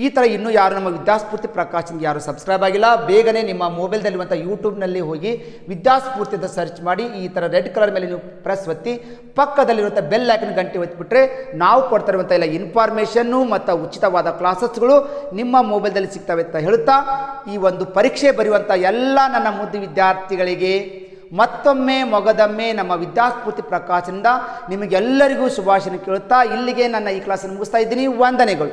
ಈ ಥರ ಇನ್ನೂ ಯಾರು ನಮ್ಮ ವಿದ್ಯಾಸ್ಫೂರ್ತಿ ಪ್ರಕಾಶನ್ಗೆ ಯಾರು ಸಬ್ಸ್ಕ್ರೈಬ್ ಆಗಿಲ್ಲ, ಬೇಗನೆ ನಿಮ್ಮ ಮೊಬೈಲ್ದಲ್ಲಿರುವಂಥ ಯೂಟ್ಯೂಬ್ನಲ್ಲಿ ಹೋಗಿ ವಿದ್ಯಾಸ್ಫೂರ್ತಿ ಅಂತ ಸರ್ಚ್ ಮಾಡಿ ಈ ಥರ ರೆಡ್ ಕಲರ್ ಮೇಲೆ ನೀವು ಪ್ರೆಸ್ ಒತ್ತಿ ಪಕ್ಕದಲ್ಲಿರುವಂಥ ಬೆಲ್ ಐಕನ್ ಗಂಟೆ ಒತ್ತಿಬಿಟ್ರೆ ನಾವು ಕೊಡ್ತಾ ಇರುವಂಥ ಎಲ್ಲ ಇನ್ಫಾರ್ಮೇಷನ್ನು ಮತ್ತು ಉಚಿತವಾದ ಕ್ಲಾಸಸ್ಗಳು ನಿಮ್ಮ ಮೊಬೈಲ್ದಲ್ಲಿ ಸಿಗ್ತವೆ ಅಂತ ಹೇಳುತ್ತಾ ಈ ಒಂದು ಪರೀಕ್ಷೆ ಬರೆಯುವಂಥ ಎಲ್ಲ ನನ್ನ ಮುದ್ದು ವಿದ್ಯಾರ್ಥಿಗಳಿಗೆ ಮತ್ತೊಮ್ಮೆ ಮೊಗದೊಮ್ಮೆ ನಮ್ಮ ವಿದ್ಯಾಸ್ಫೂರ್ತಿ ಪ್ರಕಾಶನದಿಂದ ನಿಮಗೆಲ್ಲರಿಗೂ ಶುಭಾಶಯ ಕೇಳುತ್ತಾ ಇಲ್ಲಿಗೆ ನನ್ನ ಈ ಕ್ಲಾಸನ್ನು ಮುಗಿಸ್ತಾ ಇದ್ದೀನಿ. ವಂದನೆಗಳು.